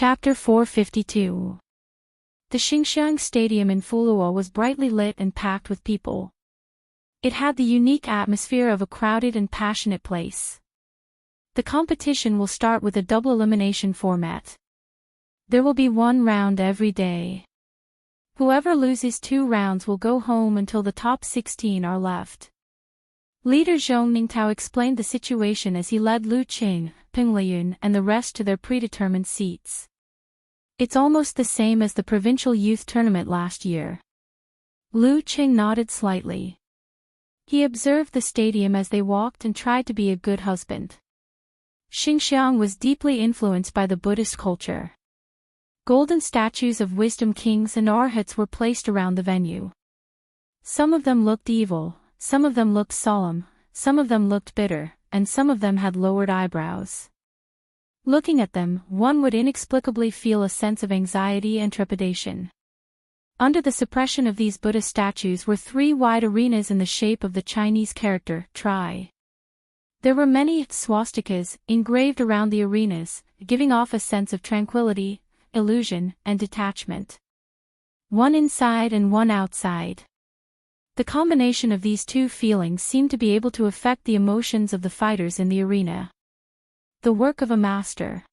Chapter 452. The Xinxiang Stadium in Fulua was brightly lit and packed with people. It had the unique atmosphere of a crowded and passionate place. The competition will start with a double elimination format. There will be one round every day. Whoever loses 2 rounds will go home until the top 16 are left. Leader Zhong Ningtao explained the situation as he led Lu Qing, Peng Liyun and the rest to their predetermined seats. It's almost the same as the provincial youth tournament last year. Lu Qing nodded slightly. He observed the stadium as they walked and tried to be a good husband. Xinxiang was deeply influenced by the Buddhist culture. Golden statues of wisdom kings and arhats were placed around the venue. Some of them looked evil, some of them looked solemn, some of them looked bitter, and some of them had lowered eyebrows. Looking at them, one would inexplicably feel a sense of anxiety and trepidation. Under the suppression of these Buddha statues were 3 wide arenas in the shape of the Chinese character, Tri. There were many swastikas engraved around the arenas, giving off a sense of tranquility, illusion, and detachment. One inside and one outside. The combination of these 2 feelings seemed to be able to affect the emotions of the fighters in the arena. The work of a master.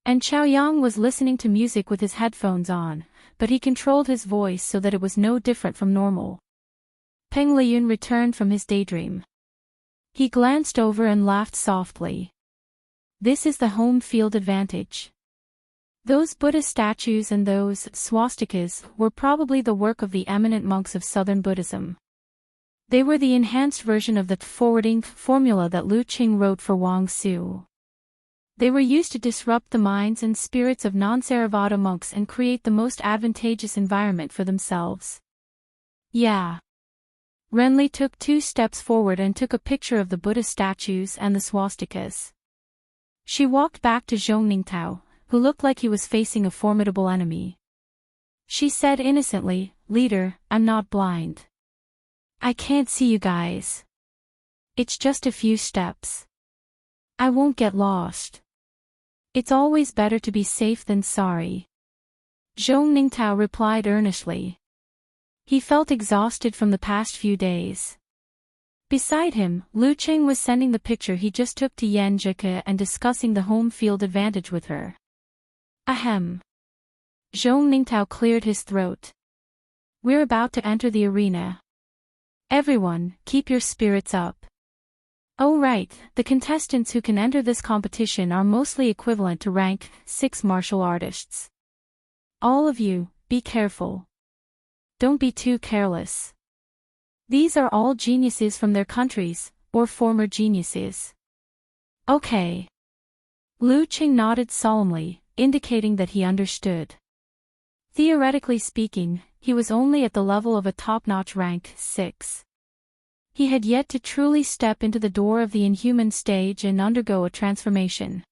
And Chaoyang was listening to music with his headphones on, but he controlled his voice so that it was no different from normal. Peng Liyun returned from his daydream. He glanced over and laughed softly. This is the home field advantage. Those Buddha statues and those swastikas were probably the work of the eminent monks of Southern Buddhism. They were the enhanced version of the forwarding formula that Lu Qing wrote for Wang Su. They were used to disrupt the minds and spirits of non-Theravada monks and create the most advantageous environment for themselves. Yeah. Renli took 2 steps forward and took a picture of the Buddha statues and the swastikas. She walked back to Zhong Ningtao, who looked like he was facing a formidable enemy. She said innocently, "Leader, I'm not blind. I can't see you guys. It's just a few steps. I won't get lost. It's always better to be safe than sorry." Zhong Ningtao replied earnestly. He felt exhausted from the past few days. Beside him, Lu Qing was sending the picture he just took to Yan Zheke and discussing the home field advantage with her. Ahem. Zhong Ningtao cleared his throat. We're about to enter the arena. Everyone, keep your spirits up. Oh right, the contestants who can enter this competition are mostly equivalent to rank 6 martial artists. All of you, be careful. Don't be too careless. These are all geniuses from their countries, or former geniuses. Okay. Lu Qing nodded solemnly, indicating that he understood. Theoretically speaking, he was only at the level of a top-notch rank 6. He had yet to truly step into the door of the inhuman stage and undergo a transformation.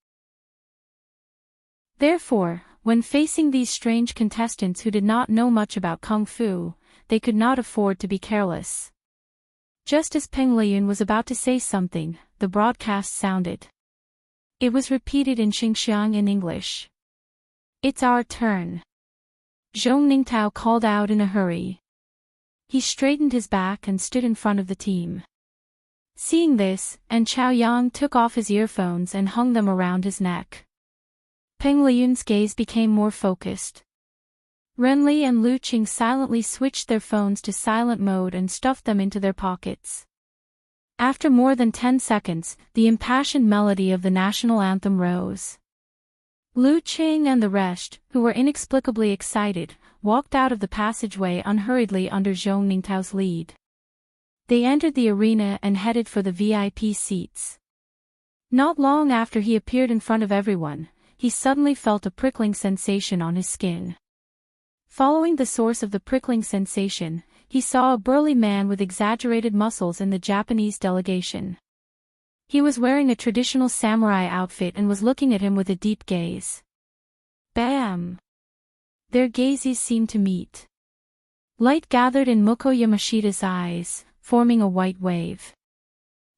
Therefore, when facing these strange contestants who did not know much about Kung Fu, they could not afford to be careless. Just as Peng Liyun was about to say something, the broadcast sounded. It was repeated in Xinxiang in English. It's our turn. Zhong Ningtao called out in a hurry. He straightened his back and stood in front of the team. Seeing this, Chaoyang took off his earphones and hung them around his neck. Peng Liyun's gaze became more focused. Renli and Lu Qing silently switched their phones to silent mode and stuffed them into their pockets. After more than 10 seconds, the impassioned melody of the national anthem rose. Lu Qing and the rest, who were inexplicably excited, walked out of the passageway unhurriedly under Zhong Ningtao's lead. They entered the arena and headed for the VIP seats. Not long after he appeared in front of everyone, he suddenly felt a prickling sensation on his skin. Following the source of the prickling sensation, he saw a burly man with exaggerated muscles in the Japanese delegation. He was wearing a traditional samurai outfit and was looking at him with a deep gaze. Bam! Their gazes seemed to meet. Light gathered in Muko Yamashita's eyes, forming a white wave.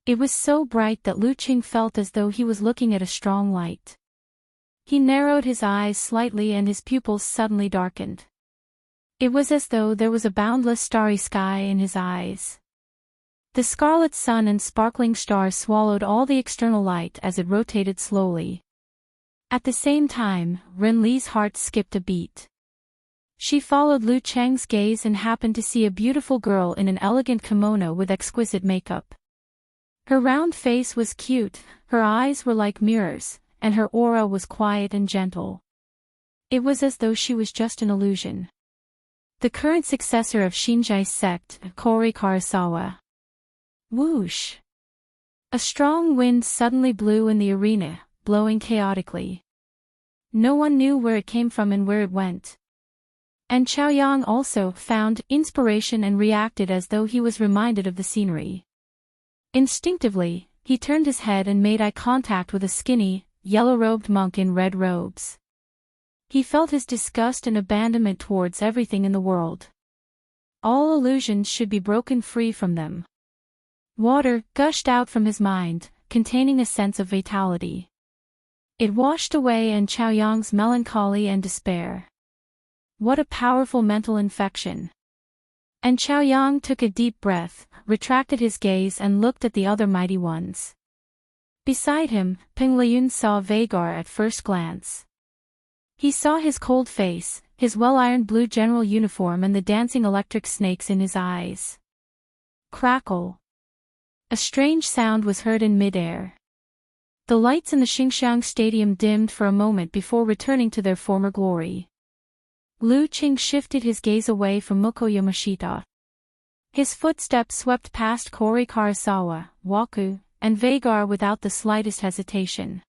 It was so bright that Lu Qing felt as though he was looking at a strong light. He narrowed his eyes slightly and his pupils suddenly darkened. It was as though there was a boundless starry sky in his eyes. The scarlet sun and sparkling stars swallowed all the external light as it rotated slowly. At the same time, Renli's heart skipped a beat. She followed Lu Cheng's gaze and happened to see a beautiful girl in an elegant kimono with exquisite makeup. Her round face was cute, her eyes were like mirrors, and her aura was quiet and gentle. It was as though she was just an illusion. The current successor of Shinjai's sect, Kori Karasawa. Whoosh! A strong wind suddenly blew in the arena, blowing chaotically. No one knew where it came from and where it went. And Chaoyang also found inspiration and reacted as though he was reminded of the scenery. Instinctively, he turned his head and made eye contact with a skinny, yellow-robed monk in red robes. He felt his disgust and abandonment towards everything in the world. All illusions should be broken free from them. Water gushed out from his mind, containing a sense of vitality. It washed away Chaoyang's melancholy and despair. What a powerful mental infection. And Chaoyang took a deep breath, retracted his gaze and looked at the other mighty ones. Beside him, Peng Liyun saw Vagar at first glance. He saw his cold face, his well-ironed blue general uniform and the dancing electric snakes in his eyes. Crackle. A strange sound was heard in midair. The lights in the Xinxiang Stadium dimmed for a moment before returning to their former glory. Lu Qing shifted his gaze away from Muko Yamashita. His footsteps swept past Kori Karasawa, Waku, and Vagar without the slightest hesitation.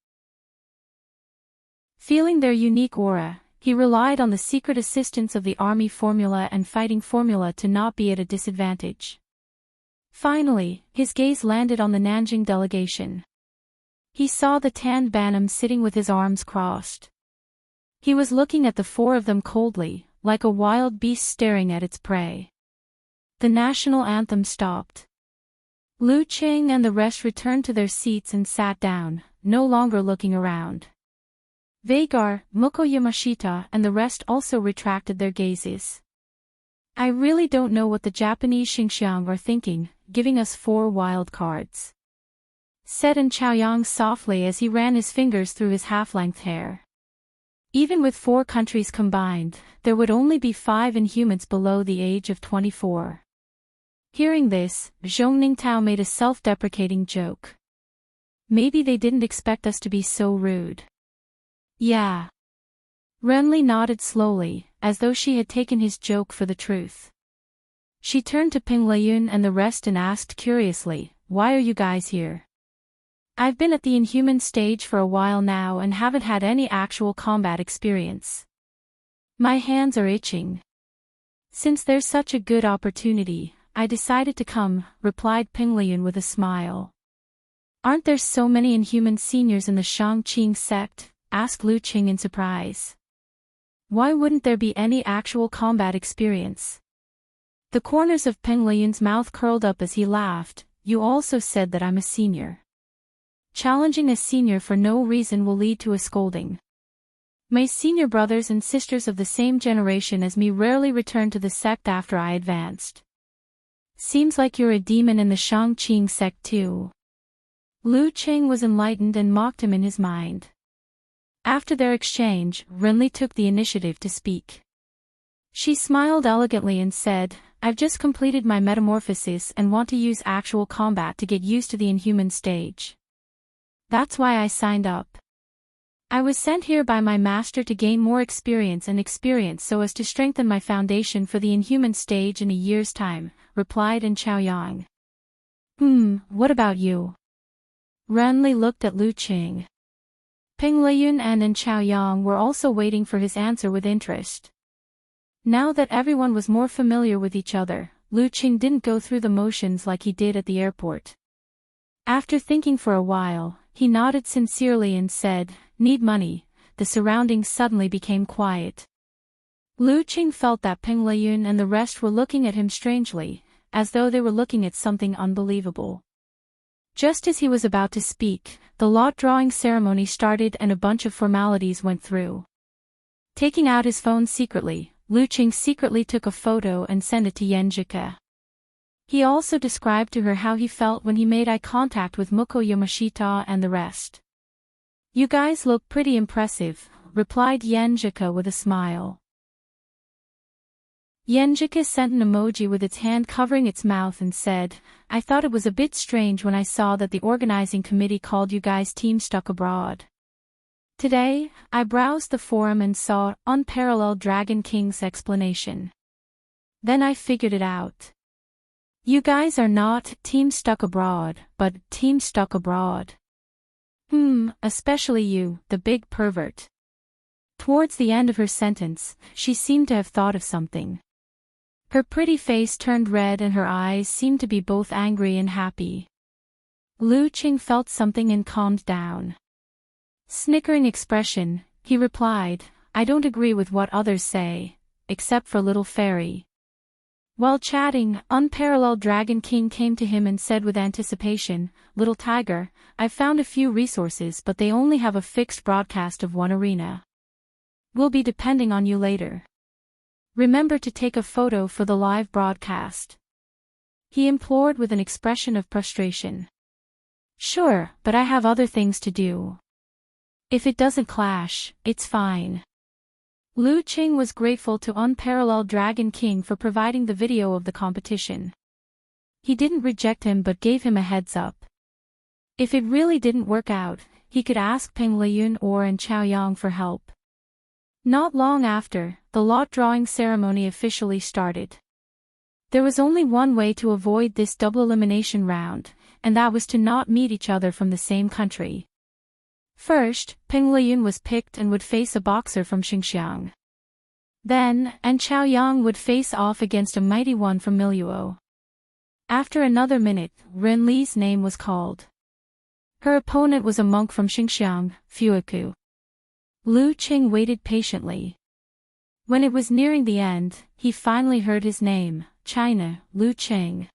Feeling their unique aura, he relied on the secret assistance of the army formula and fighting formula to not be at a disadvantage. Finally, his gaze landed on the Nanjing delegation. He saw the tanned Bantam sitting with his arms crossed. He was looking at the four of them coldly, like a wild beast staring at its prey. The national anthem stopped. Lu Qing and the rest returned to their seats and sat down, no longer looking around. Vagar, Muko Yamashita and the rest also retracted their gazes. I really don't know what the Japanese Xinxiang are thinking, giving us 4 wild cards, said Chaoyang softly as he ran his fingers through his half-length hair. Even with 4 countries combined, there would only be 5 Inhumans below the age of 24. Hearing this, Zhong Ningtao made a self-deprecating joke. Maybe they didn't expect us to be so rude. Yeah. Renli nodded slowly, as though she had taken his joke for the truth. She turned to Peng Liyun and the rest and asked curiously, "Why are you guys here?" I've been at the Inhuman stage for a while now and haven't had any actual combat experience. My hands are itching. Since there's such a good opportunity, I decided to come, replied Peng Liyun with a smile. Aren't there so many Inhuman seniors in the Shangqing sect? Asked Lu Qing in surprise. Why wouldn't there be any actual combat experience? The corners of Peng Liyun's mouth curled up as he laughed. You also said that I'm a senior. Challenging a senior for no reason will lead to a scolding. My senior brothers and sisters of the same generation as me rarely return to the sect after I advanced. Seems like you're a demon in the Shangqing sect too. Lu Qing was enlightened and mocked him in his mind. After their exchange, Renli took the initiative to speak. She smiled elegantly and said, I've just completed my metamorphosis and want to use actual combat to get used to the Inhuman stage. That's why I signed up. I was sent here by my master to gain more experience so as to strengthen my foundation for the Inhuman stage in a year's time, replied Chaoyang. What about you? Renli looked at Lu Qing. Peng Liyun and Chaoyang were also waiting for his answer with interest. Now that everyone was more familiar with each other, Lu Qing didn't go through the motions like he did at the airport. After thinking for a while, he nodded sincerely and said, Need money. The surroundings suddenly became quiet. Lu Qing felt that Peng Liyun and the rest were looking at him strangely, as though they were looking at something unbelievable. Just as he was about to speak, the lot drawing ceremony started and a bunch of formalities went through. Taking out his phone secretly, Lu Qing secretly took a photo and sent it to Yenjika. He also described to her how he felt when he made eye contact with Muko Yamashita and the rest. "You guys look pretty impressive," replied Yenjika with a smile. Yenjika sent an emoji with its hand covering its mouth and said, "I thought it was a bit strange when I saw that the organizing committee called you guys Team Stuck Abroad. Today, I browsed the forum and saw Unparalleled Dragon King's explanation. Then I figured it out. You guys are not Team Stuck Abroad, but Team Stuck Abroad. Especially you, the big pervert." Towards the end of her sentence, she seemed to have thought of something. Her pretty face turned red and her eyes seemed to be both angry and happy. Lu Qing felt something and calmed down. Snickering expression, he replied, "I don't agree with what others say, except for Little Fairy." While chatting, Unparalleled Dragon King came to him and said with anticipation, "Little Tiger, I've found a few resources but they only have a fixed broadcast of one arena. We'll be depending on you later. Remember to take a photo for the live broadcast." He implored with an expression of frustration. "Sure, but I have other things to do. If it doesn't clash, it's fine." Lu Qing was grateful to Unparalleled Dragon King for providing the video of the competition. He didn't reject him but gave him a heads up. If it really didn't work out, he could ask Peng Liyun or and Chaoyang for help. Not long after, the lot drawing ceremony officially started. There was only one way to avoid this double elimination round, and that was to not meet each other from the same country. First, Peng Liyun was picked and would face a boxer from Xinjiang. Then, An Chaoyang would face off against a mighty one from Miluo. After another minute, Ren Li's name was called. Her opponent was a monk from Xinjiang, Fuoku. Lu Qing waited patiently. When it was nearing the end, he finally heard his name, China, Lu Qing.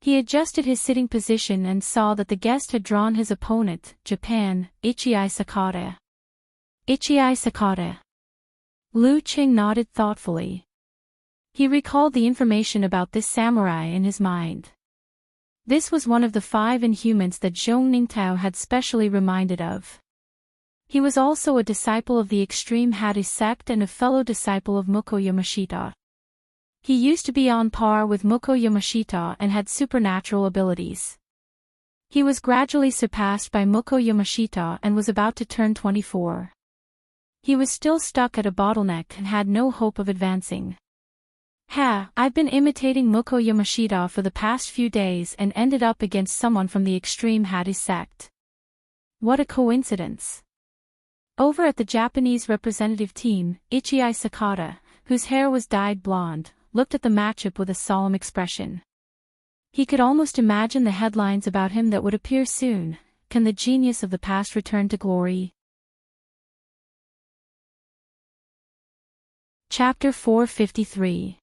He adjusted his sitting position and saw that the guest had drawn his opponent, Japan, Ichii Sakata. Ichii Sakata. Lu Qing nodded thoughtfully. He recalled the information about this samurai in his mind. This was one of the 5 Inhumans that Zhong Ningtao had specially reminded of. He was also a disciple of the extreme Hadi sect and a fellow disciple of Muko Yamashita. He used to be on par with Muko Yamashita and had supernatural abilities. He was gradually surpassed by Muko Yamashita and was about to turn 24. He was still stuck at a bottleneck and had no hope of advancing. I've been imitating Muko Yamashita for the past few days and ended up against someone from the extreme Hadi sect. What a coincidence. Over at the Japanese representative team, Ichii Sakata, whose hair was dyed blonde, looked at the matchup with a solemn expression. He could almost imagine the headlines about him that would appear soon. Can the genius of the past return to glory? Chapter 453.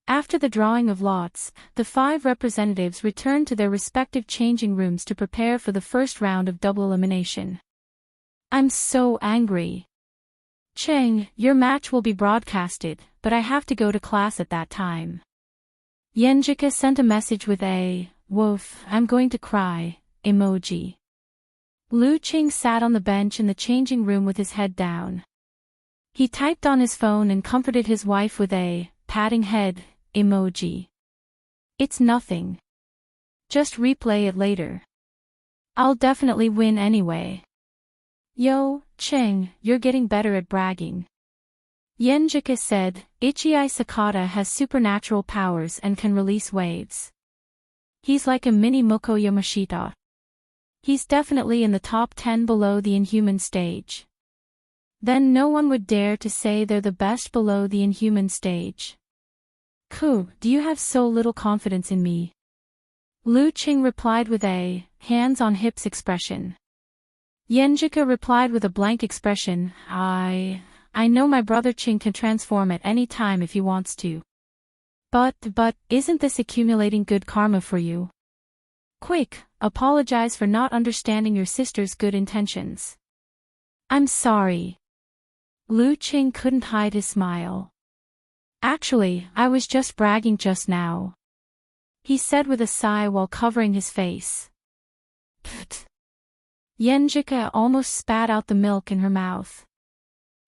After the drawing of lots, the 5 representatives returned to their respective changing rooms to prepare for the first round of double elimination. "I'm so angry. Cheng, your match will be broadcasted, but I have to go to class at that time." Yenjika sent a message with a, "Woof, I'm going to cry," emoji. Lu Qing sat on the bench in the changing room with his head down. He typed on his phone and comforted his wife with a, patting head, emoji. "It's nothing. Just replay it later. I'll definitely win anyway." "Yo, Cheng, you're getting better at bragging." Yenjika said, "Ichii Sakata has supernatural powers and can release waves. He's like a mini Muko Yamashita. He's definitely in the top 10 below the Inhuman stage." Then no one would dare to say they're the best below the Inhuman stage. "Ku, do you have so little confidence in me?" Lu Qing replied with a, hands on hips expression. Yenjika replied with a blank expression, I know my brother Qing can transform at any time if he wants to. But, isn't this accumulating good karma for you?" Quick, apologize for not understanding your sister's good intentions. I'm sorry. Lu Qing couldn't hide his smile. Actually, I was just bragging just now, he said with a sigh while covering his face. Pfft. Yenjika almost spat out the milk in her mouth.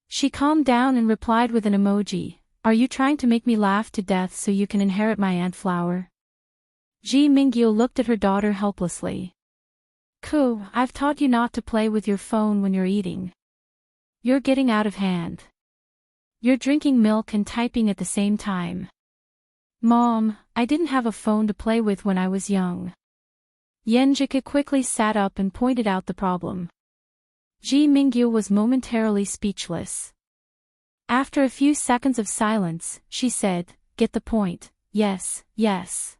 She calmed down and replied with an emoji, "Are you trying to make me laugh to death so you can inherit my ant flower?" Ji Mingyil looked at her daughter helplessly. "Ku, I've taught you not to play with your phone when you're eating. You're getting out of hand. You're drinking milk and typing at the same time." "Mom, I didn't have a phone to play with when I was young." Yenjika quickly sat up and pointed out the problem. Ji Mingyil was momentarily speechless. After a few seconds of silence, she said, "Get the point, yes, yes."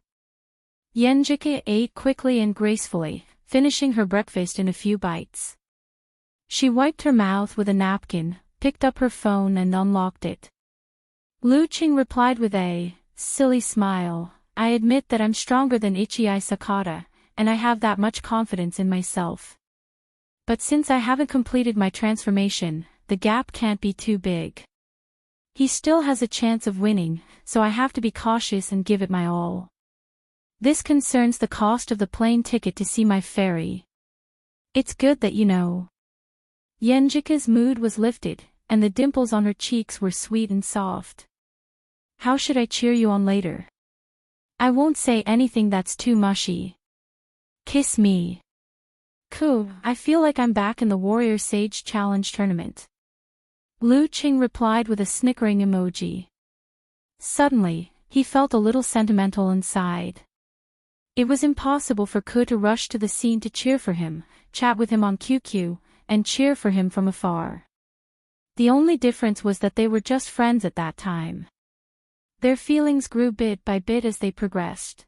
Yenjika ate quickly and gracefully, finishing her breakfast in a few bites. She wiped her mouth with a napkin, picked up her phone and unlocked it. Lu Qing replied with a silly smile, "I admit that I'm stronger than Ichii Sakata, and I have that much confidence in myself. But since I haven't completed my transformation, the gap can't be too big. He still has a chance of winning, so I have to be cautious and give it my all. This concerns the cost of the plane ticket to see my fairy. It's good that you know." Yenjika's mood was lifted, and the dimples on her cheeks were sweet and soft. "How should I cheer you on later? I won't say anything that's too mushy. Kiss me." "Ku, I feel like I'm back in the Warrior Sage Challenge tournament." Lu Qing replied with a snickering emoji. Suddenly, he felt a little sentimental inside. It was impossible for Ku to rush to the scene to cheer for him, chat with him on QQ, and cheer for him from afar. The only difference was that they were just friends at that time. Their feelings grew bit by bit as they progressed.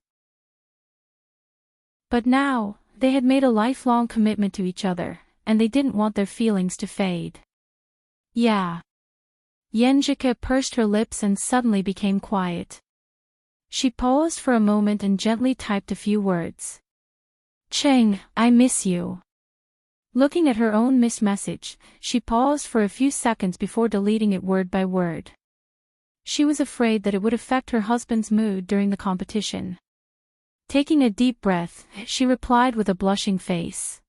But now, they had made a lifelong commitment to each other, and they didn't want their feelings to fade. "Yeah." Yenjika pursed her lips and suddenly became quiet. She paused for a moment and gently typed a few words. "Cheng, I miss you." Looking at her own missed message, she paused for a few seconds before deleting it word by word. She was afraid that it would affect her husband's mood during the competition. Taking a deep breath, she replied with a blushing face.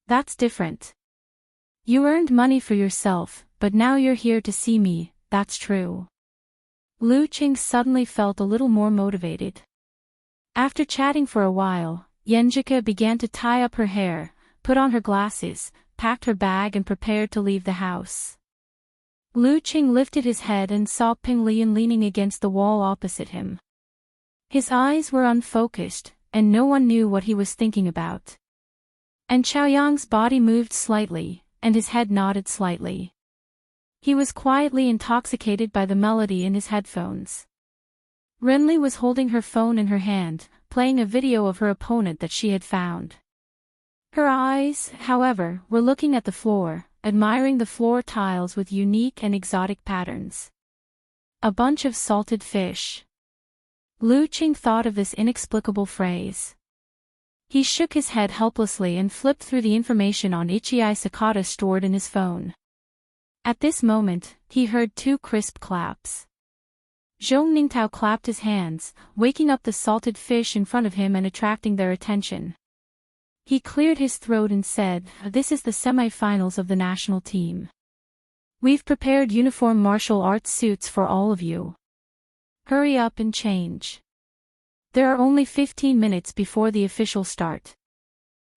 "That's different. You earned money for yourself, but now you're here to see me, that's true." Lu Qing suddenly felt a little more motivated. After chatting for a while, Yenjika began to tie up her hair, put on her glasses, packed her bag and prepared to leave the house. Lu Qing lifted his head and saw Ping Lian leaning against the wall opposite him. His eyes were unfocused, and no one knew what he was thinking about. And Chaoyang's body moved slightly, and his head nodded slightly. He was quietly intoxicated by the melody in his headphones. Renli was holding her phone in her hand, playing a video of her opponent that she had found. Her eyes, however, were looking at the floor, admiring the floor tiles with unique and exotic patterns. A bunch of salted fish. Lu Qing thought of this inexplicable phrase. He shook his head helplessly and flipped through the information on Ichii Sakata stored in his phone. At this moment, he heard two crisp claps. Zhong Ningtao clapped his hands, waking up the salted fish in front of him and attracting their attention. He cleared his throat and said, "This is the semi-finals of the national team. We've prepared uniform martial arts suits for all of you. Hurry up and change. There are only 15 minutes before the official start.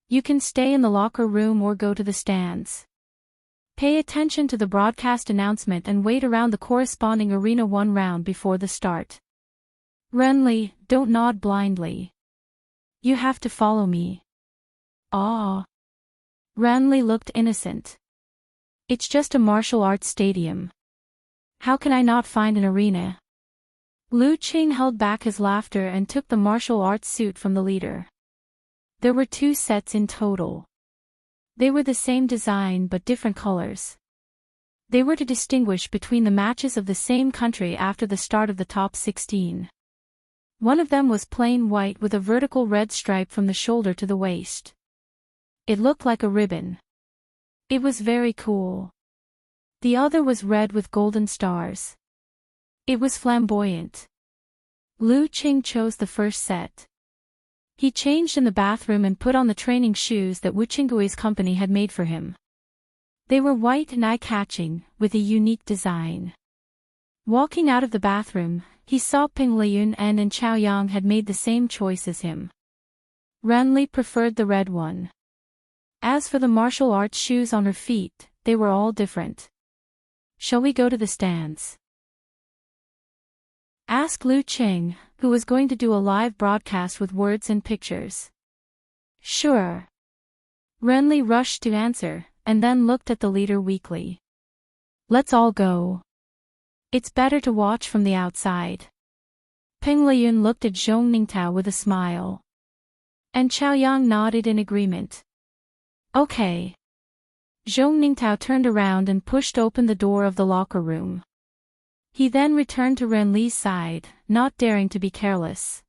You can stay in the locker room or go to the stands. Pay attention to the broadcast announcement and wait around the corresponding arena one round before the start. Renli, don't nod blindly. You have to follow me." "Ah." Renli looked innocent. "It's just a martial arts stadium. How can I not find an arena?" Lu Qing held back his laughter and took the martial arts suit from the leader. There were 2 sets in total. They were the same design but different colors. They were to distinguish between the matches of the same country after the start of the top 16. One of them was plain white with a vertical red stripe from the shoulder to the waist. It looked like a ribbon. It was very cool. The other was red with golden stars. It was flamboyant. Lu Qing chose the first set. He changed in the bathroom and put on the training shoes that Wu Qinggui's company had made for him. They were white and eye-catching, with a unique design. Walking out of the bathroom, he saw Ping Liyun and Chaoyang had made the same choice as him. Renli preferred the red one. As for the martial arts shoes on her feet, they were all different. "Shall we go to the stands?" asked Lu Qing, who was going to do a live broadcast with words and pictures. "Sure." Renli rushed to answer, and then looked at the leader weakly. "Let's all go. It's better to watch from the outside." Ping Liyun looked at Zhong Ningtao with a smile. And Chaoyang nodded in agreement. "Okay." Zhong Ningtao turned around and pushed open the door of the locker room. He then returned to Renli's side, not daring to be careless.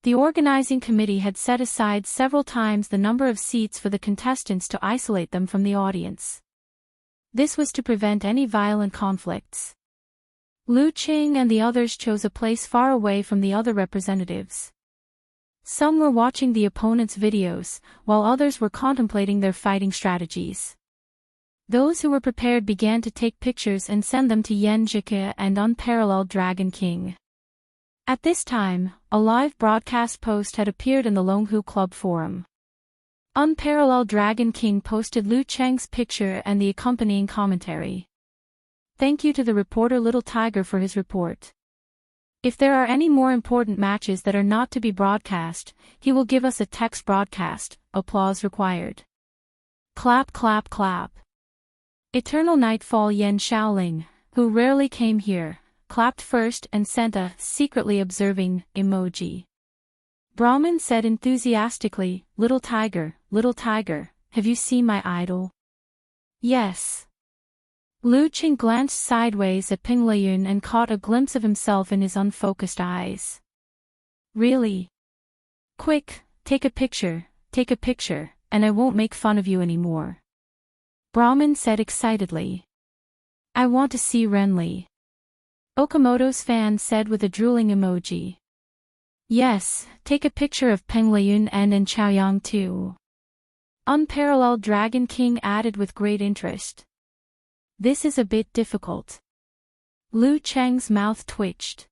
The organizing committee had set aside several times the number of seats for the contestants to isolate them from the audience. This was to prevent any violent conflicts. Lu Qing and the others chose a place far away from the other representatives. Some were watching the opponents' videos, while others were contemplating their fighting strategies. Those who were prepared began to take pictures and send them to Yan Zhike and Unparalleled Dragon King. At this time, a live broadcast post had appeared in the Longhu Club forum. Unparalleled Dragon King posted Lu Cheng's picture and the accompanying commentary. "Thank you to the reporter Little Tiger for his report. If there are any more important matches that are not to be broadcast, he will give us a text broadcast." Applause required. Clap clap clap. Eternal Nightfall Yen Shaoling, who rarely came here, clapped first and sent a secretly observing emoji. Brahmin said enthusiastically, little tiger, have you seen my idol?" "Yes." Lu Qing glanced sideways at Ping Liyun and caught a glimpse of himself in his unfocused eyes. "Really? Quick, take a picture, and I won't make fun of you anymore." Brahmin said excitedly. "I want to see Renli." Okamoto's fan said with a drooling emoji. "Yes, take a picture of Peng Liyun and Chaoyang too." Unparalleled Dragon King added with great interest. "This is a bit difficult." Lu Cheng's mouth twitched.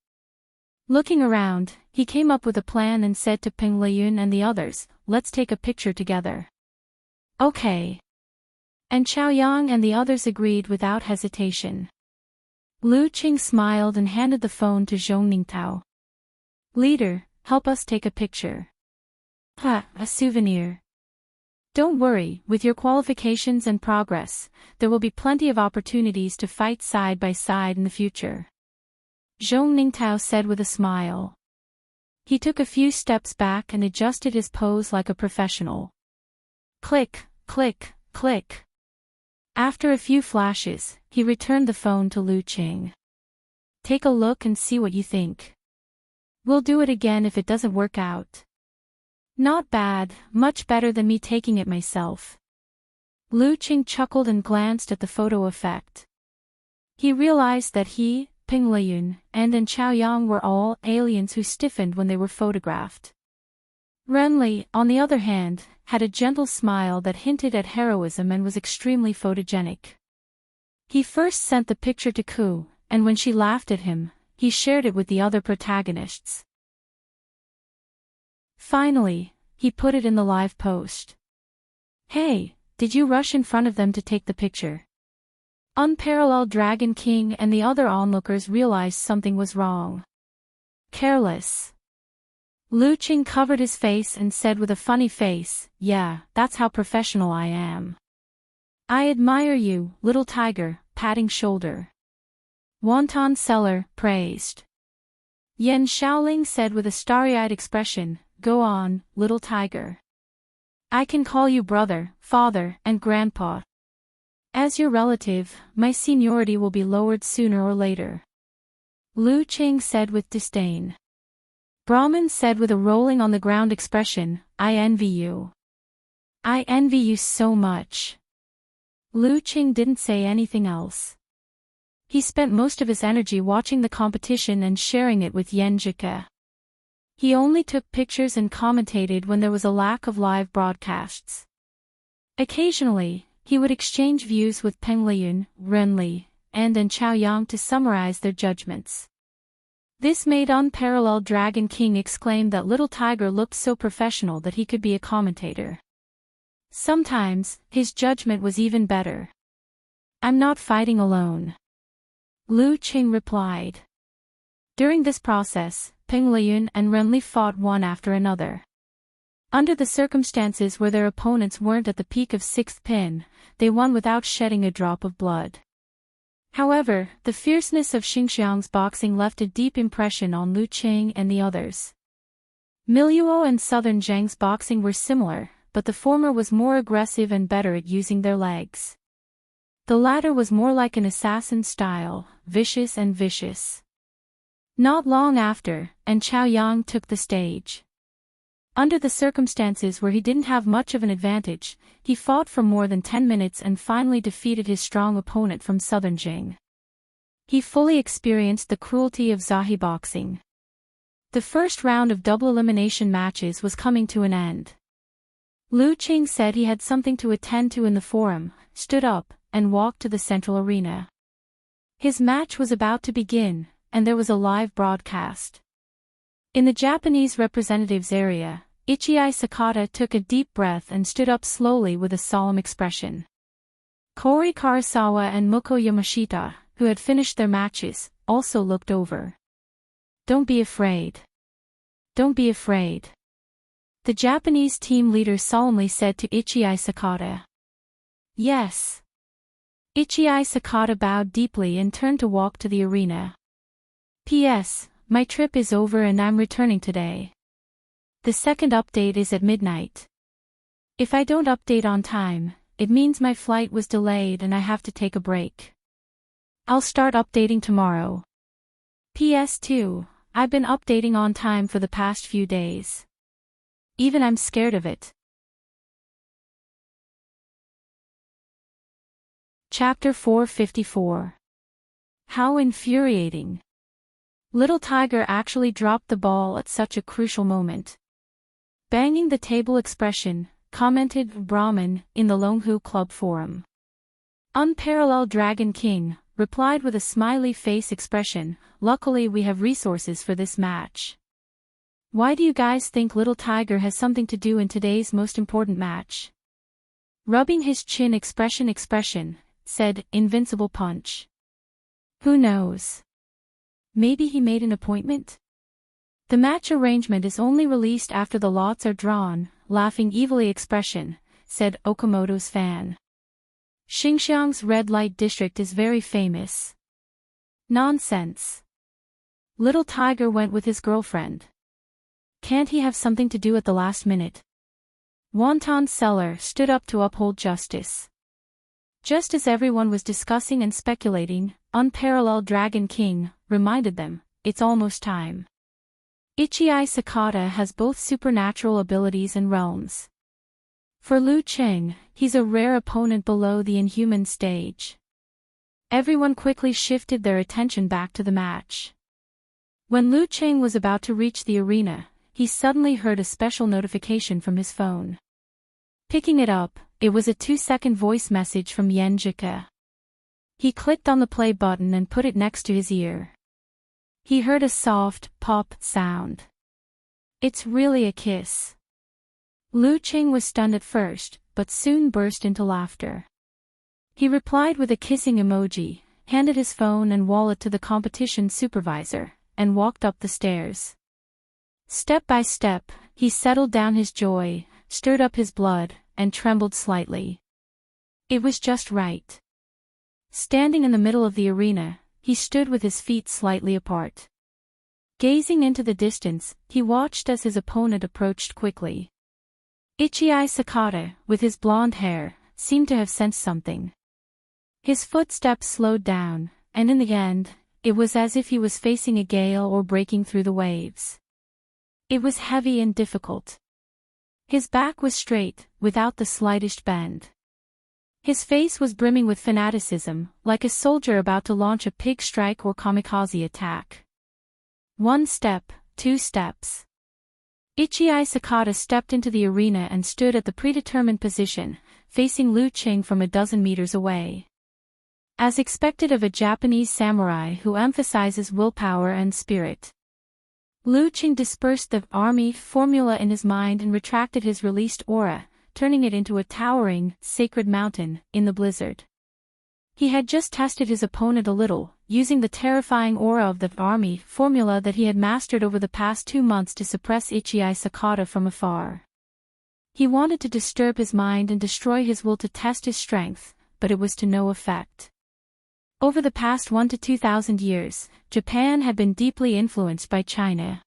Looking around, he came up with a plan and said to Peng Liyun and the others, "Let's take a picture together." "Okay." And Chaoyang and the others agreed without hesitation. Lu Qing smiled and handed the phone to Zhong Ningtao. "Leader, help us take a picture." "Ha, a souvenir." "Don't worry, with your qualifications and progress, there will be plenty of opportunities to fight side by side in the future." Zhong Ningtao said with a smile. He took a few steps back and adjusted his pose like a professional. Click, click, click. After a few flashes, he returned the phone to Lu Qing. "Take a look and see what you think. We'll do it again if it doesn't work out." "Not bad, much better than me taking it myself." Lu Qing chuckled and glanced at the photo effect. He realized that he, Ping Liyun, and Chaoyang were all aliens who stiffened when they were photographed. Renli, on the other hand, had a gentle smile that hinted at heroism and was extremely photogenic. He first sent the picture to Ku, and when she laughed at him, he shared it with the other protagonists. Finally, he put it in the live post. "Hey, did you rush in front of them to take the picture?" Unparalleled Dragon King and the other onlookers realized something was wrong. "Careless." Lu Qing covered his face and said with a funny face, "Yeah, that's how professional I am." "I admire you, little tiger," patting shoulder. Wonton Seller praised. Yen Shaoling said with a starry-eyed expression, "Go on, little tiger. I can call you brother, father, and grandpa. As your relative, my seniority will be lowered sooner or later." Lu Qing said with disdain. Brahman said with a rolling on the ground expression, I envy you. I envy you so much. Lu Qing didn't say anything else. He spent most of his energy watching the competition and sharing it with Yan Zhike. He only took pictures and commentated when there was a lack of live broadcasts. Occasionally, he would exchange views with Peng Liyun, Ren Li, and Chao Yang to summarize their judgments. This made unparalleled Dragon King exclaim that little tiger looked so professional that he could be a commentator. Sometimes, his judgment was even better. I'm not fighting alone. Lu Qing replied. During this process, Peng Liyun and Ren Li fought one after another. Under the circumstances where their opponents weren't at the peak of 6th pin, they won without shedding a drop of blood. However, the fierceness of Xingxiang's boxing left a deep impression on Lu Qing and the others. Miluo and Southern Zhang's boxing were similar, but the former was more aggressive and better at using their legs. The latter was more like an assassin style, vicious and vicious. Not long after, Chao Yang took the stage. Under the circumstances where he didn't have much of an advantage, he fought for more than 10 minutes and finally defeated his strong opponent from Southern Jing. He fully experienced the cruelty of Zahi boxing. The first round of double elimination matches was coming to an end. Lu Qing said he had something to attend to in the forum, stood up, and walked to the central arena. His match was about to begin, and there was a live broadcast. In the Japanese representatives area, Ichii Sakata took a deep breath and stood up slowly with a solemn expression. Kori Karasawa and Muko Yamashita, who had finished their matches, also looked over. Don't be afraid. Don't be afraid. The Japanese team leader solemnly said to Ichii Sakata. Yes. Ichii Sakata bowed deeply and turned to walk to the arena. P.S. My trip is over and I'm returning today. The second update is at midnight. If I don't update on time, it means my flight was delayed and I have to take a break. I'll start updating tomorrow. PS2, I've been updating on time for the past few days. Even I'm scared of it. Chapter 454. How infuriating. Little Tiger actually dropped the ball at such a crucial moment. Banging the table expression, commented Brahman in the Longhu Club forum. Unparalleled Dragon King replied with a smiley face expression, luckily we have resources for this match. Why do you guys think Little Tiger has something to do in today's most important match? Rubbing his chin expression, said Invincible Punch. Who knows? Maybe he made an appointment? The match arrangement is only released after the lots are drawn, laughing evilly expression, said Okamoto's fan. Xinjiang's red light district is very famous. Nonsense. Little Tiger went with his girlfriend. Can't he have something to do at the last minute? Wonton Seller stood up to uphold justice. Just as everyone was discussing and speculating, Unparalleled Dragon King reminded them, it's almost time. Ichii Sakata has both supernatural abilities and realms. For Lu Qing, he's a rare opponent below the inhuman stage. Everyone quickly shifted their attention back to the match. When Lu Qing was about to reach the arena, he suddenly heard a special notification from his phone. Picking it up, it was a 2-second voice message from Yan Zhike. He clicked on the play button and put it next to his ear. He heard a soft, pop sound. It's really a kiss. Lu Qing was stunned at first, but soon burst into laughter. He replied with a kissing emoji, handed his phone and wallet to the competition supervisor, and walked up the stairs. Step by step, he settled down his joy, stirred up his blood, and trembled slightly. It was just right. Standing in the middle of the arena, he stood with his feet slightly apart. Gazing into the distance, he watched as his opponent approached quickly. Ichii Sakata, with his blonde hair, seemed to have sensed something. His footsteps slowed down, and in the end, it was as if he was facing a gale or breaking through the waves. It was heavy and difficult. His back was straight, without the slightest bend. His face was brimming with fanaticism, like a soldier about to launch a pig strike or kamikaze attack. 1 step, 2 steps. Ichii Sakata stepped into the arena and stood at the predetermined position, facing Lu Qing from a dozen meters away. As expected of a Japanese samurai who emphasizes willpower and spirit, Lu Qing dispersed the army formula in his mind and retracted his released aura, turning it into a towering, sacred mountain, in the blizzard. He had just tested his opponent a little, using the terrifying aura of the army formula that he had mastered over the past 2 months to suppress Ichii Sakata from afar. He wanted to disturb his mind and destroy his will to test his strength, but it was to no effect. Over the past 1 to 2,000 years, Japan had been deeply influenced by China.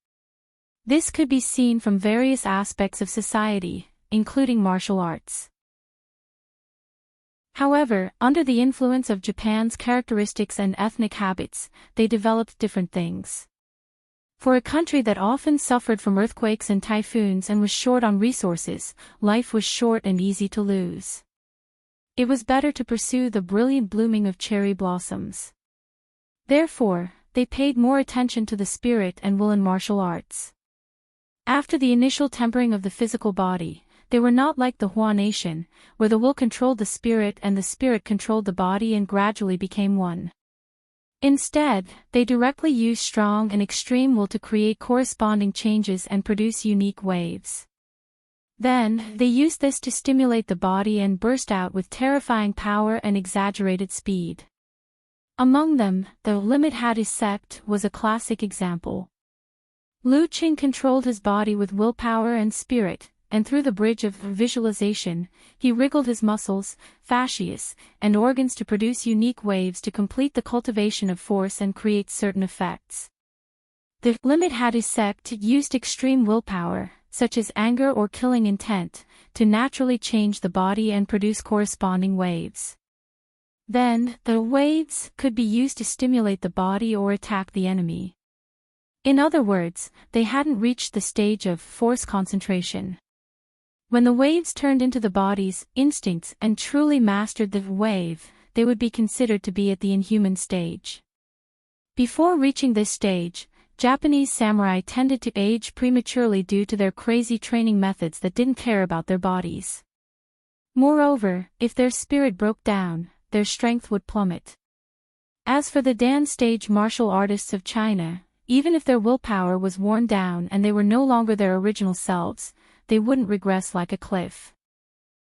This could be seen from various aspects of society, including martial arts. However, under the influence of Japan's characteristics and ethnic habits, they developed different things. For a country that often suffered from earthquakes and typhoons and was short on resources, life was short and easy to lose. It was better to pursue the brilliant blooming of cherry blossoms. Therefore, they paid more attention to the spirit and will in martial arts. After the initial tempering of the physical body, they were not like the Hua nation, where the will controlled the spirit and the spirit controlled the body and gradually became one. Instead, they directly used strong and extreme will to create corresponding changes and produce unique waves. Then, they used this to stimulate the body and burst out with terrifying power and exaggerated speed. Among them, the Limit Hadis sect was a classic example. Lu Qing controlled his body with willpower and spirit, and through the bridge of visualization, he wriggled his muscles, fascias, and organs to produce unique waves to complete the cultivation of force and create certain effects. The Limit Hadis sect used extreme willpower, such as anger or killing intent, to naturally change the body and produce corresponding waves. Then, the waves could be used to stimulate the body or attack the enemy. In other words, they hadn't reached the stage of force concentration. When the waves turned into the body's instincts and truly mastered the wave, they would be considered to be at the inhuman stage. Before reaching this stage, Japanese samurai tended to age prematurely due to their crazy training methods that didn't care about their bodies. Moreover, if their spirit broke down, their strength would plummet. As for the Dan stage martial artists of China, even if their willpower was worn down and they were no longer their original selves, they wouldn't regress like a cliff.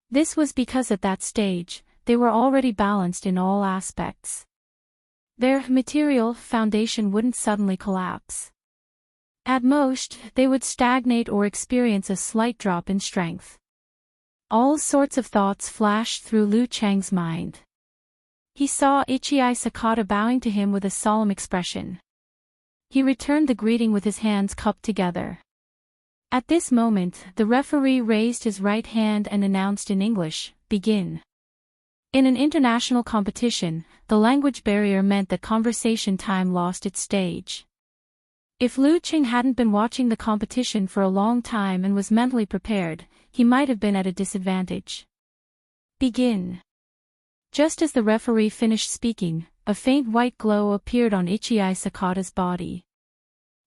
This was because at that stage, they were already balanced in all aspects. Their material foundation wouldn't suddenly collapse. At most, they would stagnate or experience a slight drop in strength. All sorts of thoughts flashed through Lu Cheng's mind. He saw Ichii Sakata bowing to him with a solemn expression. He returned the greeting with his hands cupped together. At this moment, the referee raised his right hand and announced in English, "Begin." In an international competition, the language barrier meant that conversation time lost its stage. If Lu Qing hadn't been watching the competition for a long time and was mentally prepared, he might have been at a disadvantage. "Begin." Just as the referee finished speaking, a faint white glow appeared on Ichii Sakata's body.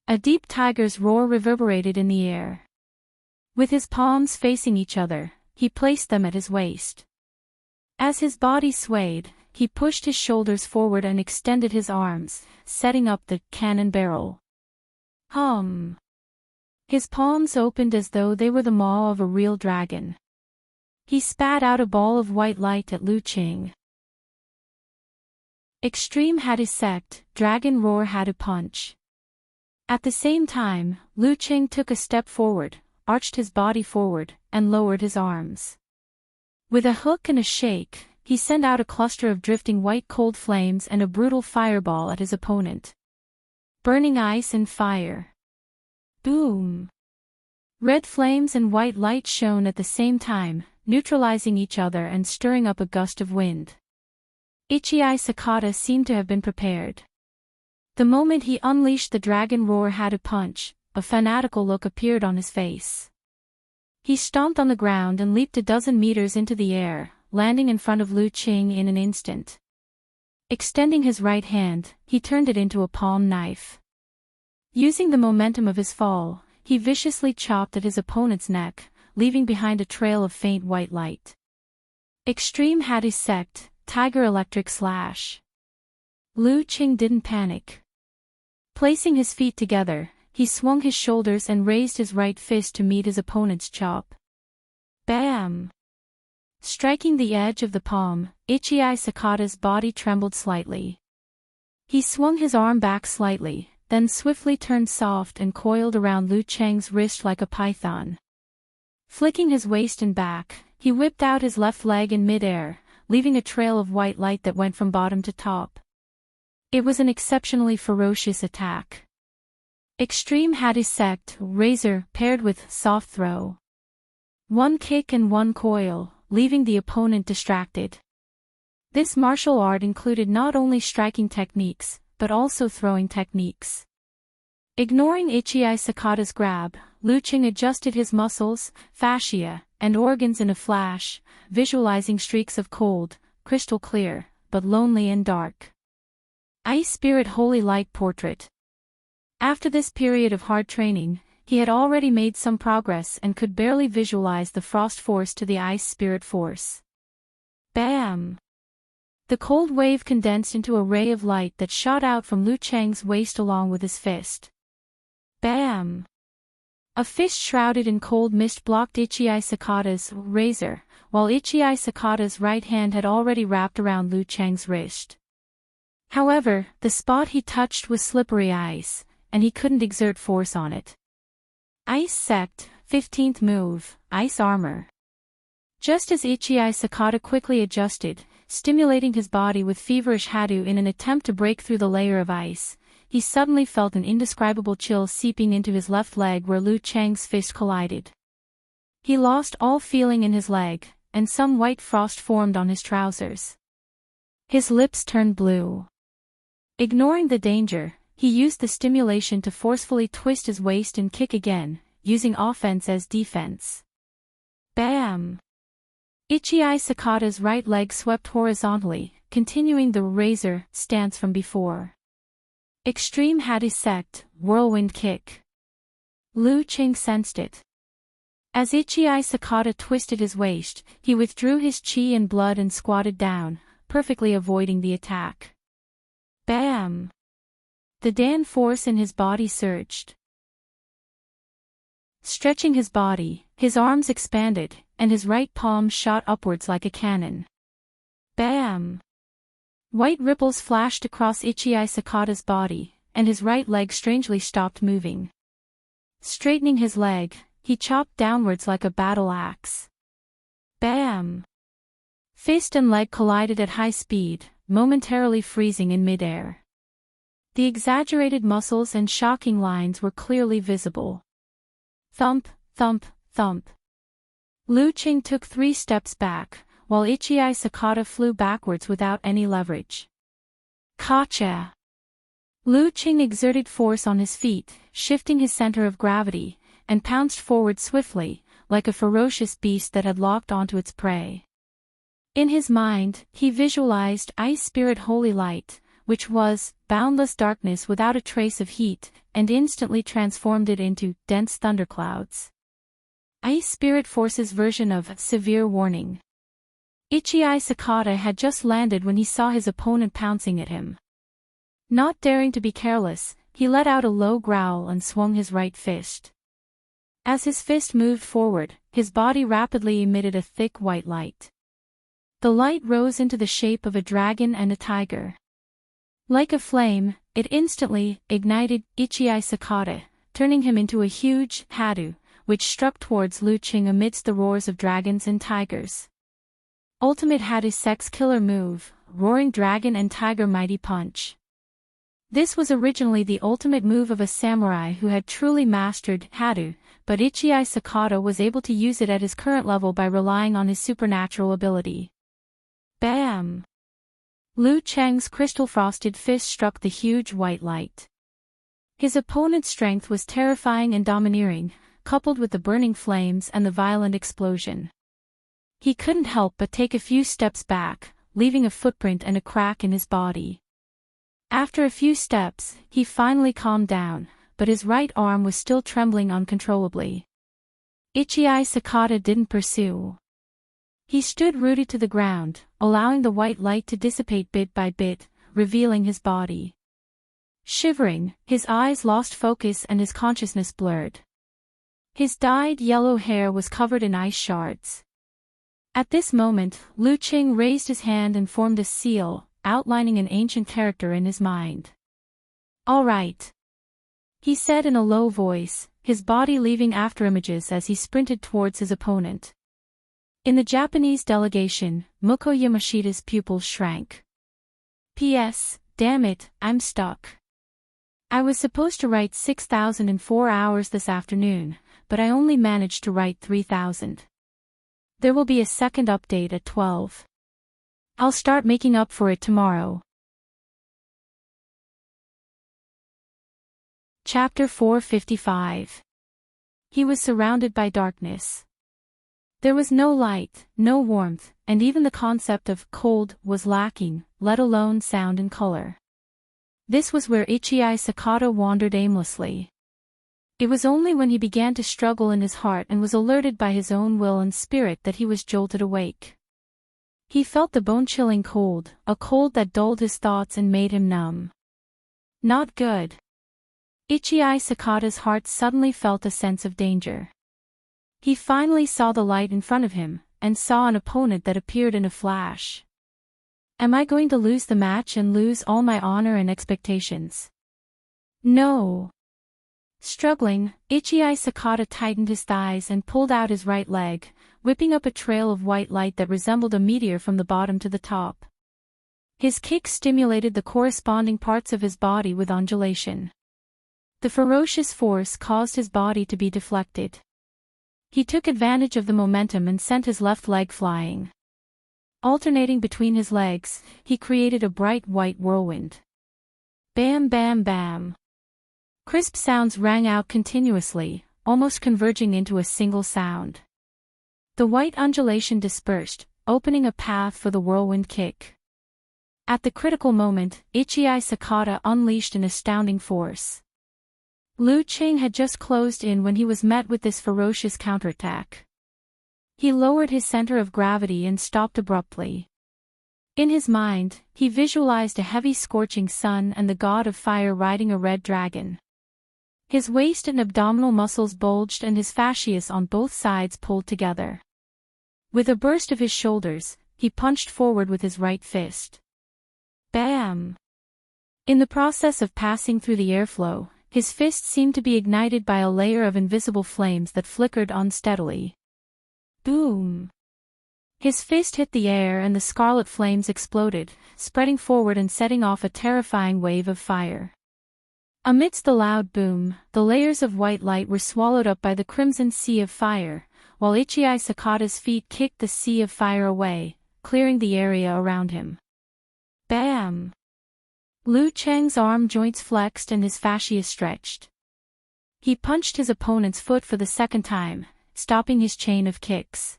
A deep tiger's roar reverberated in the air. With his palms facing each other, he placed them at his waist. As his body swayed, he pushed his shoulders forward and extended his arms, setting up the cannon barrel. Hum. His palms opened as though they were the maw of a real dragon. He spat out a ball of white light at Lu Qing. Extreme had his sect, dragon roar had a punch. At the same time, Lu Qing took a step forward, arched his body forward, and lowered his arms. With a hook and a shake, he sent out a cluster of drifting white cold flames and a brutal fireball at his opponent. Burning ice and fire. Boom! Red flames and white light shone at the same time, neutralizing each other and stirring up a gust of wind. Ichii Sakata seemed to have been prepared. The moment he unleashed the dragon roar had a punch, a fanatical look appeared on his face. He stomped on the ground and leaped a dozen meters into the air, landing in front of Lu Qing in an instant. Extending his right hand, he turned it into a palm knife. Using the momentum of his fall, he viciously chopped at his opponent's neck, leaving behind a trail of faint white light. Extreme Hades Sect, Tiger Electric Slash. Lu Qing didn't panic. Placing his feet together, he swung his shoulders and raised his right fist to meet his opponent's chop. Bam! Striking the edge of the palm, Ichii Sakata's body trembled slightly. He swung his arm back slightly, then swiftly turned soft and coiled around Lu Cheng's wrist like a python. Flicking his waist and back, he whipped out his left leg in midair, leaving a trail of white light that went from bottom to top. It was an exceptionally ferocious attack. Extreme Hades Sect, Razor, paired with Soft Throw. One kick and one coil, leaving the opponent distracted. This martial art included not only striking techniques, but also throwing techniques. Ignoring Ichii Sakata's grab, Lu Qing adjusted his muscles, fascia, and organs in a flash, visualizing streaks of cold, crystal clear, but lonely and dark. Ice Spirit Holy Light Portrait. After this period of hard training, he had already made some progress and could barely visualize the frost force to the ice spirit force. Bam! The cold wave condensed into a ray of light that shot out from Lu Cheng's waist along with his fist. Bam! A fist shrouded in cold mist blocked Ichii Sakata's razor, while Ichii Sakata's right hand had already wrapped around Lu Cheng's wrist. However, the spot he touched was slippery ice, and he couldn't exert force on it. Ice Sect, 15th move, Ice Armor. Just as Ichii Sakata quickly adjusted, stimulating his body with feverish Hadu in an attempt to break through the layer of ice, he suddenly felt an indescribable chill seeping into his left leg where Lu Cheng's fist collided. He lost all feeling in his leg, and some white frost formed on his trousers. His lips turned blue. Ignoring the danger, he used the stimulation to forcefully twist his waist and kick again, using offense as defense. Bam! Ichii Sakata's right leg swept horizontally, continuing the razor stance from before. Extreme Hades Sect, Whirlwind Kick. Lu Qing sensed it. As Ichii Sakata twisted his waist, he withdrew his chi and blood and squatted down, perfectly avoiding the attack. Bam! The Dan force in his body surged. Stretching his body, his arms expanded, and his right palm shot upwards like a cannon. Bam! White ripples flashed across Ichii Sakata's body, and his right leg strangely stopped moving. Straightening his leg, he chopped downwards like a battle axe. Bam! Fist and leg collided at high speed, momentarily freezing in midair. The exaggerated muscles and shocking lines were clearly visible. Thump, thump, thump. Lu Qing took 3 steps back, while Ichii Sakata flew backwards without any leverage. Kacha! Lu Qing exerted force on his feet, shifting his center of gravity, and pounced forward swiftly, like a ferocious beast that had locked onto its prey. In his mind, he visualized Ice Spirit Holy Light, which was boundless darkness without a trace of heat, and instantly transformed it into dense thunderclouds. Ice Spirit Force's version of Severe Warning. Ichii Sakata had just landed when he saw his opponent pouncing at him. Not daring to be careless, he let out a low growl and swung his right fist. As his fist moved forward, his body rapidly emitted a thick white light. The light rose into the shape of a dragon and a tiger. Like a flame, it instantly ignited Ichii Sakata, turning him into a huge Hadu, which struck towards Lu Qing amidst the roars of dragons and tigers. Ultimate Hadu Sect's killer move, Roaring Dragon and Tiger Mighty Punch. This was originally the ultimate move of a samurai who had truly mastered Hadu, but Ichii Sakata was able to use it at his current level by relying on his supernatural ability. Bam! Lu Cheng's crystal-frosted fist struck the huge white light. His opponent's strength was terrifying and domineering, coupled with the burning flames and the violent explosion. He couldn't help but take a few steps back, leaving a footprint and a crack in his body. After a few steps, he finally calmed down, but his right arm was still trembling uncontrollably. Ichii Sakata didn't pursue. He stood rooted to the ground, allowing the white light to dissipate bit by bit, revealing his body. Shivering, his eyes lost focus and his consciousness blurred. His dyed yellow hair was covered in ice shards. At this moment, Lu Qing raised his hand and formed a seal, outlining an ancient character in his mind. "All right," he said in a low voice, his body leaving afterimages as he sprinted towards his opponent. In the Japanese delegation, Muko Yamashita's pupils shrank. "P.S. Damn it, I'm stuck. I was supposed to write 6,000 in 4 hours this afternoon, but I only managed to write 3,000. There will be a second update at 12. I'll start making up for it tomorrow." Chapter 455. He was surrounded by darkness. There was no light, no warmth, and even the concept of cold was lacking, let alone sound and color. This was where Ichii Sakata wandered aimlessly. It was only when he began to struggle in his heart and was alerted by his own will and spirit that he was jolted awake. He felt the bone-chilling cold, a cold that dulled his thoughts and made him numb. Not good. Ichii Sakata's heart suddenly felt a sense of danger. He finally saw the light in front of him, and saw an opponent that appeared in a flash. Am I going to lose the match and lose all my honor and expectations? No. Struggling, Ichii Sakata tightened his thighs and pulled out his right leg, whipping up a trail of white light that resembled a meteor from the bottom to the top. His kick stimulated the corresponding parts of his body with undulation. The ferocious force caused his body to be deflected. He took advantage of the momentum and sent his left leg flying. Alternating between his legs, he created a bright white whirlwind. Bam bam bam. Crisp sounds rang out continuously, almost converging into a single sound. The white undulation dispersed, opening a path for the whirlwind kick. At the critical moment, Ichii Sakata unleashed an astounding force. Lu Qing had just closed in when he was met with this ferocious counterattack. He lowered his center of gravity and stopped abruptly. In his mind, he visualized a heavy scorching sun and the god of fire riding a red dragon. His waist and abdominal muscles bulged and his fascias on both sides pulled together. With a burst of his shoulders, he punched forward with his right fist. Bam! In the process of passing through the airflow, his fist seemed to be ignited by a layer of invisible flames that flickered unsteadily. Boom! His fist hit the air and the scarlet flames exploded, spreading forward and setting off a terrifying wave of fire. Amidst the loud boom, the layers of white light were swallowed up by the crimson sea of fire, while Ichii Sakata's feet kicked the sea of fire away, clearing the area around him. Bam! Lu Cheng's arm joints flexed and his fascia stretched. He punched his opponent's foot for the second time, stopping his chain of kicks.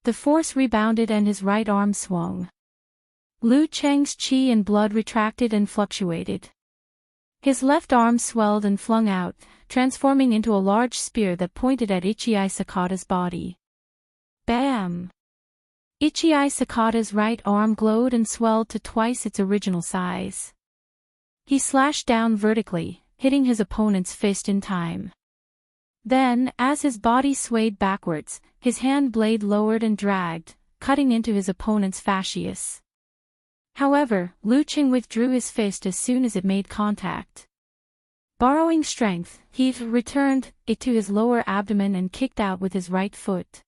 The force rebounded and his right arm swung. Lu Cheng's chi and blood retracted and fluctuated. His left arm swelled and flung out, transforming into a large spear that pointed at Ichii Sakata's body. Bam! Ichii Sakata's right arm glowed and swelled to twice its original size. He slashed down vertically, hitting his opponent's fist in time. Then, as his body swayed backwards, his hand blade lowered and dragged, cutting into his opponent's fascias. However, Lu Qing withdrew his fist as soon as it made contact. Borrowing strength, he returned it to his lower abdomen and kicked out with his right foot.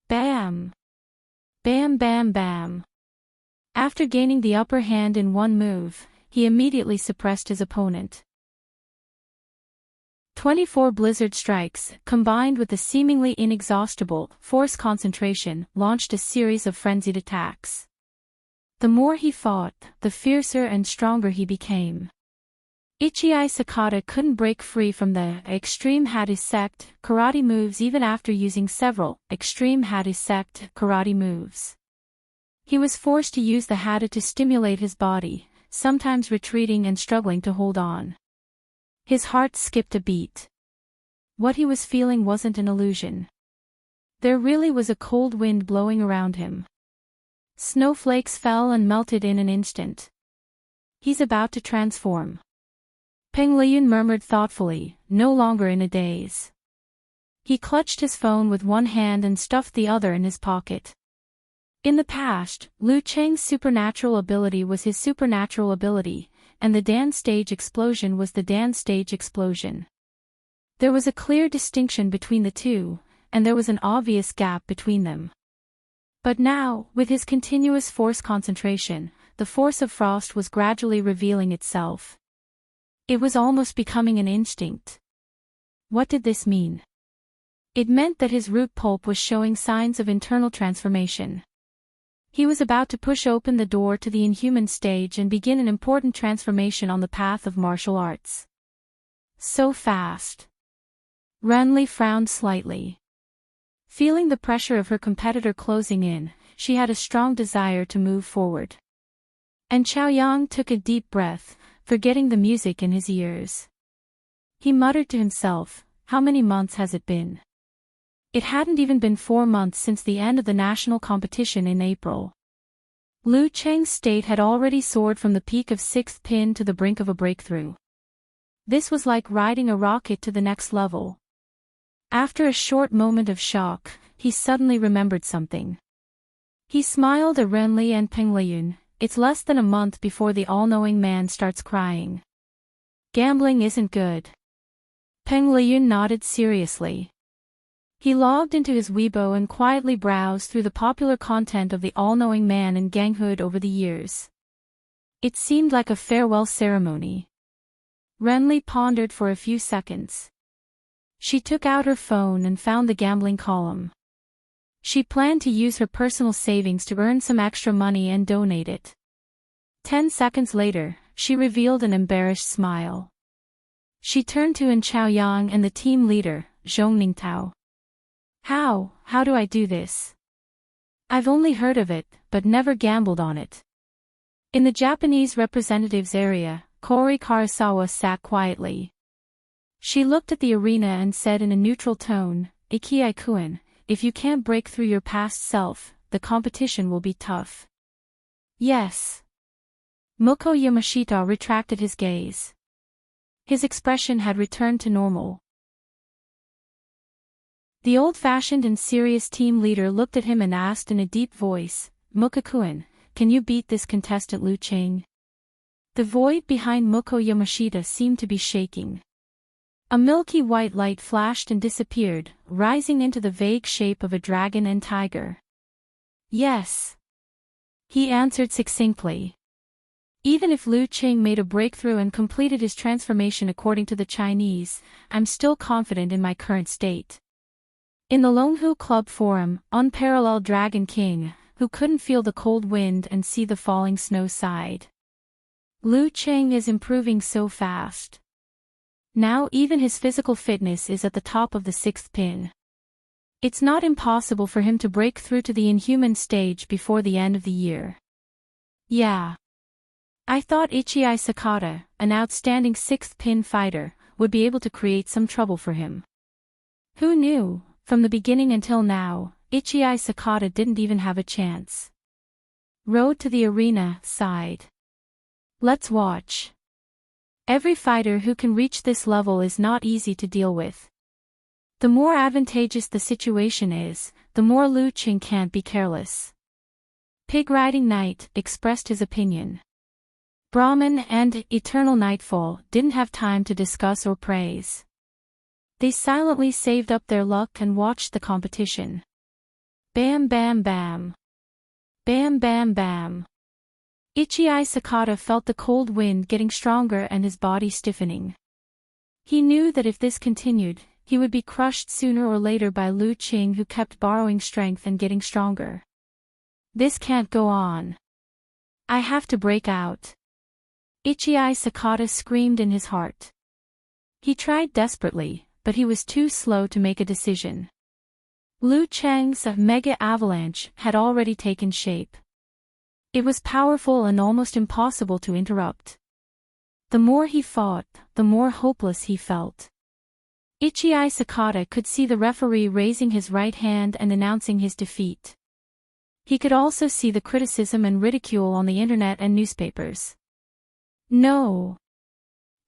Bam! Bam bam bam. After gaining the upper hand in one move, he immediately suppressed his opponent. 24 blizzard strikes, combined with the seemingly inexhaustible force concentration, launched a series of frenzied attacks. The more he fought, the fiercer and stronger he became. Ichii Sakata couldn't break free from the extreme Hatha sect karate moves even after using several extreme Hatha sect karate moves. He was forced to use the Hatha to stimulate his body, sometimes retreating and struggling to hold on. His heart skipped a beat. What he was feeling wasn't an illusion. There really was a cold wind blowing around him. Snowflakes fell and melted in an instant. He's about to transform. Peng Liyun murmured thoughtfully, no longer in a daze. He clutched his phone with one hand and stuffed the other in his pocket. In the past, Lu Cheng's supernatural ability was his supernatural ability, and the Dan stage explosion was the Dan stage explosion. There was a clear distinction between the two, and there was an obvious gap between them. But now, with his continuous force concentration, the force of frost was gradually revealing itself. It was almost becoming an instinct. What did this mean? It meant that his root pulp was showing signs of internal transformation. He was about to push open the door to the inhuman stage and begin an important transformation on the path of martial arts. So fast. Renly frowned slightly. Feeling the pressure of her competitor closing in, she had a strong desire to move forward. And Chaoyang took a deep breath, forgetting the music in his ears. He muttered to himself, how many months has it been? It hadn't even been 4 months since the end of the national competition in April. Lu Cheng's state had already soared from the peak of 6th pin to the brink of a breakthrough. This was like riding a rocket to the next level. After a short moment of shock, he suddenly remembered something. He smiled at Renli and Peng Liyun. It's less than a month before the all-knowing man starts crying. Gambling isn't good. Peng Liyun nodded seriously. He logged into his Weibo and quietly browsed through the popular content of the all-knowing man and ganghood over the years. It seemed like a farewell ceremony. Renli pondered for a few seconds. She took out her phone and found the gambling column. She planned to use her personal savings to earn some extra money and donate it. 10 seconds later, she revealed an embarrassed smile. She turned to Chaoyang and the team leader, Zhong Ningtao. How do I do this? I've only heard of it, but never gambled on it. In the Japanese representatives area, Kori Karasawa sat quietly. She looked at the arena and said in a neutral tone, Ikiai-kun, if you can't break through your past self, the competition will be tough. Yes. Moko Yamashita retracted his gaze. His expression had returned to normal. The old-fashioned and serious team leader looked at him and asked in a deep voice, Moko-kun, can you beat this contestant Lu Cheng? The void behind Moko Yamashita seemed to be shaking. A milky white light flashed and disappeared, rising into the vague shape of a dragon and tiger. Yes. He answered succinctly. Even if Lu Cheng made a breakthrough and completed his transformation according to the Chinese, I'm still confident in my current state. In the Longhu Club Forum, unparalleled Dragon King, who couldn't feel the cold wind and see the falling snow sighed. Lu Cheng is improving so fast. Now even his physical fitness is at the top of the 6th pin. It's not impossible for him to break through to the inhuman stage before the end of the year. Yeah. I thought Ichii Sakata, an outstanding 6th pin fighter, would be able to create some trouble for him. Who knew, from the beginning until now, Ichii Sakata didn't even have a chance. Road to the arena, sighed. Let's watch. Every fighter who can reach this level is not easy to deal with. The more advantageous the situation is, the more Lu Cheng can't be careless. Pig Riding Knight expressed his opinion. Brahman and Eternal Nightfall didn't have time to discuss or praise. They silently saved up their luck and watched the competition. Bam bam bam. Bam bam bam. Ichii Sakata felt the cold wind getting stronger and his body stiffening. He knew that if this continued, he would be crushed sooner or later by Lu Cheng, who kept borrowing strength and getting stronger. This can't go on. I have to break out. Ichii Sakata screamed in his heart. He tried desperately, but he was too slow to make a decision. Lu Cheng's mega avalanche had already taken shape. It was powerful and almost impossible to interrupt. The more he fought, the more hopeless he felt. Ichii Sakata could see the referee raising his right hand and announcing his defeat. He could also see the criticism and ridicule on the internet and newspapers. No.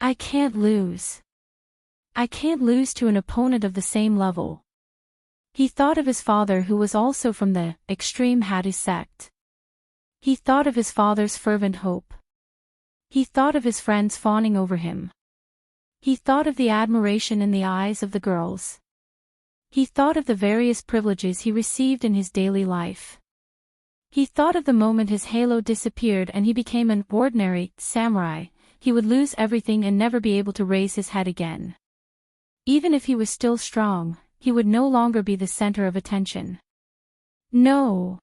I can't lose. I can't lose to an opponent of the same level. He thought of his father, who was also from the extreme Hadu sect. He thought of his father's fervent hope. He thought of his friends fawning over him. He thought of the admiration in the eyes of the girls. He thought of the various privileges he received in his daily life. He thought of the moment his halo disappeared and he became an ordinary samurai. He would lose everything and never be able to raise his head again. Even if he was still strong, he would no longer be the center of attention. No.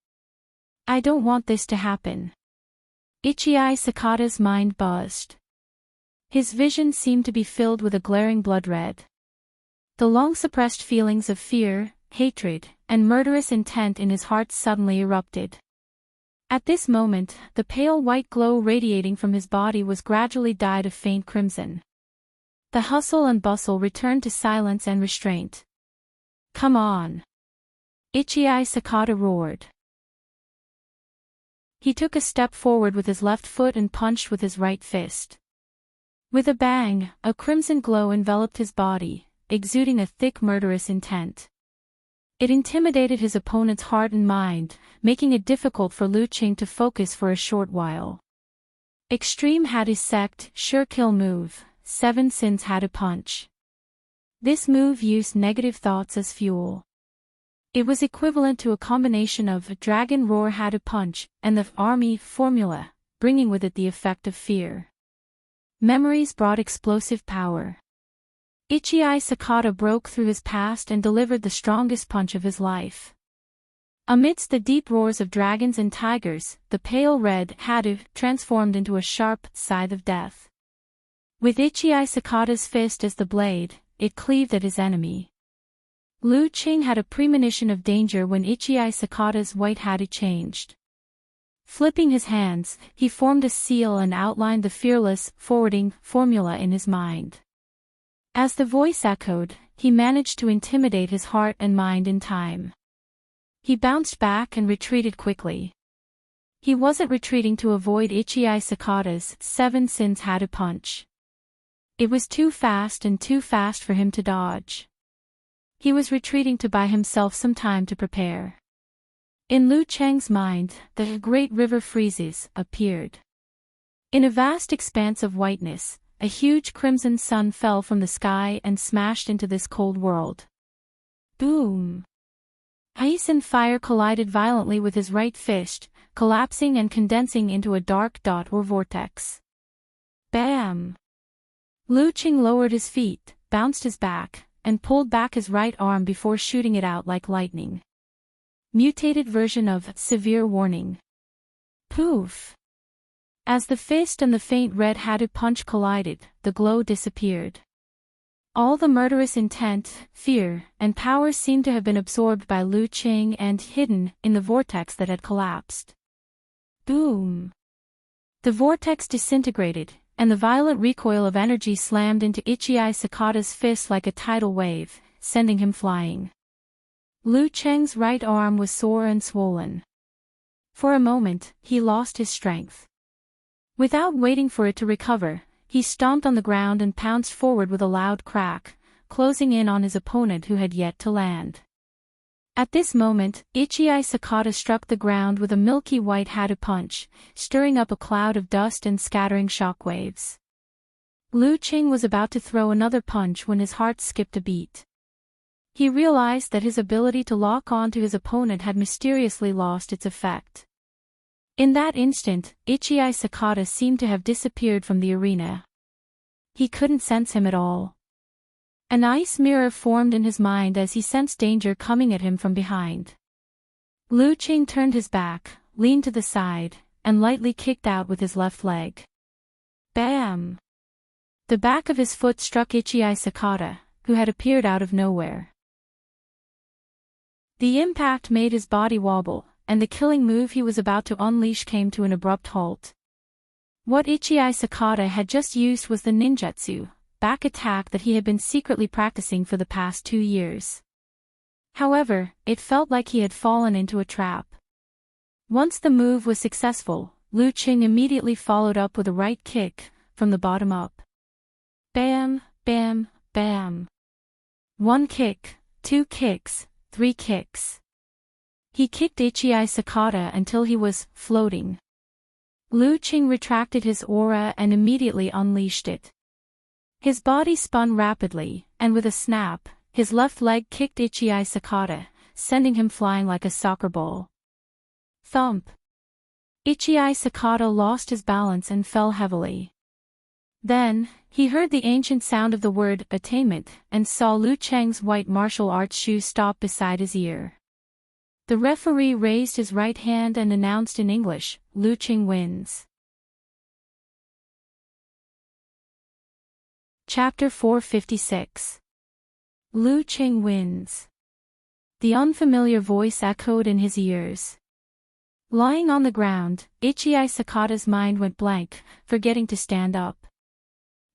I don't want this to happen. Ichii Sakata's mind buzzed. His vision seemed to be filled with a glaring blood red. The long-suppressed feelings of fear, hatred, and murderous intent in his heart suddenly erupted. At this moment, the pale white glow radiating from his body was gradually dyed a faint crimson. The hustle and bustle returned to silence and restraint. Come on! Ichii Sakata roared. He took a step forward with his left foot and punched with his right fist. With a bang, a crimson glow enveloped his body, exuding a thick murderous intent. It intimidated his opponent's heart and mind, making it difficult for Lu Qing to focus for a short while. Extreme Hadu sect, sure kill move, 7 sins Hadu punch. This move used negative thoughts as fuel. It was equivalent to a combination of Dragon Roar Hadu punch and the army formula, bringing with it the effect of fear. Memories brought explosive power. Ichii Sakata broke through his past and delivered the strongest punch of his life. Amidst the deep roars of dragons and tigers, the pale red Hadu transformed into a sharp scythe of death. With Ichii Sakata's fist as the blade, it cleaved at his enemy. Lu Qing had a premonition of danger when Ichii Sakata's white Hadu changed. Flipping his hands, he formed a seal and outlined the fearless, forwarding formula in his mind. As the voice echoed, he managed to intimidate his heart and mind in time. He bounced back and retreated quickly. He wasn't retreating to avoid Ichii Sakata's 7 sins Hadu punch. It was too fast for him to dodge. He was retreating to buy himself some time to prepare. In Lu Cheng's mind, the great river Freezes appeared. In a vast expanse of whiteness, a huge crimson sun fell from the sky and smashed into this cold world. Boom! Ice and fire collided violently with his right fist, collapsing and condensing into a dark dot or vortex. Bam! Lu Qing lowered his feet, bounced his back, and pulled back his right arm before shooting it out like lightning. Mutated version of severe warning. Poof! As the fist and the faint red Hadu punch collided, the glow disappeared. All the murderous intent, fear, and power seemed to have been absorbed by Lu Qing and hidden in the vortex that had collapsed. Boom! The vortex disintegrated, and the violent recoil of energy slammed into Ichii Sakata's fist like a tidal wave, sending him flying. Lu Cheng's right arm was sore and swollen. For a moment, he lost his strength. Without waiting for it to recover, he stomped on the ground and pounced forward with a loud crack, closing in on his opponent who had yet to land. At this moment, Ichii Sakata struck the ground with a milky white Hadu punch, stirring up a cloud of dust and scattering shockwaves. Lu Qing was about to throw another punch when his heart skipped a beat. He realized that his ability to lock on to his opponent had mysteriously lost its effect. In that instant, Ichii Sakata seemed to have disappeared from the arena. He couldn't sense him at all. An ice mirror formed in his mind as he sensed danger coming at him from behind. Lu Qing turned his back, leaned to the side, and lightly kicked out with his left leg. Bam! The back of his foot struck Ichii Sakata, who had appeared out of nowhere. The impact made his body wobble, and the killing move he was about to unleash came to an abrupt halt. What Ichii Sakata had just used was the ninjutsu, back attack that he had been secretly practicing for the past 2 years. However, it felt like he had fallen into a trap. Once the move was successful, Lu Qing immediately followed up with a right kick, from the bottom up. Bam, bam, bam. 1 kick, 2 kicks, 3 kicks. He kicked Ichii Sakata until he was floating. Lu Qing retracted his aura and immediately unleashed it. His body spun rapidly, and with a snap, his left leg kicked Ichii Sakata, sending him flying like a soccer ball. Thump! Ichii Sakata lost his balance and fell heavily. Then, he heard the ancient sound of the word attainment and saw Lu Cheng's white martial arts shoe stop beside his ear. The referee raised his right hand and announced in English, "Lu Qing wins." Chapter 456. Lu Qing wins. The unfamiliar voice echoed in his ears. Lying on the ground, Ichii Sakata's mind went blank, forgetting to stand up.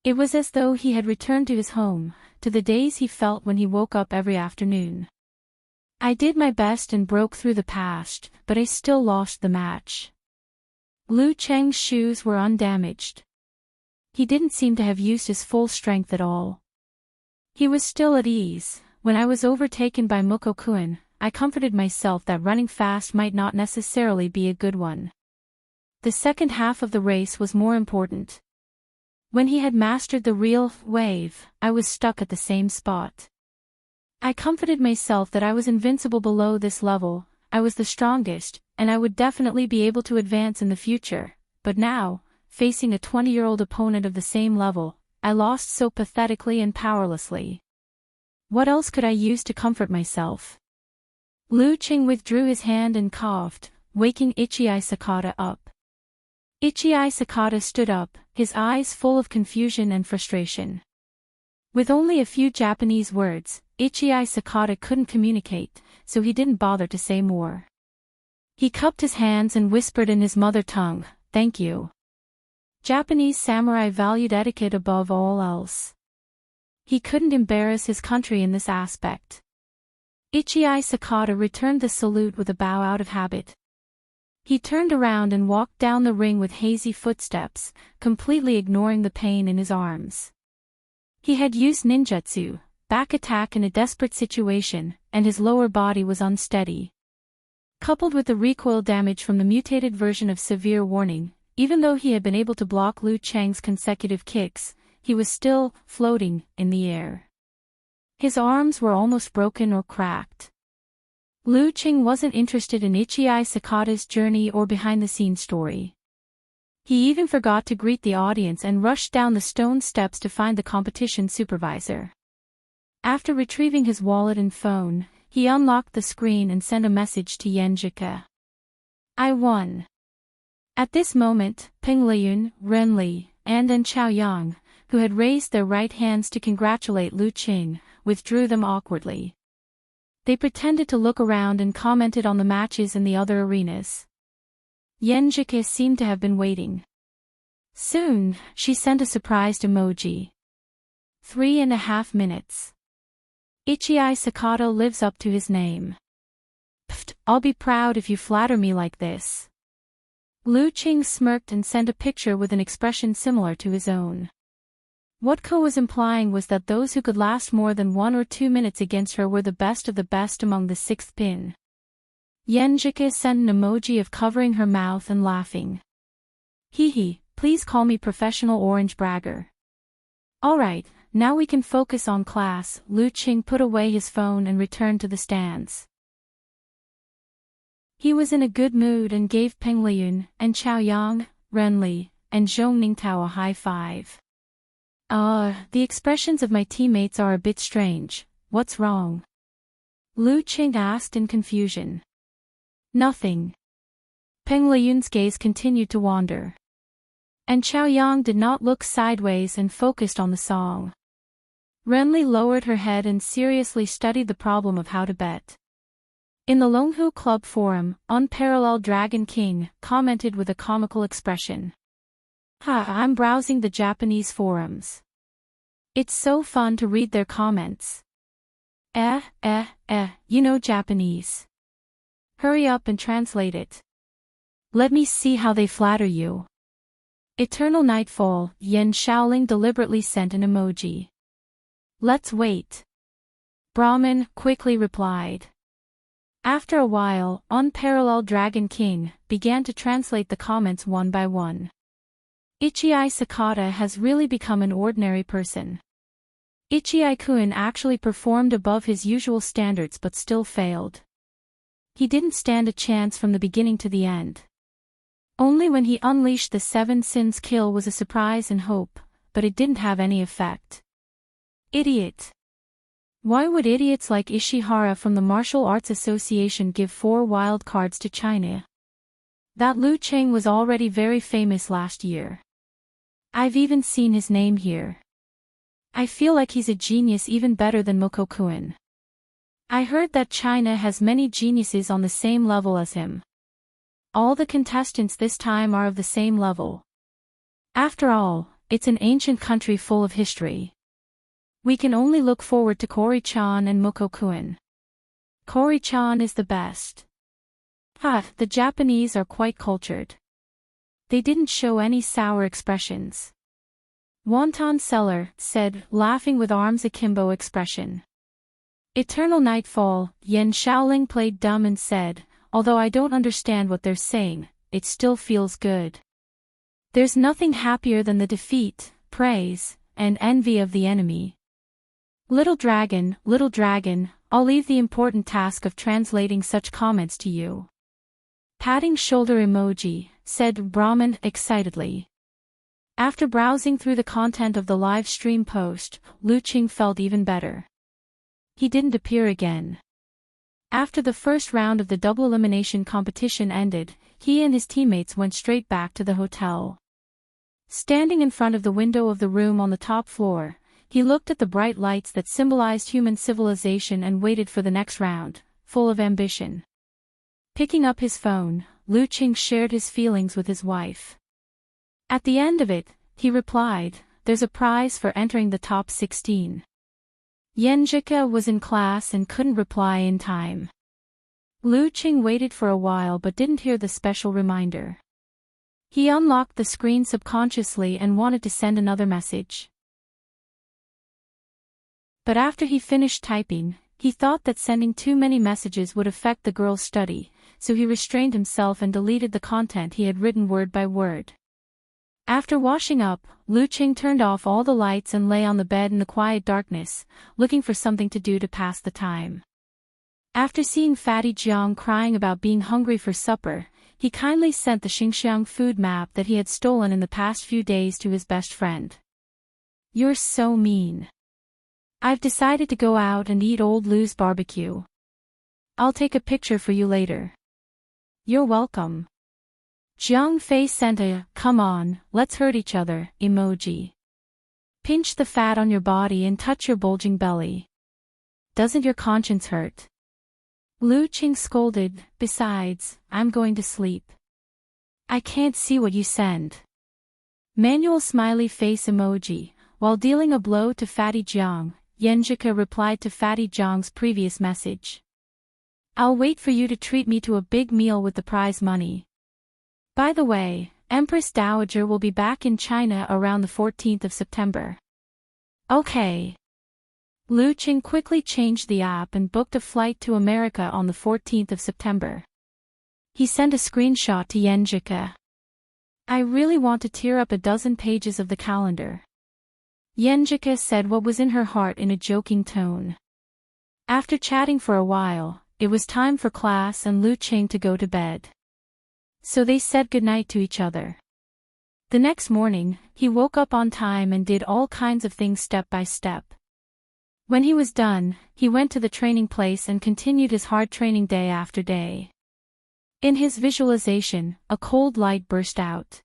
It was as though he had returned to his home, to the days he felt when he woke up every afternoon. I did my best and broke through the past, but I still lost the match. Lu Cheng's shoes were undamaged. He didn't seem to have used his full strength at all. He was still at ease. When I was overtaken by Mukokun, I comforted myself that running fast might not necessarily be a good one. The second half of the race was more important. When he had mastered the real wave, I was stuck at the same spot. I comforted myself that I was invincible below this level, I was the strongest, and I would definitely be able to advance in the future, but now, facing a 20-year-old opponent of the same level, I lost so pathetically and powerlessly. What else could I use to comfort myself? Lu Qing withdrew his hand and coughed, waking Ichii Sakata up. Ichii Sakata stood up, his eyes full of confusion and frustration. With only a few Japanese words, Ichii Sakata couldn't communicate, so he didn't bother to say more. He cupped his hands and whispered in his mother tongue, "Thank you." Japanese samurai valued etiquette above all else. He couldn't embarrass his country in this aspect. Ichii Sakata returned the salute with a bow out of habit. He turned around and walked down the ring with hazy footsteps, completely ignoring the pain in his arms. He had used ninjutsu, back attack in a desperate situation, and his lower body was unsteady. Coupled with the recoil damage from the mutated version of severe warning, even though he had been able to block Lu Cheng's consecutive kicks, he was still floating in the air. His arms were almost broken or cracked. Lu Qing wasn't interested in Ichii Sakata's journey or behind-the-scenes story. He even forgot to greet the audience and rushed down the stone steps to find the competition supervisor. After retrieving his wallet and phone, he unlocked the screen and sent a message to Yenjike. "I won." At this moment, Peng Liyun, Ren Li, and Chao Yang, who had raised their right hands to congratulate Lu Qing, withdrew them awkwardly. They pretended to look around and commented on the matches in the other arenas. Yenjike seemed to have been waiting. Soon, she sent a surprised emoji. 3.5 minutes. Ichii Sakata lives up to his name. Pfft, I'll be proud if you flatter me like this. Lu Qing smirked and sent a picture with an expression similar to his own. What Ko was implying was that those who could last more than 1 or 2 minutes against her were the best of the best among the 6th pin. Yenjike sent an emoji of covering her mouth and laughing. Hee, please call me professional orange bragger. Alright, now we can focus on class. Lu Qing put away his phone and returned to the stands. He was in a good mood and gave Peng Liyun, and Chao Yang, Ren Li, and Zhong Ningtao a high five. The expressions of my teammates are a bit strange. What's wrong? Lu Qing asked in confusion. Nothing. Peng Liyun's gaze continued to wander. And Chaoyang did not look sideways and focused on the song. Renli lowered her head and seriously studied the problem of how to bet. In the Longhu Club forum, Unparalleled Dragon King commented with a comical expression. I'm browsing the Japanese forums. It's so fun to read their comments. You know Japanese. Hurry up and translate it. Let me see how they flatter you. Eternal Nightfall, Yen Shaoling deliberately sent an emoji. Let's wait. Brahmin quickly replied. After a while, Unparalleled Dragon King began to translate the comments one by one. Ichii Sakata has really become an ordinary person. Ichii-kun actually performed above his usual standards but still failed. He didn't stand a chance from the beginning to the end. Only when he unleashed the 7 sins kill was a surprise and hope, but it didn't have any effect. Idiot. Why would idiots like Ishihara from the Martial Arts Association give 4 wild cards to China? That Lu Cheng was already very famous last year. I've even seen his name here. I feel like he's a genius, even better than Mokokuen. I heard that China has many geniuses on the same level as him. All the contestants this time are of the same level. After all, it's an ancient country full of history. We can only look forward to Kori-chan and Mokokuen. Kori-chan is the best. The Japanese are quite cultured. They didn't show any sour expressions. Wonton Seller said, laughing with arms akimbo expression. Eternal Nightfall, Yen Shaoling played dumb and said, although I don't understand what they're saying, it still feels good. There's nothing happier than the defeat, praise, and envy of the enemy. Little dragon, I'll leave the important task of translating such comments to you. Patting shoulder emoji, said Brahman excitedly. After browsing through the content of the live stream post, Lu Qing felt even better. He didn't appear again. After the first round of the double elimination competition ended, he and his teammates went straight back to the hotel. Standing in front of the window of the room on the top floor, he looked at the bright lights that symbolized human civilization and waited for the next round, full of ambition. Picking up his phone, Lu Qing shared his feelings with his wife. At the end of it, he replied, there's a prize for entering the top 16. Yenjika was in class and couldn't reply in time. Lu Qing waited for a while but didn't hear the special reminder. He unlocked the screen subconsciously and wanted to send another message. But after he finished typing, he thought that sending too many messages would affect the girl's study, so he restrained himself and deleted the content he had written word by word. After washing up, Lu Qing turned off all the lights and lay on the bed in the quiet darkness, looking for something to do to pass the time. After seeing Fatty Jiang crying about being hungry for supper, he kindly sent the Xinjiang food map that he had stolen in the past few days to his best friend. You're so mean. I've decided to go out and eat Old Lou's barbecue. I'll take a picture for you later. You're welcome. Jiang Fei sent a, come on, let's hurt each other, emoji. Pinch the fat on your body and touch your bulging belly. Doesn't your conscience hurt? Lu Qing scolded, besides, I'm going to sleep. I can't see what you send. Manual smiley face emoji. While dealing a blow to Fatty Jiang, Yenjika replied to Fatty Jiang's previous message. I'll wait for you to treat me to a big meal with the prize money. By the way, Empress Dowager will be back in China around the 14th of September. Okay. Lu Qing quickly changed the app and booked a flight to America on the 14th of September. He sent a screenshot to Yenjika. I really want to tear up a dozen pages of the calendar. Yenjika said what was in her heart in a joking tone. After chatting for a while, it was time for class and Lu Qing to go to bed. So they said goodnight to each other. The next morning, he woke up on time and did all kinds of things step by step. When he was done, he went to the training place and continued his hard training day after day. In his visualization, a cold light burst out.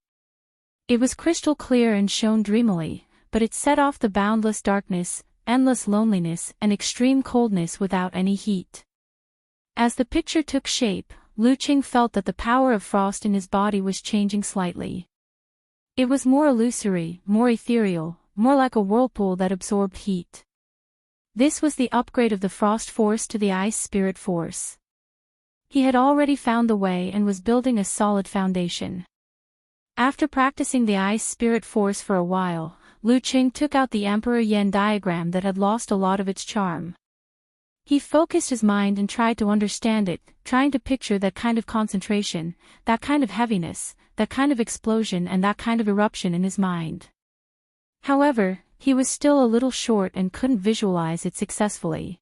It was crystal clear and shone dreamily, but it set off the boundless darkness, endless loneliness, and extreme coldness without any heat. As the picture took shape, Lu Qing felt that the power of frost in his body was changing slightly. It was more illusory, more ethereal, more like a whirlpool that absorbed heat. This was the upgrade of the frost force to the ice spirit force. He had already found the way and was building a solid foundation. After practicing the ice spirit force for a while, Lu Qing took out the Emperor Yen diagram that had lost a lot of its charm. He focused his mind and tried to understand it, trying to picture that kind of concentration, that kind of heaviness, that kind of explosion and that kind of eruption in his mind. However, he was still a little short and couldn't visualize it successfully.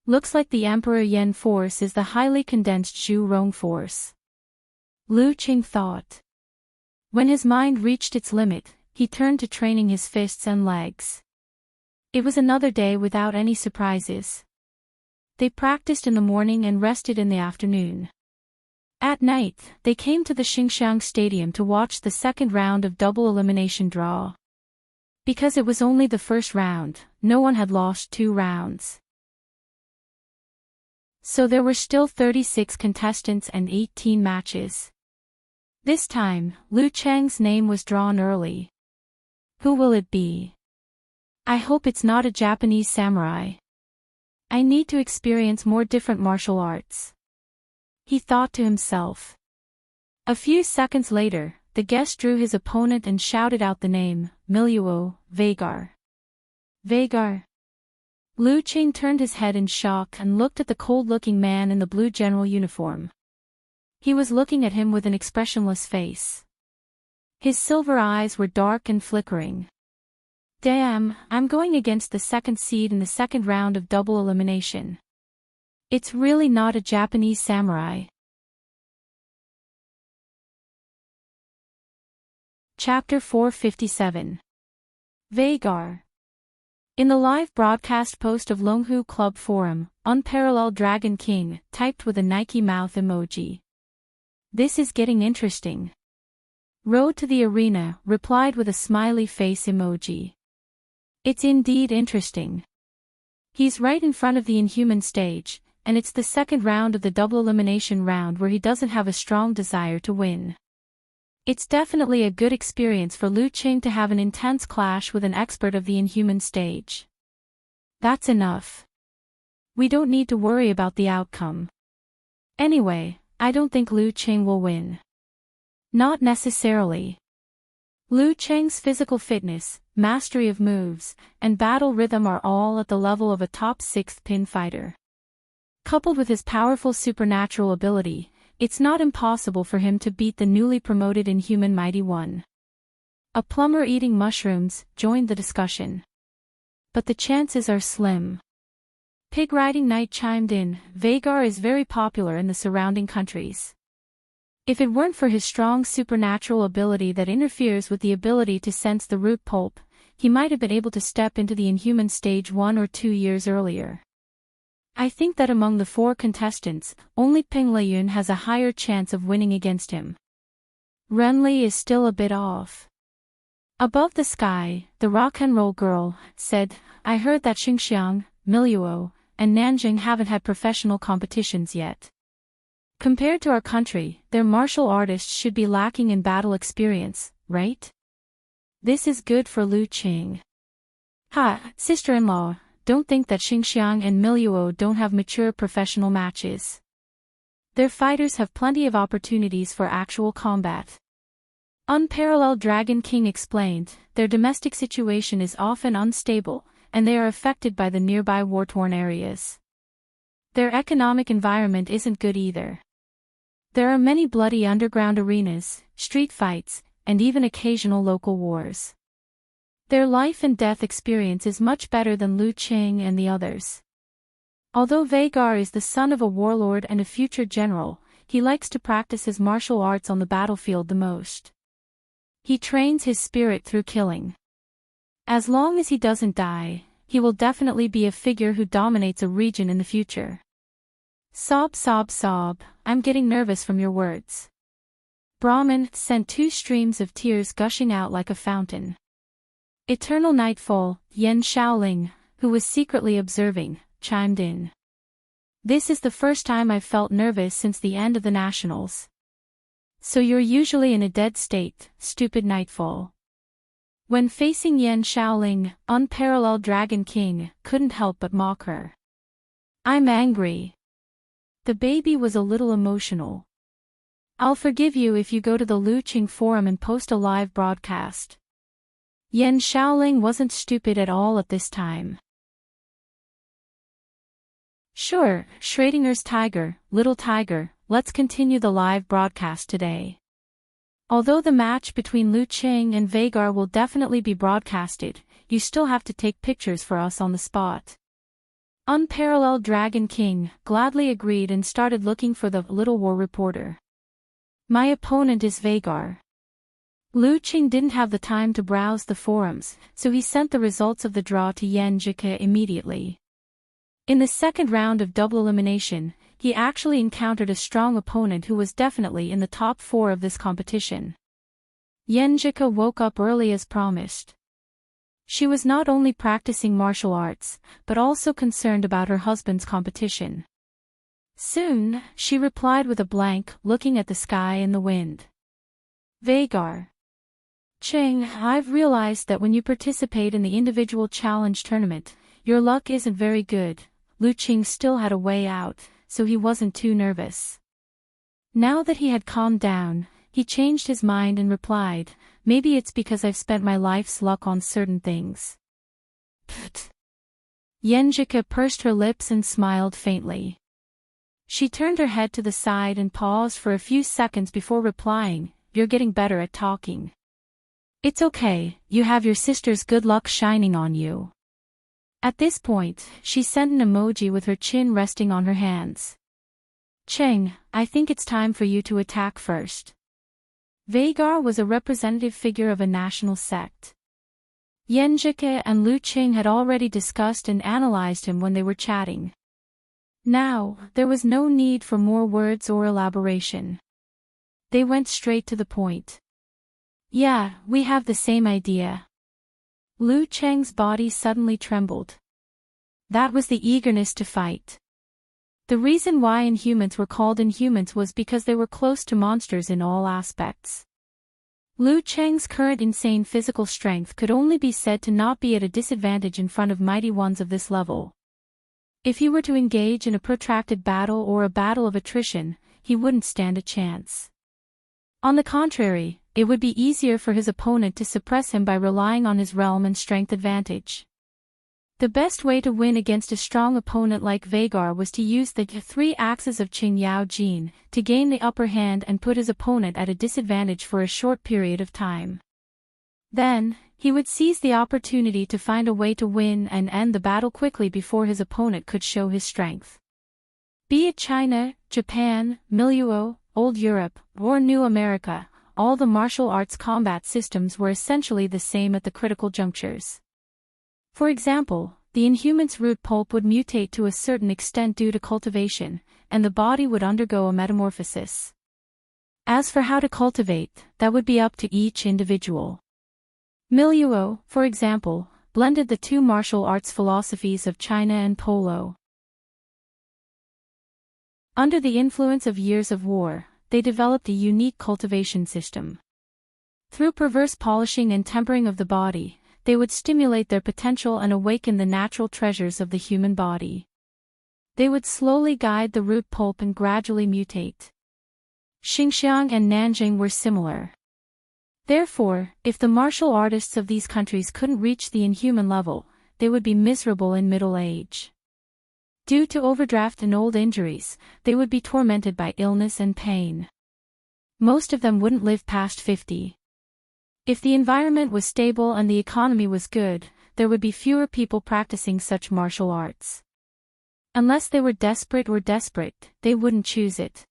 Looks like the Emperor Yen force is the highly condensed Zhu Rong force. Lu Qing thought. When his mind reached its limit, he turned to training his fists and legs. It was another day without any surprises. They practiced in the morning and rested in the afternoon. At night, they came to the Xinxiang Stadium to watch the second round of double elimination draw. Because it was only the first round, no one had lost 2 rounds. So there were still 36 contestants and 18 matches. This time, Lu Cheng's name was drawn early. Who will it be? I hope it's not a Japanese samurai. I need to experience more different martial arts. He thought to himself. A few seconds later, the guest drew his opponent and shouted out the name, Miluo, Vagar. Vagar. Lu Qing turned his head in shock and looked at the cold-looking man in the blue general uniform. He was looking at him with an expressionless face. His silver eyes were dark and flickering. Damn, I'm going against the second seed in the second round of double elimination. It's really not a Japanese samurai. Chapter 457. Vagar. In the live broadcast post of Longhu Club Forum, Unparalleled Dragon King typed with a Nike mouth emoji. This is getting interesting. Road to the Arena replied with a smiley face emoji. It's indeed interesting. He's right in front of the Inhuman stage, and it's the second round of the double elimination round where he doesn't have a strong desire to win. It's definitely a good experience for Lu Qing to have an intense clash with an expert of the Inhuman stage. That's enough. We don't need to worry about the outcome. Anyway, I don't think Lu Qing will win. Not necessarily. Lu Cheng's physical fitness, mastery of moves, and battle rhythm are all at the level of a top 6th pin fighter. Coupled with his powerful supernatural ability, it's not impossible for him to beat the newly promoted Inhuman Mighty One. A plumber eating mushrooms joined the discussion. But the chances are slim. Pig Riding Knight chimed in, Vagar is very popular in the surrounding countries. If it weren't for his strong supernatural ability that interferes with the ability to sense the root pulp, he might have been able to step into the Inhuman stage 1 or 2 years earlier. I think that among the 4 contestants, only Ping Leyun has a higher chance of winning against him. Renli is still a bit off. Above the sky, the rock and roll girl said, I heard that Xinxiang, Miluo, and Nanjing haven't had professional competitions yet. Compared to our country, their martial artists should be lacking in battle experience, right? This is good for Lu Qing. Ha, sister-in-law, don't think that Xinxiang and Miluo don't have mature professional matches. Their fighters have plenty of opportunities for actual combat. Unparalleled Dragon King explained, their domestic situation is often unstable, and they are affected by the nearby war-torn areas. Their economic environment isn't good either. There are many bloody underground arenas, street fights, and even occasional local wars. Their life and death experience is much better than Lu Qing and the others. Although Vagar is the son of a warlord and a future general, he likes to practice his martial arts on the battlefield the most. He trains his spirit through killing. As long as he doesn't die, he will definitely be a figure who dominates a region in the future. Sob sob sob, I'm getting nervous from your words. Brahman sent 2 streams of tears gushing out like a fountain. Eternal Nightfall, Yen Shaoling, who was secretly observing, chimed in. This is the first time I've felt nervous since the end of the Nationals. So you're usually in a dead state, stupid Nightfall. When facing Yen Shaoling, unparalleled Dragon King couldn't help but mock her. I'm angry. The baby was a little emotional. I'll forgive you if you go to the Lu Qing forum and post a live broadcast. Yen Shaoling wasn't stupid at all at this time. Sure, Schrodinger's tiger, little tiger, let's continue the live broadcast today. Although the match between Lu Qing and Vagar will definitely be broadcasted, you still have to take pictures for us on the spot. Unparalleled Dragon King gladly agreed and started looking for the little war reporter. My opponent is Vagar. Lu Qing didn't have the time to browse the forums, so he sent the results of the draw to Yen Jike immediately. In the second round of double elimination, he actually encountered a strong opponent who was definitely in the top 4 of this competition. Yen Jike woke up early as promised. She was not only practicing martial arts, but also concerned about her husband's competition. Soon, she replied with a blank, looking at the sky and the wind. Vagar. Qing, I've realized that when you participate in the individual challenge tournament, your luck isn't very good. Lu Qing still had a way out, so he wasn't too nervous. Now that he had calmed down, he changed his mind and replied, maybe it's because I've spent my life's luck on certain things. Pfft. Yen Jike pursed her lips and smiled faintly. She turned her head to the side and paused for a few seconds before replying, you're getting better at talking. It's okay, you have your sister's good luck shining on you. At this point, she sent an emoji with her chin resting on her hands. Qing, I think it's time for you to attack first. Vagar was a representative figure of a national sect. Yen Jike and Lu Qing had already discussed and analyzed him when they were chatting. Now, there was no need for more words or elaboration. They went straight to the point. Yeah, we have the same idea. Lu Cheng's body suddenly trembled. That was the eagerness to fight. The reason why Inhumans were called Inhumans was because they were close to monsters in all aspects. Lu Cheng's current insane physical strength could only be said to not be at a disadvantage in front of mighty ones of this level. If he were to engage in a protracted battle or a battle of attrition, he wouldn't stand a chance. On the contrary, it would be easier for his opponent to suppress him by relying on his realm and strength advantage. The best way to win against a strong opponent like Vagar was to use the 3 axes of Qing Yao Jin to gain the upper hand and put his opponent at a disadvantage for a short period of time. Then, he would seize the opportunity to find a way to win and end the battle quickly before his opponent could show his strength. Be it China, Japan, Miluo, Old Europe, or New America, all the martial arts combat systems were essentially the same at the critical junctures. For example, the Inhuman's root pulp would mutate to a certain extent due to cultivation, and the body would undergo a metamorphosis. As for how to cultivate, that would be up to each individual. Miluo, for example, blended the 2 martial arts philosophies of China and Polo. Under the influence of years of war, they developed a unique cultivation system. Through perverse polishing and tempering of the body, they would stimulate their potential and awaken the natural treasures of the human body. They would slowly guide the root pulp and gradually mutate. Xinjiang and Nanjing were similar. Therefore, if the martial artists of these countries couldn't reach the inhuman level, they would be miserable in middle age. Due to overdraft and old injuries, they would be tormented by illness and pain. Most of them wouldn't live past 50. If the environment was stable and the economy was good, there would be fewer people practicing such martial arts. Unless they were desperate, they wouldn't choose it.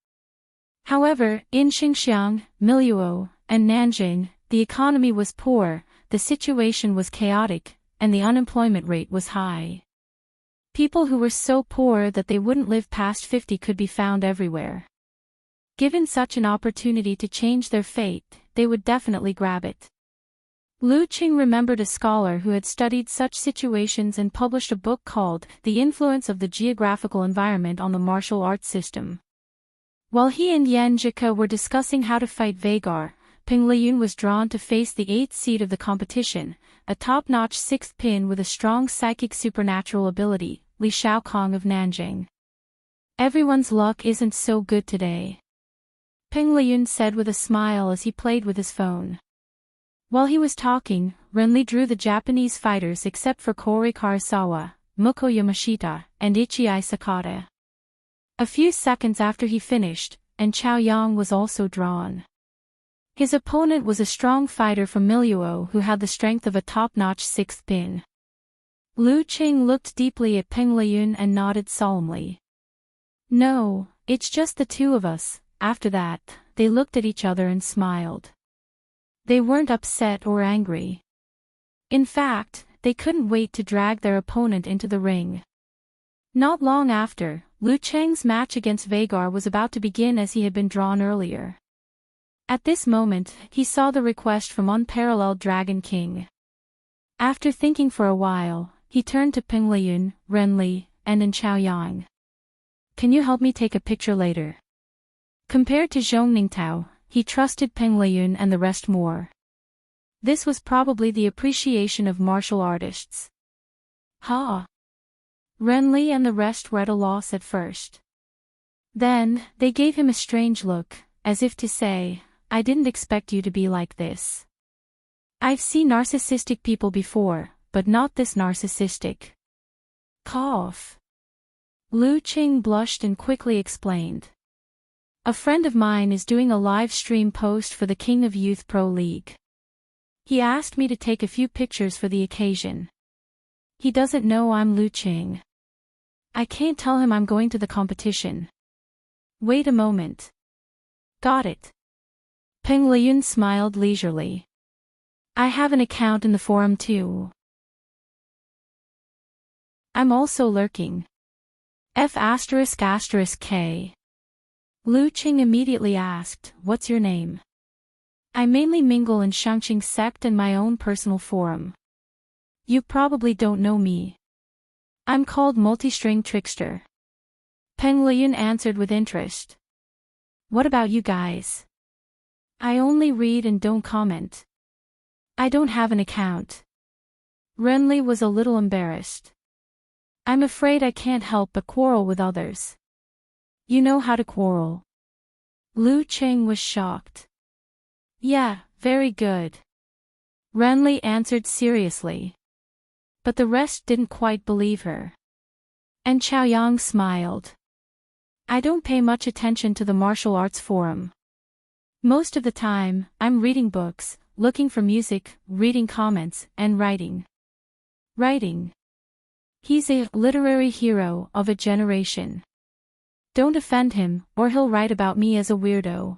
However, in Xinjiang, Miluo, and Nanjing, the economy was poor, the situation was chaotic, and the unemployment rate was high. People who were so poor that they wouldn't live past 50 could be found everywhere. Given such an opportunity to change their fate, they would definitely grab it. Lu Qing remembered a scholar who had studied such situations and published a book called The Influence of the Geographical Environment on the Martial Arts System. While he and Yan Jike were discussing how to fight Vagar, Peng Liyun was drawn to face the 8th seed of the competition, a top-notch 6th pin with a strong psychic supernatural ability, Li Shaokong of Nanjing. Everyone's luck isn't so good today, Peng Liyun said with a smile as he played with his phone. While he was talking, Renli drew the Japanese fighters except for Kori Karasawa, Muko Yamashita, and Ichii Sakata. A few seconds after he finished, and Chao Yang was also drawn. His opponent was a strong fighter from Miluo who had the strength of a top-notch 6th pin. Lu Qing looked deeply at Peng Liyun and nodded solemnly. No, it's just the two of us. After that, they looked at each other and smiled. They weren't upset or angry. In fact, they couldn't wait to drag their opponent into the ring. Not long after, Lu Cheng's match against Vagar was about to begin as he had been drawn earlier. At this moment, he saw the request from Unparalleled Dragon King. After thinking for a while, he turned to Peng Liyun, Renli, and An Chaoyang. Can you help me take a picture later? Compared to Zhong Ningtao, he trusted Peng Liyun and the rest more. This was probably the appreciation of martial artists. Ha! Renli and the rest were at a loss at first. Then, they gave him a strange look, as if to say, I didn't expect you to be like this. I've seen narcissistic people before, but not this narcissistic. Cough. Lu Qing blushed and quickly explained. A friend of mine is doing a live stream post for the King of Youth Pro League. He asked me to take a few pictures for the occasion. He doesn't know I'm Lu Qing. I can't tell him I'm going to the competition. Wait a moment. Got it. Peng Liyun smiled leisurely. I have an account in the forum too. I'm also lurking. F***K. Lu Qing immediately asked, what's your name? I mainly mingle in Shangqing sect and my own personal forum. You probably don't know me. I'm called Multi-String Trickster. Peng Liyun answered with interest. What about you guys? I only read and don't comment. I don't have an account. Renli was a little embarrassed. I'm afraid I can't help but quarrel with others. You know how to quarrel. Lu Qing was shocked. Yeah, very good. Renli answered seriously. But the rest didn't quite believe her. And Chaoyang smiled. I don't pay much attention to the martial arts forum. Most of the time, I'm reading books, looking for music, reading comments, and writing. Writing. He's a literary hero of a generation. Don't offend him, or he'll write about me as a weirdo.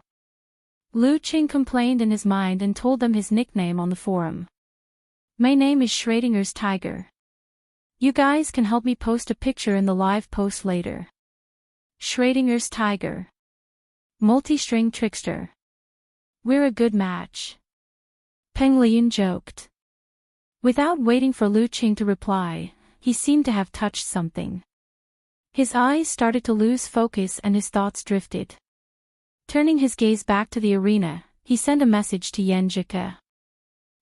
Lu Qing complained in his mind and told them his nickname on the forum. My name is Schrodinger's Tiger. You guys can help me post a picture in the live post later. Schrodinger's Tiger. Multi-String Trickster. We're a good match. Peng Liyun joked. Without waiting for Lu Qing to reply, he seemed to have touched something. His eyes started to lose focus and his thoughts drifted. Turning his gaze back to the arena, he sent a message to Yan Jike.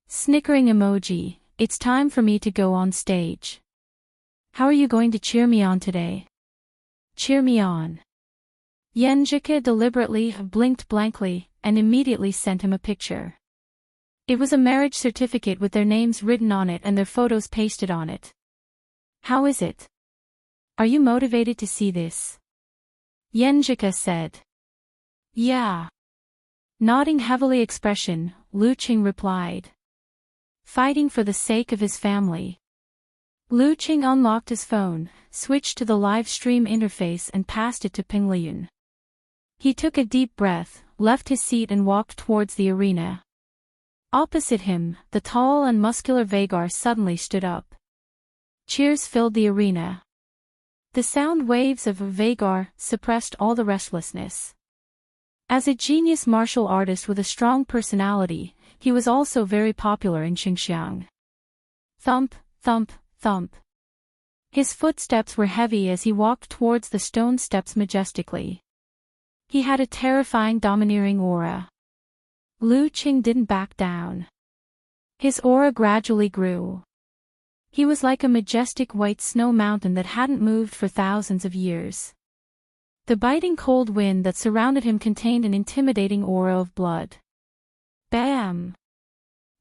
Snickering emoji, it's time for me to go on stage. How are you going to cheer me on today? Cheer me on. Yan Jike deliberately blinked blankly and immediately sent him a picture. It was a marriage certificate with their names written on it and their photos pasted on it. How is it? Are you motivated to see this? Yan Jike said. Yeah. Nodding heavily expression, Lu Qing replied. Fighting for the sake of his family. Lu Qing unlocked his phone, switched to the live stream interface and passed it to Peng Liyun. He took a deep breath, left his seat and walked towards the arena. Opposite him, the tall and muscular Vagar suddenly stood up. Cheers filled the arena. The sound waves of Vagar suppressed all the restlessness. As a genius martial artist with a strong personality, he was also very popular in Xinjiang. Thump, thump, thump. His footsteps were heavy as he walked towards the stone steps majestically. He had a terrifying domineering aura. Lu Qing didn't back down. His aura gradually grew. He was like a majestic white snow mountain that hadn't moved for thousands of years. The biting cold wind that surrounded him contained an intimidating aura of blood. Bam!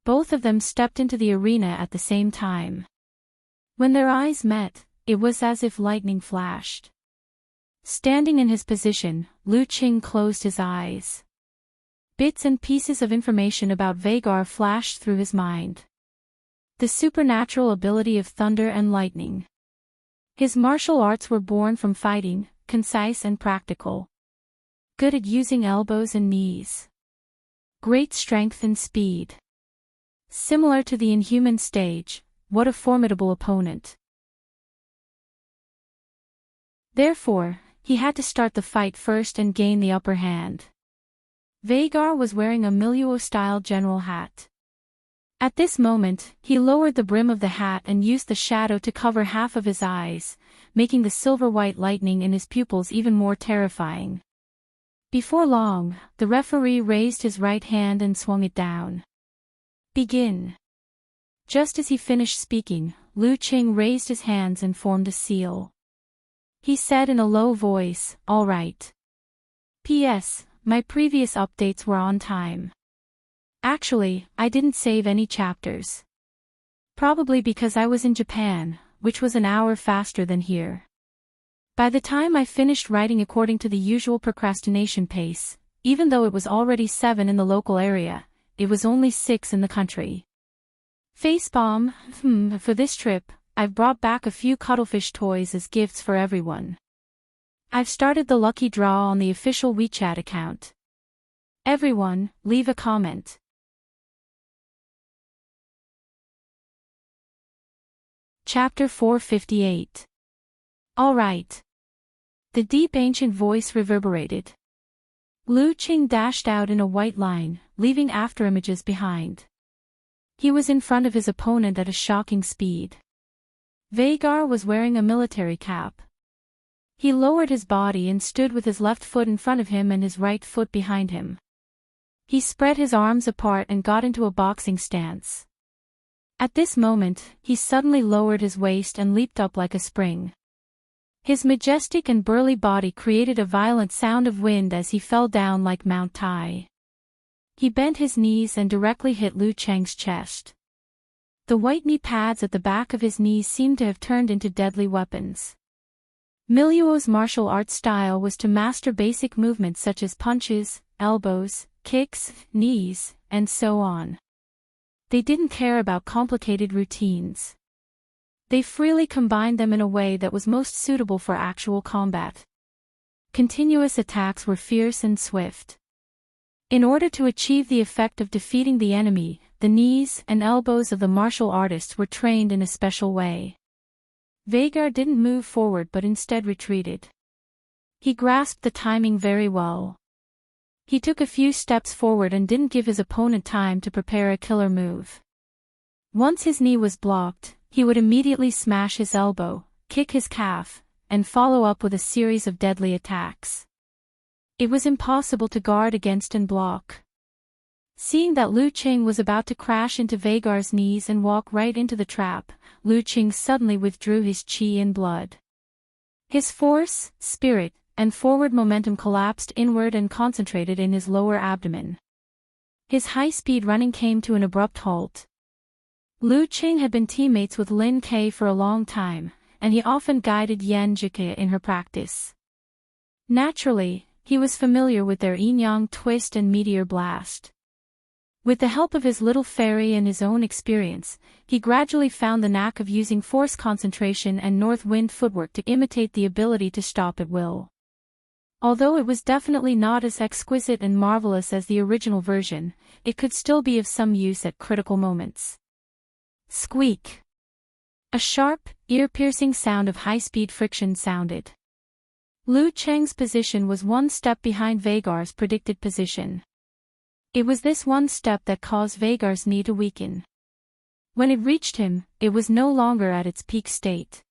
Both of them stepped into the arena at the same time. When their eyes met, it was as if lightning flashed. Standing in his position, Lu Qing closed his eyes. Bits and pieces of information about Vagar flashed through his mind. The supernatural ability of thunder and lightning. His martial arts were born from fighting, concise and practical. Good at using elbows and knees. Great strength and speed. Similar to the inhuman stage, what a formidable opponent. Therefore, he had to start the fight first and gain the upper hand. Vagar was wearing a Miluo-style general hat. At this moment, he lowered the brim of the hat and used the shadow to cover half of his eyes, making the silver-white lightning in his pupils even more terrifying. Before long, the referee raised his right hand and swung it down. Begin. Just as he finished speaking, Lu Qing raised his hands and formed a seal. He said in a low voice, "All right. P.S. My previous updates were on time. Actually, I didn't save any chapters. Probably because I was in Japan, which was an hour faster than here. By the time I finished writing according to the usual procrastination pace, even though it was already 7 in the local area, it was only 6 in the country. Facepalm, for this trip, I've brought back a few cuttlefish toys as gifts for everyone. I've started the lucky draw on the official WeChat account. Everyone, leave a comment." Chapter 458. All right. The deep ancient voice reverberated. Lu Qing dashed out in a white line, leaving afterimages behind. He was in front of his opponent at a shocking speed. Vagar was wearing a military cap. He lowered his body and stood with his left foot in front of him and his right foot behind him. He spread his arms apart and got into a boxing stance. At this moment, he suddenly lowered his waist and leaped up like a spring. His majestic and burly body created a violent sound of wind as he fell down like Mount Tai. He bent his knees and directly hit Lu Cheng's chest. The white knee pads at the back of his knees seemed to have turned into deadly weapons. Miluo's martial arts style was to master basic movements such as punches, elbows, kicks, knees, and so on. They didn't care about complicated routines. They freely combined them in a way that was most suitable for actual combat. Continuous attacks were fierce and swift. In order to achieve the effect of defeating the enemy, the knees and elbows of the martial artists were trained in a special way. Vagar didn't move forward but instead retreated. He grasped the timing very well. He took a few steps forward and didn't give his opponent time to prepare a killer move. Once his knee was blocked, he would immediately smash his elbow, kick his calf, and follow up with a series of deadly attacks. It was impossible to guard against and block. Seeing that Lu Qing was about to crash into Vagar's knees and walk right into the trap, Lu Qing suddenly withdrew his qi and blood. His force, spirit, and forward momentum collapsed inward and concentrated in his lower abdomen. His high-speed running came to an abrupt halt. Lu Qing had been teammates with Lin Ke for a long time, and he often guided Yan Jike in her practice. Naturally, he was familiar with their yin-yang twist and meteor blast. With the help of his little fairy and his own experience, he gradually found the knack of using force concentration and north wind footwork to imitate the ability to stop at will. Although it was definitely not as exquisite and marvelous as the original version, it could still be of some use at critical moments. Squeak! A sharp, ear-piercing sound of high-speed friction sounded. Lu Cheng's position was one step behind Vagar's predicted position. It was this one step that caused Vagar's knee to weaken. When it reached him, it was no longer at its peak state.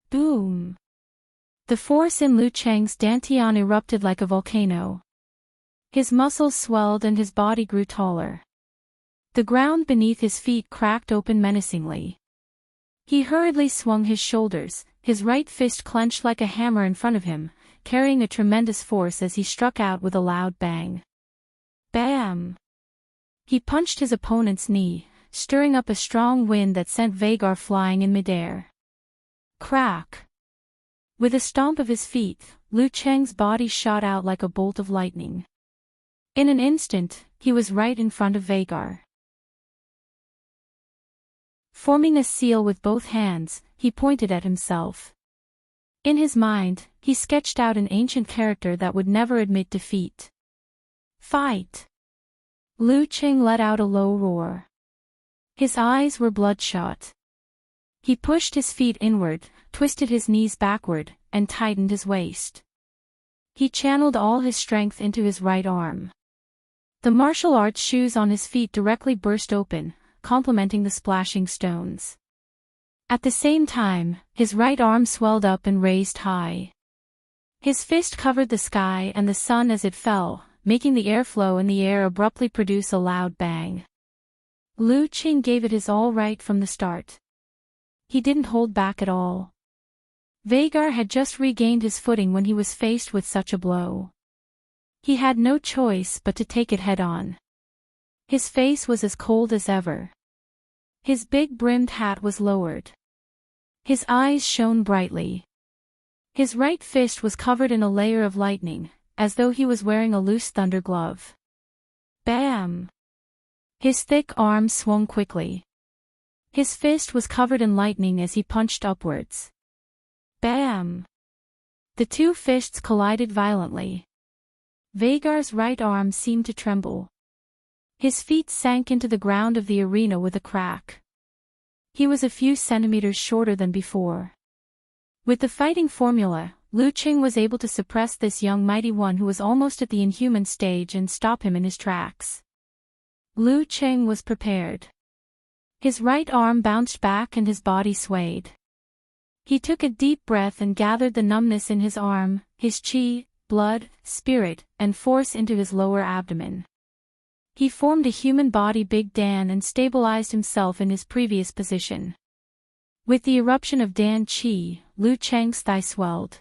Boom! The force in Lu Cheng's dantian erupted like a volcano. His muscles swelled and his body grew taller. The ground beneath his feet cracked open menacingly. He hurriedly swung his shoulders, his right fist clenched like a hammer in front of him, carrying a tremendous force as he struck out with a loud bang. Bam! He punched his opponent's knee, stirring up a strong wind that sent Vagar flying in midair. Crack! With a stomp of his feet, Lu Cheng's body shot out like a bolt of lightning. In an instant, he was right in front of Vagar. Forming a seal with both hands, he pointed at himself. In his mind, he sketched out an ancient character that would never admit defeat. Fight! Lu Cheng let out a low roar. His eyes were bloodshot. He pushed his feet inward, twisted his knees backward, and tightened his waist. He channeled all his strength into his right arm. The martial arts shoes on his feet directly burst open, complementing the splashing stones. At the same time, his right arm swelled up and raised high. His fist covered the sky and the sun as it fell, making the airflow in the air abruptly produce a loud bang. Lu Cheng gave it his all right from the start. He didn't hold back at all. Vagar had just regained his footing when he was faced with such a blow. He had no choice but to take it head-on. His face was as cold as ever. His big brimmed hat was lowered. His eyes shone brightly. His right fist was covered in a layer of lightning, as though he was wearing a loose thunder glove. Bam! His thick arm swung quickly. His fist was covered in lightning as he punched upwards. Bam! The two fists collided violently. Vagar's right arm seemed to tremble. His feet sank into the ground of the arena with a crack. He was a few centimeters shorter than before. With the fighting formula, Lu Cheng was able to suppress this young mighty one who was almost at the inhuman stage and stop him in his tracks. Lu Cheng was prepared. His right arm bounced back and his body swayed. He took a deep breath and gathered the numbness in his arm, his chi, blood, spirit, and force into his lower abdomen. He formed a human body Big Dan and stabilized himself in his previous position. With the eruption of Dan Chi, Lu Cheng's thigh swelled.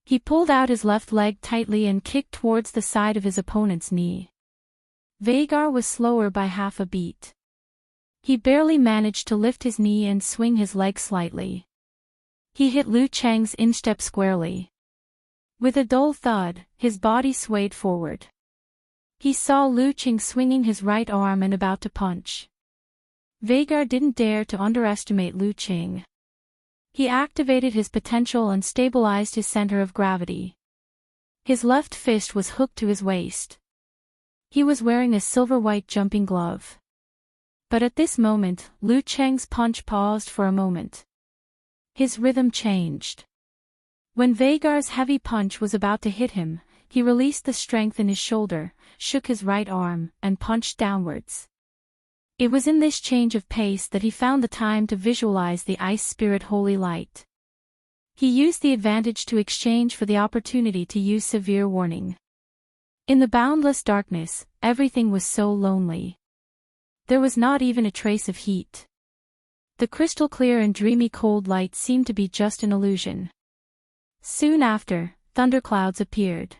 He pulled out his left leg tightly and kicked towards the side of his opponent's knee. Vagar was slower by half a beat. He barely managed to lift his knee and swing his leg slightly. He hit Lu Cheng's instep squarely. With a dull thud, his body swayed forward. He saw Lu Cheng swinging his right arm and about to punch. Vagar didn't dare to underestimate Lu Cheng. He activated his potential and stabilized his center of gravity. His left fist was hooked to his waist. He was wearing a silver-white jumping glove. But at this moment, Lu Cheng's punch paused for a moment. His rhythm changed. When Vagar's heavy punch was about to hit him, he released the strength in his shoulder, shook his right arm, and punched downwards. It was in this change of pace that he found the time to visualize the ice spirit holy light. He used the advantage to exchange for the opportunity to use severe warning. In the boundless darkness, everything was so lonely. There was not even a trace of heat. The crystal clear and dreamy cold light seemed to be just an illusion. Soon after, thunderclouds appeared.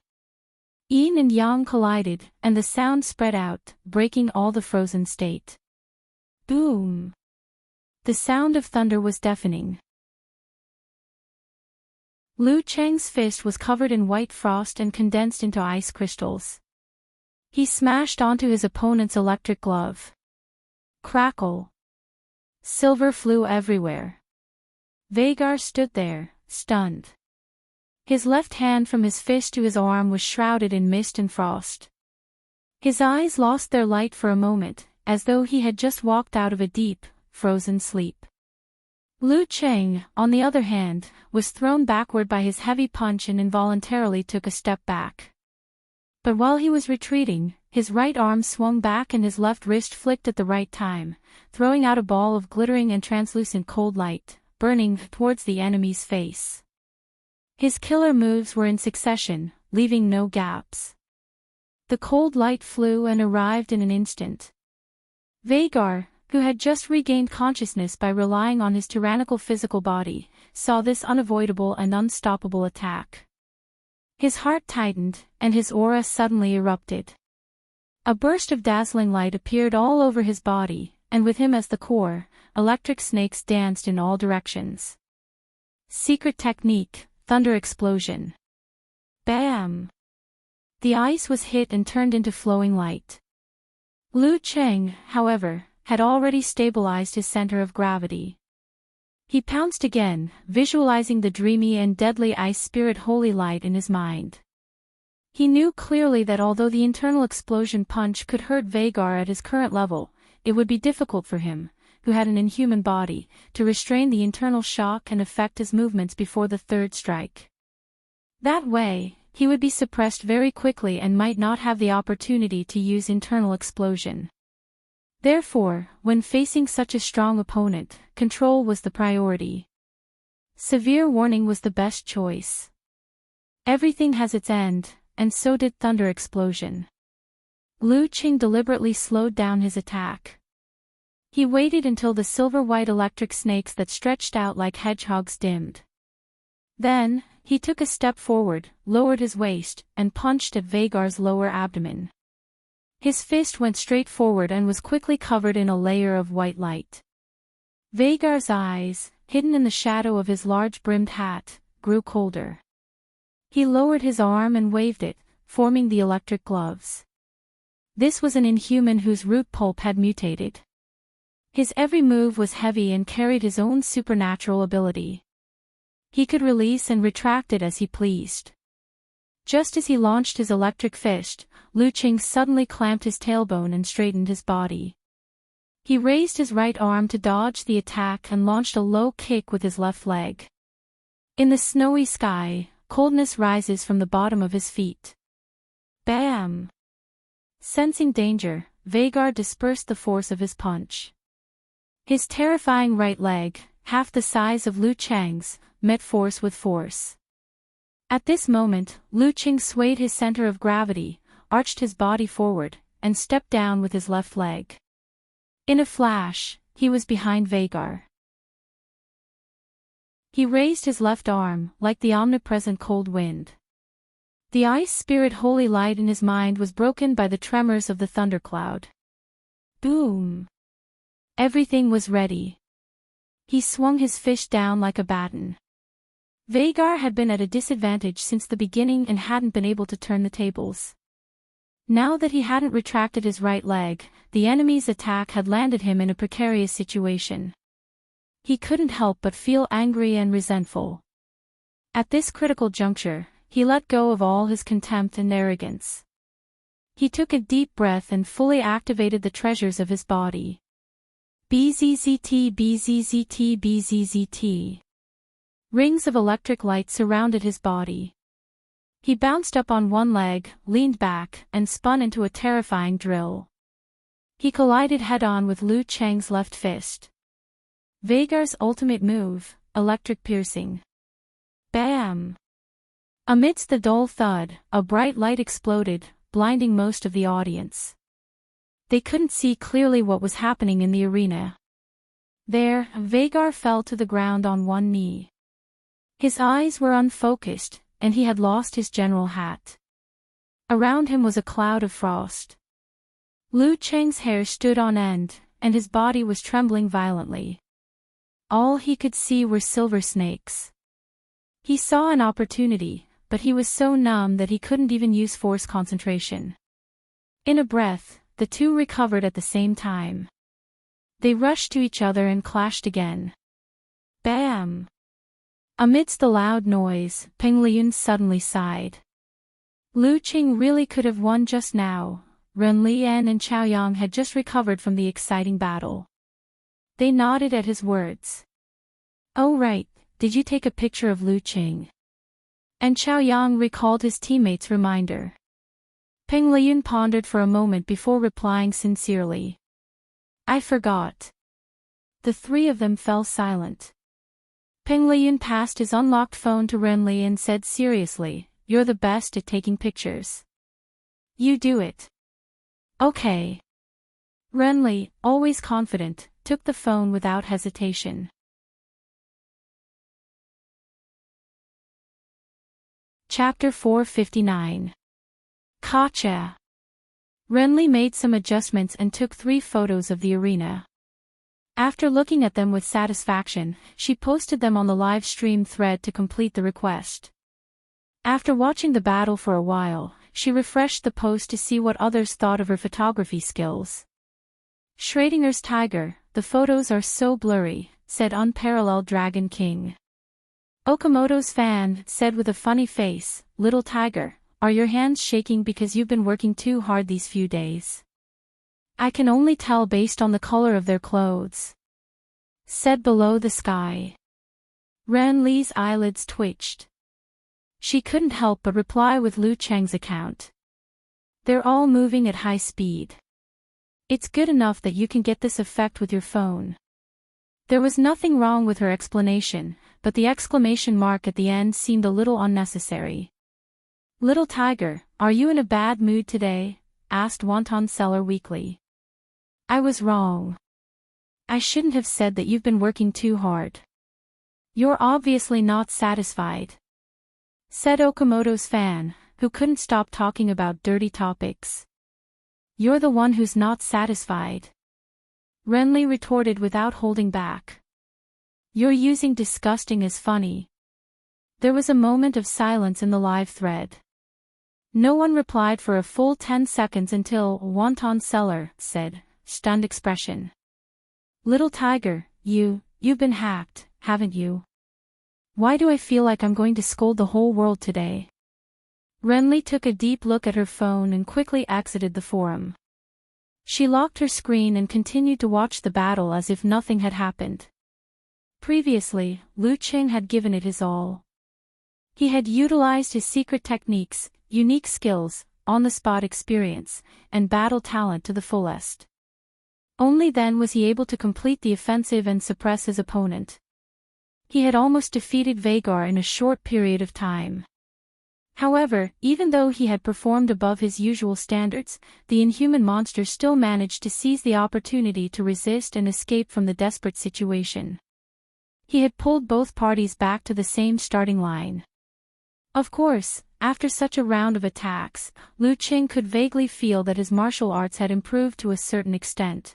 Yin and yang collided, and the sound spread out, breaking all the frozen state. Boom! The sound of thunder was deafening. Lu Cheng's fist was covered in white frost and condensed into ice crystals. He smashed onto his opponent's electric glove. Crackle! Silver flew everywhere. Vagar stood there, stunned. His left hand from his fist to his arm was shrouded in mist and frost. His eyes lost their light for a moment, as though he had just walked out of a deep, frozen sleep. Lu Cheng, on the other hand, was thrown backward by his heavy punch and involuntarily took a step back. But while he was retreating, his right arm swung back and his left wrist flicked at the right time, throwing out a ball of glittering and translucent cold light, burning towards the enemy's face. His killer moves were in succession, leaving no gaps. The cold light flew and arrived in an instant. Vagar, who had just regained consciousness by relying on his tyrannical physical body, saw this unavoidable and unstoppable attack. His heart tightened, and his aura suddenly erupted. A burst of dazzling light appeared all over his body, and with him as the core, electric snakes danced in all directions. Secret technique, thunder explosion. Bam! The ice was hit and turned into flowing light. Lu Cheng, however, had already stabilized his center of gravity. He pounced again, visualizing the dreamy and deadly ice spirit holy light in his mind. He knew clearly that although the internal explosion punch could hurt Vagar at his current level, it would be difficult for him, who had an inhuman body, to restrain the internal shock and affect his movements before the third strike. That way, he would be suppressed very quickly and might not have the opportunity to use internal explosion. Therefore, when facing such a strong opponent, control was the priority. Severe warning was the best choice. Everything has its end, and so did thunder explosion. Lu Cheng deliberately slowed down his attack. He waited until the silver-white electric snakes that stretched out like hedgehogs dimmed. Then, he took a step forward, lowered his waist, and punched at Vagar's lower abdomen. His fist went straight forward and was quickly covered in a layer of white light. Vagar's eyes, hidden in the shadow of his large-brimmed hat, grew colder. He lowered his arm and waved it, forming the electric gloves. This was an inhuman whose root pulp had mutated. His every move was heavy and carried his own supernatural ability. He could release and retract it as he pleased. Just as he launched his electric fist, Lu Cheng suddenly clamped his tailbone and straightened his body. He raised his right arm to dodge the attack and launched a low kick with his left leg. In the snowy sky, coldness rises from the bottom of his feet. Bam! Sensing danger, Vagar dispersed the force of his punch. His terrifying right leg, half the size of Lu Cheng's, met force with force. At this moment, Lu Cheng swayed his center of gravity, arched his body forward, and stepped down with his left leg. In a flash, he was behind Vagar. He raised his left arm, like the omnipresent cold wind. The ice spirit holy light in his mind was broken by the tremors of the thundercloud. Boom! Everything was ready. He swung his fist down like a baton. Vagar had been at a disadvantage since the beginning and hadn't been able to turn the tables. Now that he hadn't retracted his right leg, the enemy's attack had landed him in a precarious situation. He couldn't help but feel angry and resentful. At this critical juncture, he let go of all his contempt and arrogance. He took a deep breath and fully activated the treasures of his body. BZZT BZZT BZZT. Rings of electric light surrounded his body. He bounced up on one leg, leaned back, and spun into a terrifying drill. He collided head-on with Lu Cheng's left fist. Vagar's ultimate move, electric piercing. Bam! Amidst the dull thud, a bright light exploded, blinding most of the audience. They couldn't see clearly what was happening in the arena. There, Vagar fell to the ground on one knee. His eyes were unfocused, and he had lost his general hat. Around him was a cloud of frost. Lu Cheng's hair stood on end, and his body was trembling violently. All he could see were silver snakes. He saw an opportunity, but he was so numb that he couldn't even use force concentration. In a breath, the two recovered at the same time. They rushed to each other and clashed again. Bam! Amidst the loud noise, Peng Liyun suddenly sighed. Lu Cheng really could have won just now. Ren Lian and Chaoyang had just recovered from the exciting battle. They nodded at his words. Oh right, did you take a picture of Lu Qing? And Chao Yang recalled his teammate's reminder. Peng Liyun pondered for a moment before replying sincerely. I forgot. The three of them fell silent. Peng Liyun passed his unlocked phone to Renli and said seriously, You're the best at taking pictures. You do it. Okay. Renli, always confident, took the phone without hesitation. Chapter 459. Gotcha. Renli made some adjustments and took 3 photos of the arena. After looking at them with satisfaction, she posted them on the live stream thread to complete the request. After watching the battle for a while, she refreshed the post to see what others thought of her photography skills. Schrodinger's tiger, the photos are so blurry, said Unparalleled Dragon King. Okamoto's fan said with a funny face, Little tiger, are your hands shaking because you've been working too hard these few days? I can only tell based on the color of their clothes. Said Below the Sky. Ren Li's eyelids twitched. She couldn't help but reply with Lu Cheng's account. They're all moving at high speed. It's good enough that you can get this effect with your phone. There was nothing wrong with her explanation, but the exclamation mark at the end seemed a little unnecessary. Little tiger, are you in a bad mood today? Asked Wonton Seller weakly. I was wrong. I shouldn't have said that you've been working too hard. You're obviously not satisfied. Said Okamoto's fan, who couldn't stop talking about dirty topics. You're the one who's not satisfied. Renli retorted without holding back. You're using disgusting as funny. There was a moment of silence in the live thread. No one replied for a full 10 seconds until Wonton Seller said, stunned expression. Little tiger, you've been hacked, haven't you? Why do I feel like I'm going to scold the whole world today? Renli took a deep look at her phone and quickly exited the forum. She locked her screen and continued to watch the battle as if nothing had happened. Previously, Lu Qing had given it his all. He had utilized his secret techniques, unique skills, on-the-spot experience, and battle talent to the fullest. Only then was he able to complete the offensive and suppress his opponent. He had almost defeated Vagar in a short period of time. However, even though he had performed above his usual standards, the inhuman monster still managed to seize the opportunity to resist and escape from the desperate situation. He had pulled both parties back to the same starting line. Of course, after such a round of attacks, Lu Qing could vaguely feel that his martial arts had improved to a certain extent.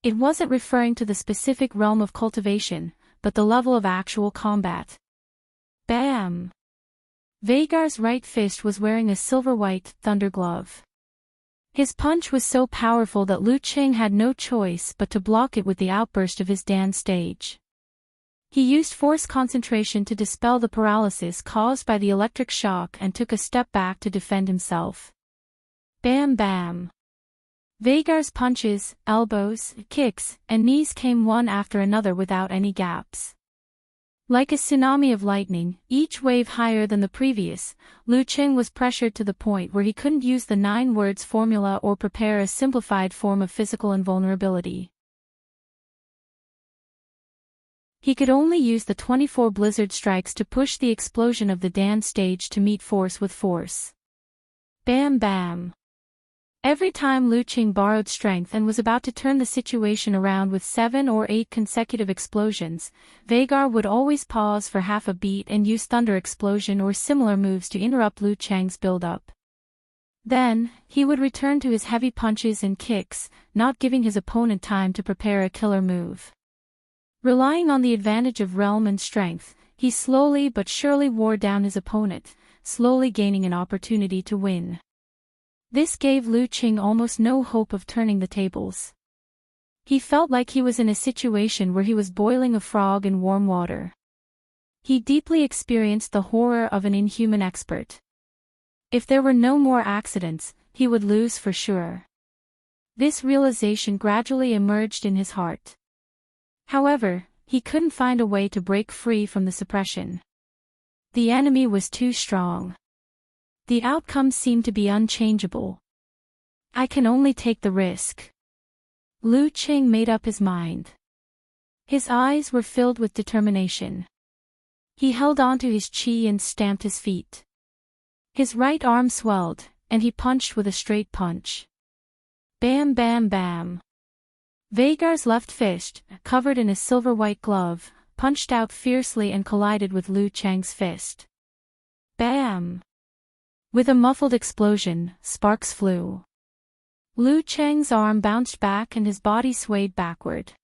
It wasn't referring to the specific realm of cultivation, but the level of actual combat. Bam! Vagar's right fist was wearing a silver-white thunder glove. His punch was so powerful that Lu Qing had no choice but to block it with the outburst of his dance stage. He used force concentration to dispel the paralysis caused by the electric shock and took a step back to defend himself. Bam bam! Vagar's punches, elbows, kicks, and knees came one after another without any gaps. Like a tsunami of lightning, each wave higher than the previous, Lu Qing was pressured to the point where he couldn't use the 9 words formula or prepare a simplified form of physical invulnerability. He could only use the 24 blizzard strikes to push the explosion of the dance stage to meet force with force. Bam bam! Every time Lu Qing borrowed strength and was about to turn the situation around with 7 or 8 consecutive explosions, Vagar would always pause for half a beat and use thunder explosion or similar moves to interrupt Lu Qing's build-up. Then, he would return to his heavy punches and kicks, not giving his opponent time to prepare a killer move. Relying on the advantage of realm and strength, he slowly but surely wore down his opponent, slowly gaining an opportunity to win. This gave Lu Qing almost no hope of turning the tables. He felt like he was in a situation where he was boiling a frog in warm water. He deeply experienced the horror of an inhuman expert. If there were no more accidents, he would lose for sure. This realization gradually emerged in his heart. However, he couldn't find a way to break free from the suppression. The enemy was too strong. The outcome seemed to be unchangeable. I can only take the risk. Lu Qing made up his mind. His eyes were filled with determination. He held onto his chi and stamped his feet. His right arm swelled, and he punched with a straight punch. Bam bam bam. Vagar's left fist, covered in a silver-white glove, punched out fiercely and collided with Lu Cheng's fist. Bam! With a muffled explosion, sparks flew. Lu Cheng's arm bounced back and his body swayed backward.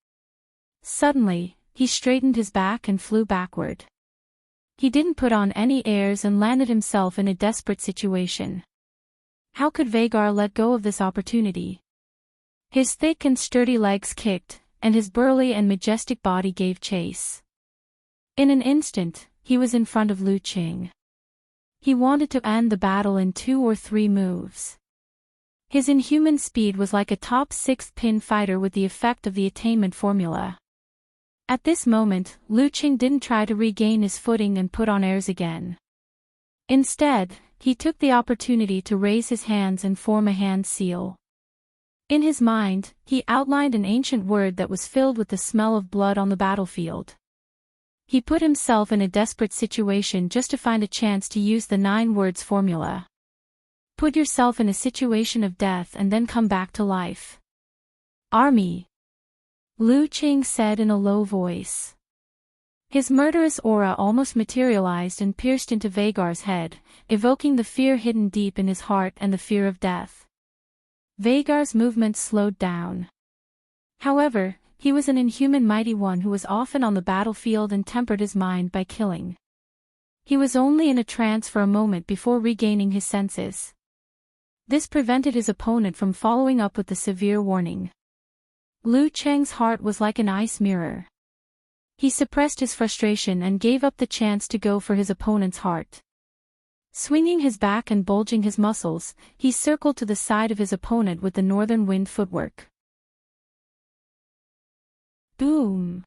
Suddenly, he straightened his back and flew backward. He didn't put on any airs and landed himself in a desperate situation. How could Vagar let go of this opportunity? His thick and sturdy legs kicked, and his burly and majestic body gave chase. In an instant, he was in front of Lu Qing. He wanted to end the battle in 2 or 3 moves. His inhuman speed was like a top 6th pin fighter with the effect of the attainment formula. At this moment, Lu Qing didn't try to regain his footing and put on airs again. Instead, he took the opportunity to raise his hands and form a hand seal. In his mind, he outlined an ancient word that was filled with the smell of blood on the battlefield. He put himself in a desperate situation just to find a chance to use the 9 words formula. Put yourself in a situation of death and then come back to life. Army. Lu Qing said in a low voice. His murderous aura almost materialized and pierced into Vagar's head, evoking the fear hidden deep in his heart and the fear of death. Vagar's movements slowed down. However, he was an inhuman mighty one who was often on the battlefield and tempered his mind by killing. He was only in a trance for a moment before regaining his senses. This prevented his opponent from following up with the severe warning. Lu Cheng's heart was like an ice mirror. He suppressed his frustration and gave up the chance to go for his opponent's heart. Swinging his back and bulging his muscles, he circled to the side of his opponent with the northern wind footwork. Boom!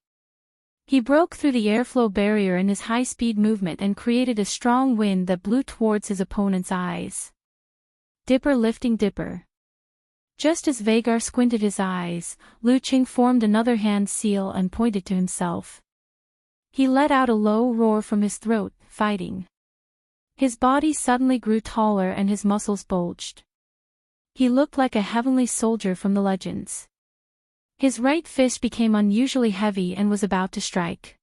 He broke through the airflow barrier in his high-speed movement and created a strong wind that blew towards his opponent's eyes. Dipper lifting dipper. Just as Vagar squinted his eyes, Lu Qing formed another hand seal and pointed to himself. He let out a low roar from his throat, fighting. His body suddenly grew taller and his muscles bulged. He looked like a heavenly soldier from the legends. His right fist became unusually heavy and was about to strike.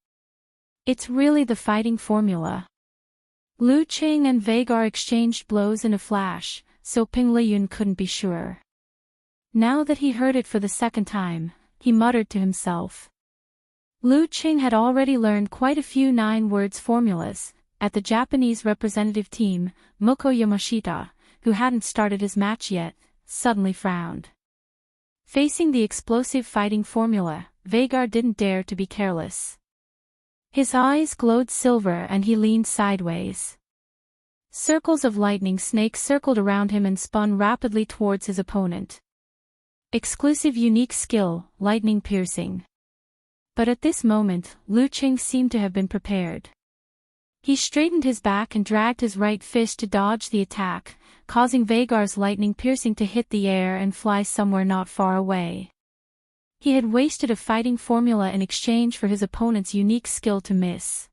It's really the fighting formula. Lu Qing and Vagar exchanged blows in a flash, so Ping Liyun couldn't be sure. Now that he heard it for the second time, he muttered to himself. Lu Qing had already learned quite a few 9 words formulas. At the Japanese representative team, Moko Yamashita, who hadn't started his match yet, suddenly frowned. Facing the explosive fighting formula, Vagar didn't dare to be careless. His eyes glowed silver and he leaned sideways. Circles of lightning snakes circled around him and spun rapidly towards his opponent. Exclusive unique skill, lightning piercing. But at this moment, Lu Qing seemed to have been prepared. He straightened his back and dragged his right fist to dodge the attack, causing Vagar's lightning piercing to hit the air and fly somewhere not far away. He had wasted a fighting formula in exchange for his opponent's unique skill to miss.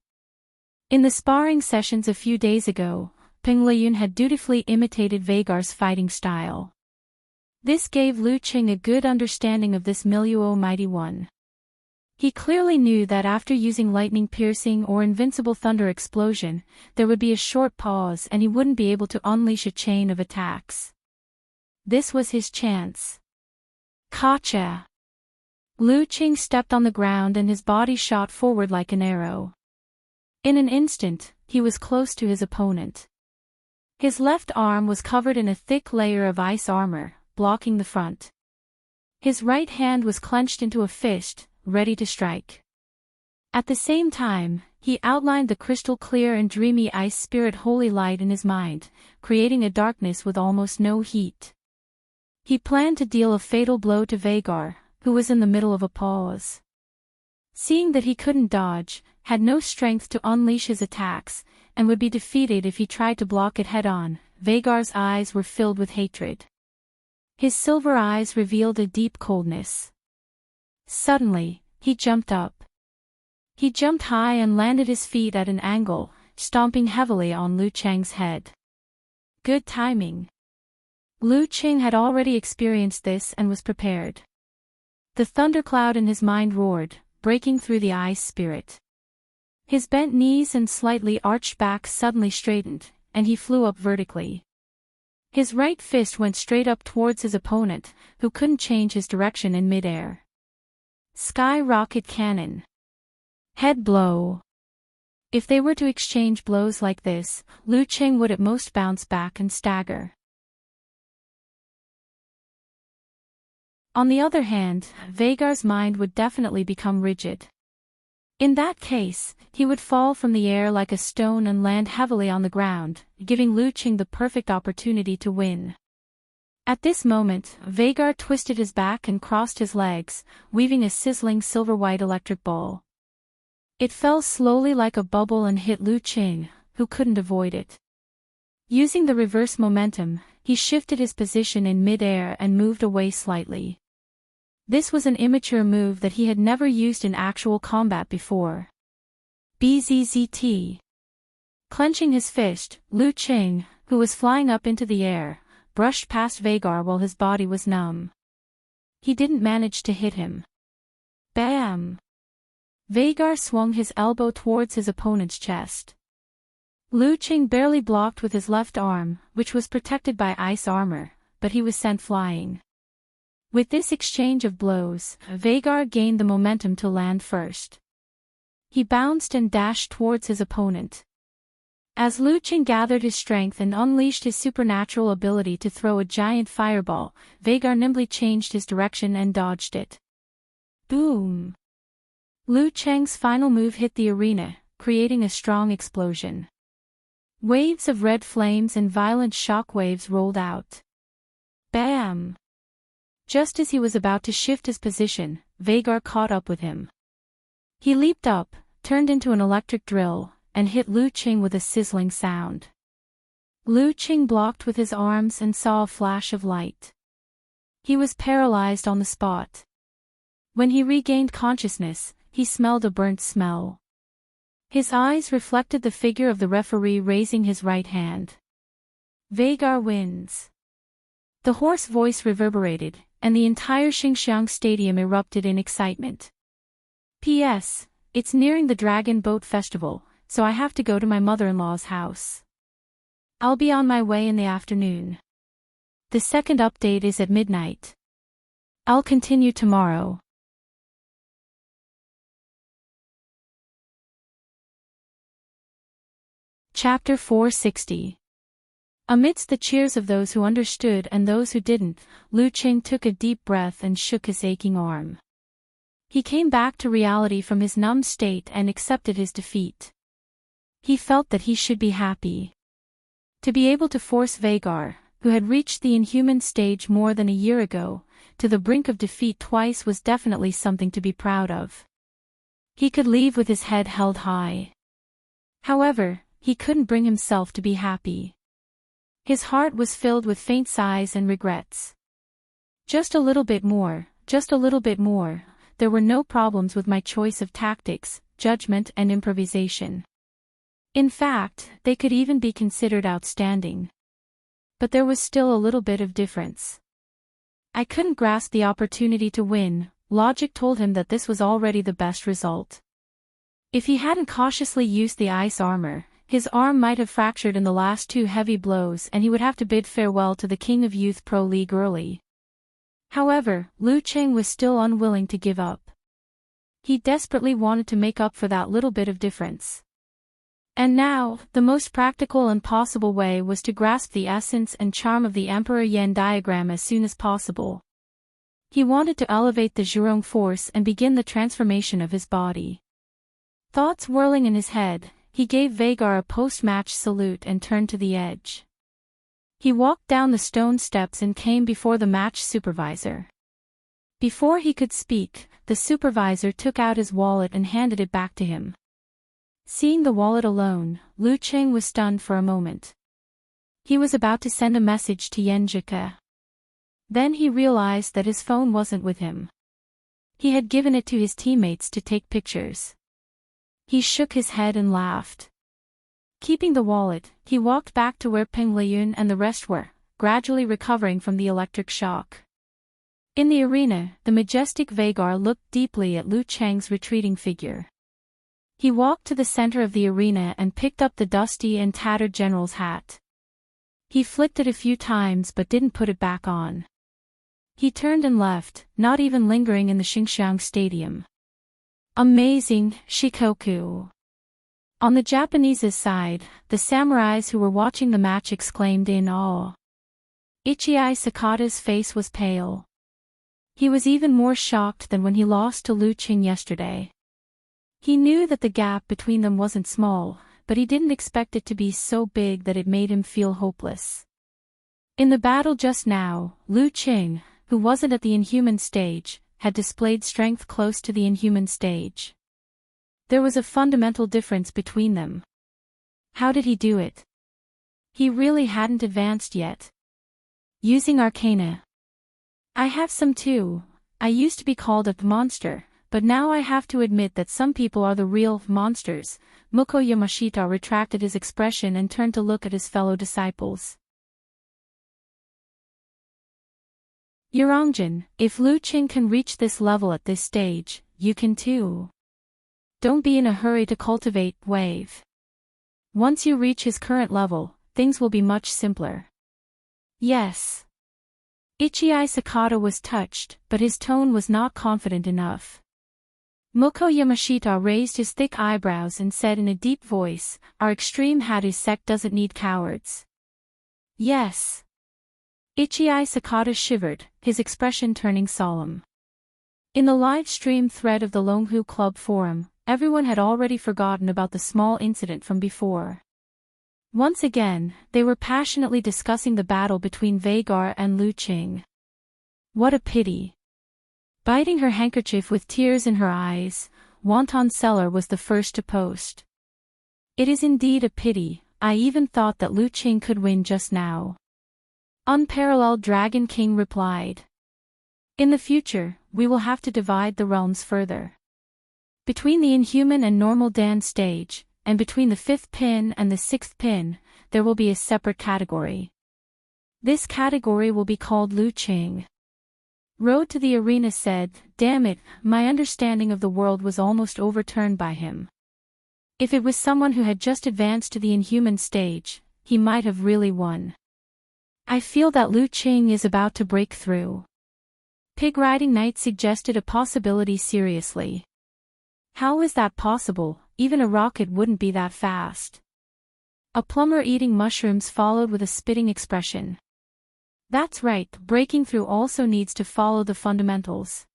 In the sparring sessions a few days ago, Ping Liyun had dutifully imitated Vagar's fighting style. This gave Lu Qing a good understanding of this milieu mighty one. He clearly knew that after using lightning piercing or invincible thunder explosion, there would be a short pause and he wouldn't be able to unleash a chain of attacks. This was his chance. Gotcha! Lu Qing stepped on the ground and his body shot forward like an arrow. In an instant, he was close to his opponent. His left arm was covered in a thick layer of ice armor, blocking the front. His right hand was clenched into a fist, ready to strike. At the same time, he outlined the crystal-clear and dreamy ice spirit holy light in his mind, creating a darkness with almost no heat. He planned to deal a fatal blow to Vagar, who was in the middle of a pause. Seeing that he couldn't dodge, had no strength to unleash his attacks, and would be defeated if he tried to block it head-on, Vagar's eyes were filled with hatred. His silver eyes revealed a deep coldness. Suddenly, he jumped up. He jumped high and landed his feet at an angle, stomping heavily on Lu Cheng's head. Good timing. Lu Cheng had already experienced this and was prepared. The thundercloud in his mind roared, breaking through the ice spirit. His bent knees and slightly arched back suddenly straightened, and he flew up vertically. His right fist went straight up towards his opponent, who couldn't change his direction in midair. Sky rocket cannon. Head blow. If they were to exchange blows like this, Lu Cheng would at most bounce back and stagger. On the other hand, Vagar's mind would definitely become rigid. In that case, he would fall from the air like a stone and land heavily on the ground, giving Lu Cheng the perfect opportunity to win. At this moment, Vagar twisted his back and crossed his legs, weaving a sizzling silver-white electric ball. It fell slowly like a bubble and hit Lu Cheng, who couldn't avoid it. Using the reverse momentum, he shifted his position in mid-air and moved away slightly. This was an immature move that he had never used in actual combat before. Bzzzt. Clenching his fist, Lu Cheng, who was flying up into the air, brushed past Vagar while his body was numb. He didn't manage to hit him. Bam! Vagar swung his elbow towards his opponent's chest. Lu Cheng barely blocked with his left arm, which was protected by ice armor, but he was sent flying. With this exchange of blows, Vagar gained the momentum to land first. He bounced and dashed towards his opponent. As Lu Cheng gathered his strength and unleashed his supernatural ability to throw a giant fireball, Vagar nimbly changed his direction and dodged it. Boom! Lu Cheng's final move hit the arena, creating a strong explosion. Waves of red flames and violent shock waves rolled out. Bam! Just as he was about to shift his position, Vagar caught up with him. He leaped up, turned into an electric drill, and hit Lu Cheng with a sizzling sound. Lu Cheng blocked with his arms and saw a flash of light. He was paralyzed on the spot. When he regained consciousness, he smelled a burnt smell. His eyes reflected the figure of the referee raising his right hand. Vagar wins. The hoarse voice reverberated, and the entire Xinxiang Stadium erupted in excitement. P.S. It's nearing the Dragon Boat Festival, so I have to go to my mother-in-law's house. I'll be on my way in the afternoon. The second update is at midnight. I'll continue tomorrow. Chapter 460. Amidst the cheers of those who understood and those who didn't, Lu Cheng took a deep breath and shook his aching arm. He came back to reality from his numb state and accepted his defeat. He felt that he should be happy. To be able to force Vagar, who had reached the inhuman stage more than a year ago, to the brink of defeat twice was definitely something to be proud of. He could leave with his head held high. However, he couldn't bring himself to be happy. His heart was filled with faint sighs and regrets. Just a little bit more, just a little bit more. There were no problems with my choice of tactics, judgment and improvisation. In fact, they could even be considered outstanding. But there was still a little bit of difference. I couldn't grasp the opportunity to win. Logic told him that this was already the best result. If he hadn't cautiously used the ice armor, his arm might have fractured in the last two heavy blows and he would have to bid farewell to the King of Youth Pro League early. However, Lu Cheng was still unwilling to give up. He desperately wanted to make up for that little bit of difference. And now, the most practical and possible way was to grasp the essence and charm of the Emperor Yen diagram as soon as possible. He wanted to elevate the Zhurong force and begin the transformation of his body. Thoughts whirling in his head, he gave Vagar a post-match salute and turned to the edge. He walked down the stone steps and came before the match supervisor. Before he could speak, the supervisor took out his wallet and handed it back to him. Seeing the wallet alone, Lu Qing was stunned for a moment. He was about to send a message to Yan Zhike. Then he realized that his phone wasn't with him. He had given it to his teammates to take pictures. He shook his head and laughed. Keeping the wallet, he walked back to where Peng Liyun and the rest were, gradually recovering from the electric shock. In the arena, the majestic Vagar looked deeply at Lu Cheng's retreating figure. He walked to the center of the arena and picked up the dusty and tattered general's hat. He flicked it a few times but didn't put it back on. He turned and left, not even lingering in the Xinjiang Stadium. Amazing, Shikoku. On the Japanese's side, the samurais who were watching the match exclaimed in awe. Ichii Sakata's face was pale. He was even more shocked than when he lost to Lu Qing yesterday. He knew that the gap between them wasn't small, but he didn't expect it to be so big that it made him feel hopeless. In the battle just now, Lu Qing, who wasn't at the inhuman stage, had displayed strength close to the inhuman stage. There was a fundamental difference between them. How did he do it? He really hadn't advanced yet. Using arcana. I have some too. I used to be called a monster, but now I have to admit that some people are the real monsters. Muko Yamashita retracted his expression and turned to look at his fellow disciples. Yurangjin, if Lu Qing can reach this level at this stage, you can too. Don't be in a hurry to cultivate wave. Once you reach his current level, things will be much simpler. Yes. Ichii Sakata was touched, but his tone was not confident enough. Muko Yamashita raised his thick eyebrows and said in a deep voice, "Our extreme Hadu sect doesn't need cowards." Yes. Ichii Sakata shivered, his expression turning solemn. In the live stream thread of the Longhu Club forum, everyone had already forgotten about the small incident from before. Once again, they were passionately discussing the battle between Vagar and Lu Qing. What a pity. Biting her handkerchief with tears in her eyes, Wonton Seller was the first to post. It is indeed a pity, I even thought that Lu Qing could win just now. Unparalleled Dragon King replied. In the future, we will have to divide the realms further. Between the inhuman and normal Dan stage, and between the 5th pin and the 6th pin, there will be a separate category. This category will be called Lu Qing. Road to the Arena said, "Damn it, my understanding of the world was almost overturned by him. If it was someone who had just advanced to the inhuman stage, he might have really won. I feel that Lu Qing is about to break through." Pig Riding Knight suggested a possibility seriously. How is that possible? Even a rocket wouldn't be that fast. A plumber eating mushrooms followed with a spitting expression. That's right, breaking through also needs to follow the fundamentals.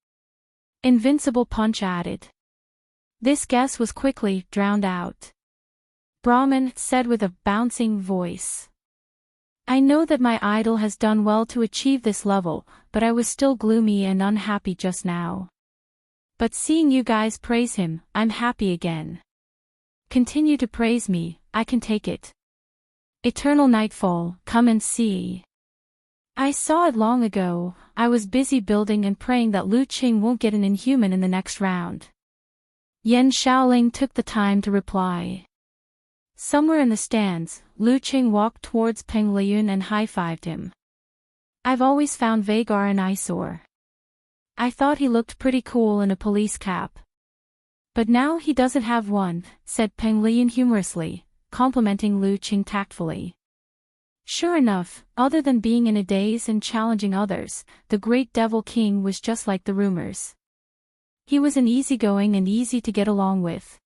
Invincible Punch added. This guess was quickly drowned out. Brahman said with a bouncing voice. I know that my idol has done well to achieve this level, but I was still gloomy and unhappy just now. But seeing you guys praise him, I'm happy again. Continue to praise me, I can take it. Eternal Nightfall, come and see. I saw it long ago, I was busy building and praying that Lu Qing won't get an inhuman in the next round. Yan Shaoling took the time to reply. Somewhere in the stands, Lu Qing walked towards Peng Liyun and high-fived him. I've always found Vagar an eyesore. I thought he looked pretty cool in a police cap. But now he doesn't have one, said Peng Liyun humorously, complimenting Lu Qing tactfully. Sure enough, other than being in a daze and challenging others, the great Devil King was just like the rumors. He was an easygoing and easy to get along with.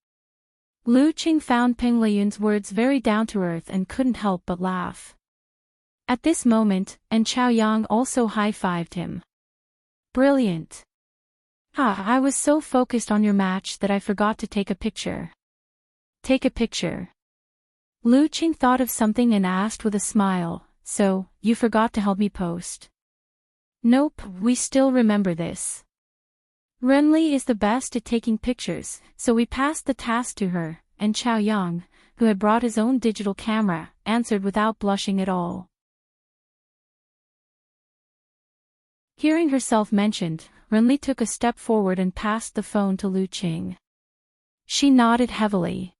Lu Qing found Peng Liyun's words very down-to-earth and couldn't help but laugh. At this moment, and Chao Yang also high-fived him. Brilliant. I was so focused on your match that I forgot to take a picture. Take a picture. Lu Qing thought of something and asked with a smile, so, you forgot to help me post? Nope, we still remember this. Renli is the best at taking pictures, so we passed the task to her, and Chao Yang, who had brought his own digital camera, answered without blushing at all. Hearing herself mentioned, Renli took a step forward and passed the phone to Lu Qing. She nodded heavily.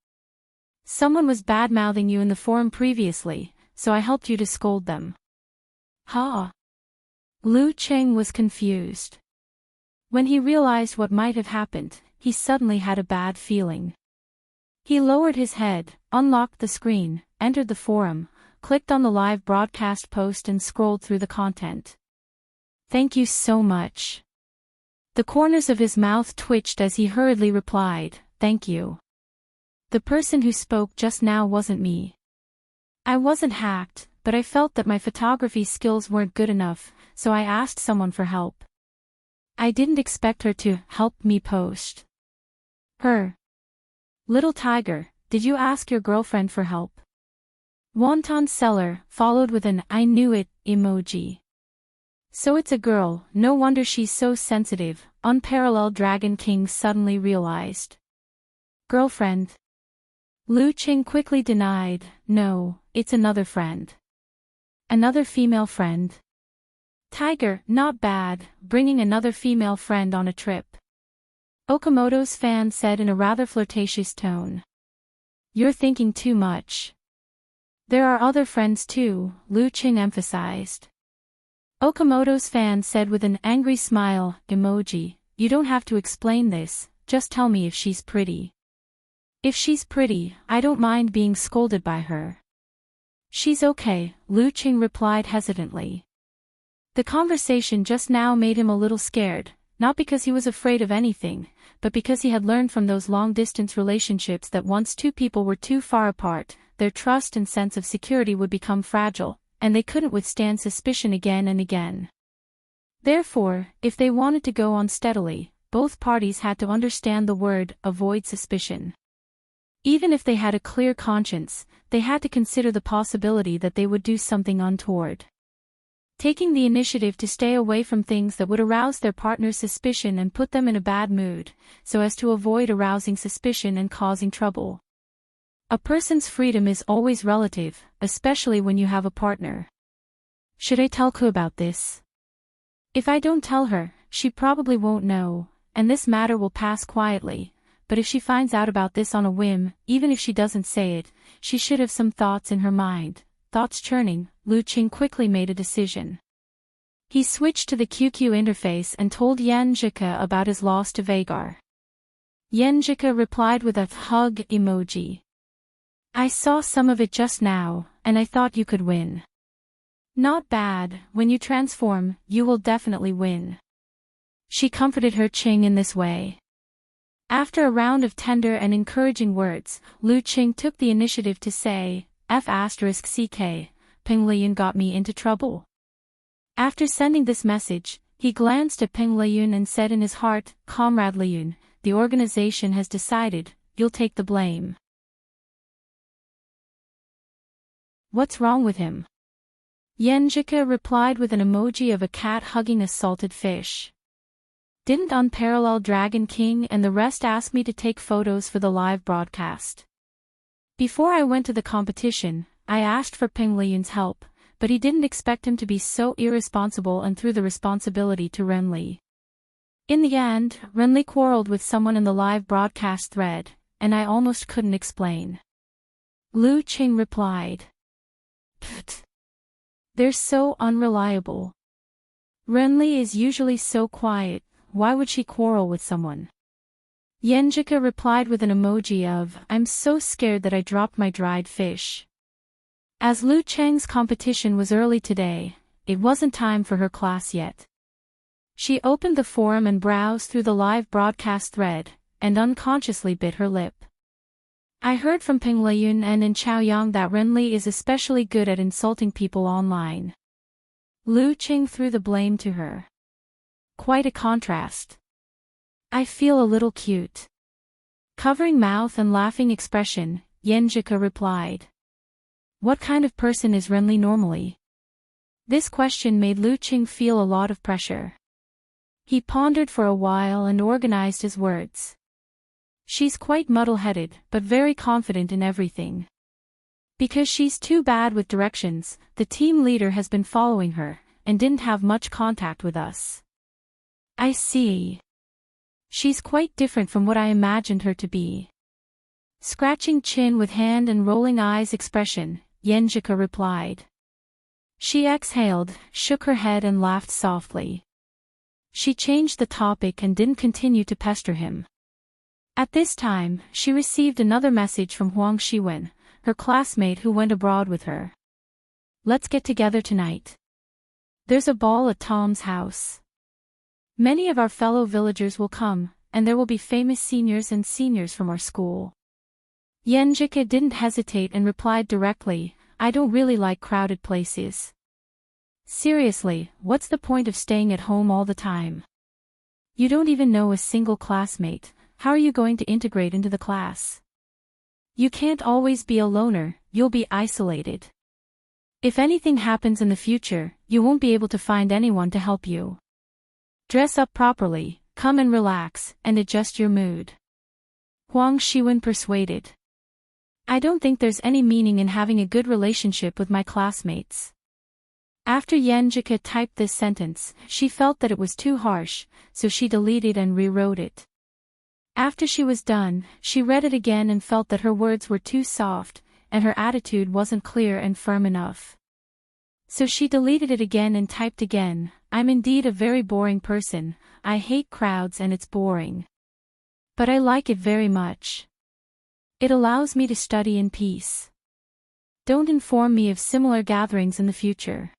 Someone was bad-mouthing you in the forum previously, so I helped you to scold them. Ha! Lu Qing was confused. When he realized what might have happened, he suddenly had a bad feeling. He lowered his head, unlocked the screen, entered the forum, clicked on the live broadcast post and scrolled through the content. Thank you so much. The corners of his mouth twitched as he hurriedly replied, thank you. The person who spoke just now wasn't me. I wasn't hacked, but I felt that my photography skills weren't good enough, so I asked someone for help. I didn't expect her to help me post. Her. Little tiger, did you ask your girlfriend for help? Wonton seller, followed with an I knew it emoji. So it's a girl, no wonder she's so sensitive, unparalleled Dragon King suddenly realized. Girlfriend? Lu Qing quickly denied, no, it's another friend. Another female friend? Tiger, not bad, bringing another female friend on a trip. Okamoto's fan said in a rather flirtatious tone. You're thinking too much. There are other friends too, Lu Qing emphasized. Okamoto's fan said with an angry smile emoji, you don't have to explain this, just tell me if she's pretty. If she's pretty, I don't mind being scolded by her. She's okay, Lu Qing replied hesitantly. The conversation just now made him a little scared, not because he was afraid of anything, but because he had learned from those long-distance relationships that once two people were too far apart, their trust and sense of security would become fragile, and they couldn't withstand suspicion again and again. Therefore, if they wanted to go on steadily, both parties had to understand the word, avoid suspicion. Even if they had a clear conscience, they had to consider the possibility that they would do something untoward. Taking the initiative to stay away from things that would arouse their partner's suspicion and put them in a bad mood, so as to avoid arousing suspicion and causing trouble. A person's freedom is always relative, especially when you have a partner. Should I tell Ku about this? If I don't tell her, she probably won't know, and this matter will pass quietly, but if she finds out about this on a whim, even if she doesn't say it, she should have some thoughts in her mind. Thoughts churning, Lu Qing quickly made a decision. He switched to the QQ interface and told Yan Zhika about his loss to Vagar. Yan Zhika replied with a hug emoji. I saw some of it just now, and I thought you could win. Not bad, when you transform, you will definitely win. She comforted her Qing in this way. After a round of tender and encouraging words, Lu Qing took the initiative to say, F***CK, Peng Liyun got me into trouble. After sending this message, he glanced at Peng Liyun and said in his heart, Comrade Liyun, the organization has decided, you'll take the blame. What's wrong with him? Yenjika replied with an emoji of a cat hugging a salted fish. Didn't Unparalleled Dragon King and the rest ask me to take photos for the live broadcast? Before I went to the competition, I asked for Peng Liyun's help, but he didn't expect him to be so irresponsible and threw the responsibility to Renli. In the end, Renli quarreled with someone in the live broadcast thread, and I almost couldn't explain. Lu Qing replied. Pfft. They're so unreliable. Renli is usually so quiet, why would she quarrel with someone? Yenjika replied with an emoji of, I'm so scared that I dropped my dried fish. As Lu Cheng's competition was early today, it wasn't time for her class yet. She opened the forum and browsed through the live broadcast thread, and unconsciously bit her lip. I heard from Peng Liyun and in Chaoyang that Renli is especially good at insulting people online. Lu Qing threw the blame to her. Quite a contrast. I feel a little cute. Covering mouth and laughing expression, Yenjika replied. What kind of person is Renli normally? This question made Lu Qing feel a lot of pressure. He pondered for a while and organized his words. She's quite muddle-headed, but very confident in everything. Because she's too bad with directions, the team leader has been following her, and didn't have much contact with us. I see. She's quite different from what I imagined her to be. Scratching chin with hand and rolling eyes expression, Yenjika replied. She exhaled, shook her head and laughed softly. She changed the topic and didn't continue to pester him. At this time, she received another message from Huang Shiwen, her classmate who went abroad with her. Let's get together tonight. There's a ball at Tom's house. Many of our fellow villagers will come, and there will be famous seniors and seniors from our school. Yenjika didn't hesitate and replied directly, I don't really like crowded places. Seriously, what's the point of staying at home all the time? You don't even know a single classmate. How are you going to integrate into the class? You can't always be a loner, you'll be isolated. If anything happens in the future, you won't be able to find anyone to help you. Dress up properly, come and relax, and adjust your mood. Huang Shiwen persuaded. I don't think there's any meaning in having a good relationship with my classmates. After Yenjika typed this sentence, she felt that it was too harsh, so she deleted and rewrote it. After she was done, she read it again and felt that her words were too soft, and her attitude wasn't clear and firm enough. So she deleted it again and typed again, I'm indeed a very boring person, I hate crowds and it's boring. But I like it very much. It allows me to study in peace. Don't inform me of similar gatherings in the future.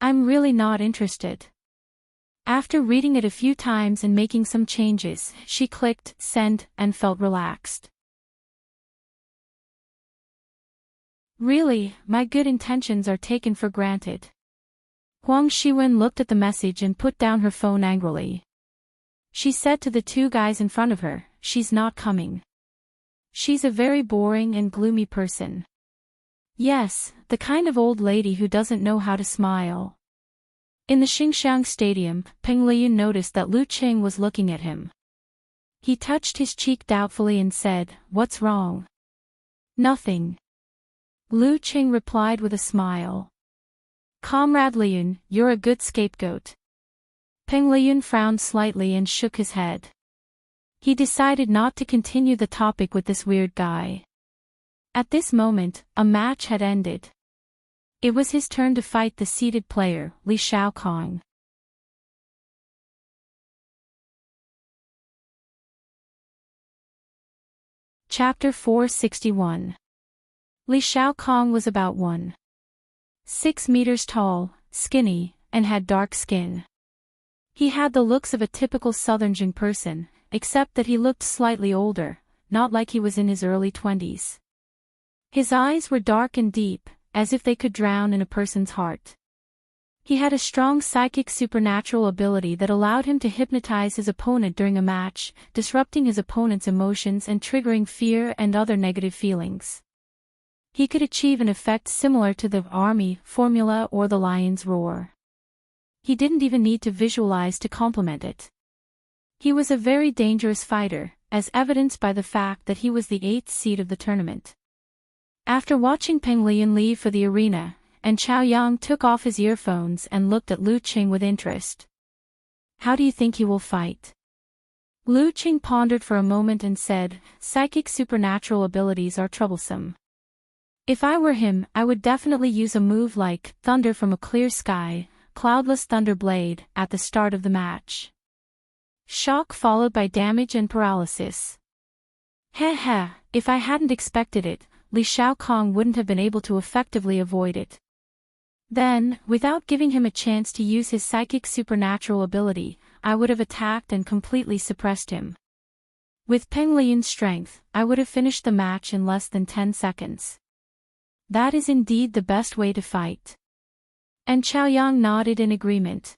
I'm really not interested. After reading it a few times and making some changes, she clicked send and felt relaxed. Really, my good intentions are taken for granted. Huang Shiwen looked at the message and put down her phone angrily. She said to the two guys in front of her, she's not coming. She's a very boring and gloomy person. Yes, the kind of old lady who doesn't know how to smile. In the Xinxiang Stadium, Peng Liyun noticed that Lu Qing was looking at him. He touched his cheek doubtfully and said, What's wrong? Nothing. Lu Qing replied with a smile. Comrade Liyun, you're a good scapegoat. Peng Liyun frowned slightly and shook his head. He decided not to continue the topic with this weird guy. At this moment, a match had ended. It was his turn to fight the seated player, Li Shaokong. Chapter 461. Li Shaokong was about 1.6 meters tall, skinny, and had dark skin. He had the looks of a typical southern Jing person, except that he looked slightly older, not like he was in his early 20s. His eyes were dark and deep, as if they could drown in a person's heart. He had a strong psychic supernatural ability that allowed him to hypnotize his opponent during a match, disrupting his opponent's emotions and triggering fear and other negative feelings. He could achieve an effect similar to the army formula or the lion's roar. He didn't even need to visualize to complement it. He was a very dangerous fighter, as evidenced by the fact that he was the 8th seed of the tournament. After watching Peng Liyun leave for the arena, and Chao Yang took off his earphones and looked at Lu Qing with interest. How do you think he will fight? Lu Qing pondered for a moment and said, Psychic supernatural abilities are troublesome. If I were him, I would definitely use a move like thunder from a clear sky, cloudless thunder blade, at the start of the match. Shock followed by damage and paralysis. Heh, if I hadn't expected it, Li Shaokong wouldn't have been able to effectively avoid it. Then, without giving him a chance to use his psychic supernatural ability, I would have attacked and completely suppressed him. With Peng Liyun's strength, I would have finished the match in less than 10 seconds. That is indeed the best way to fight. And Chao Yang nodded in agreement.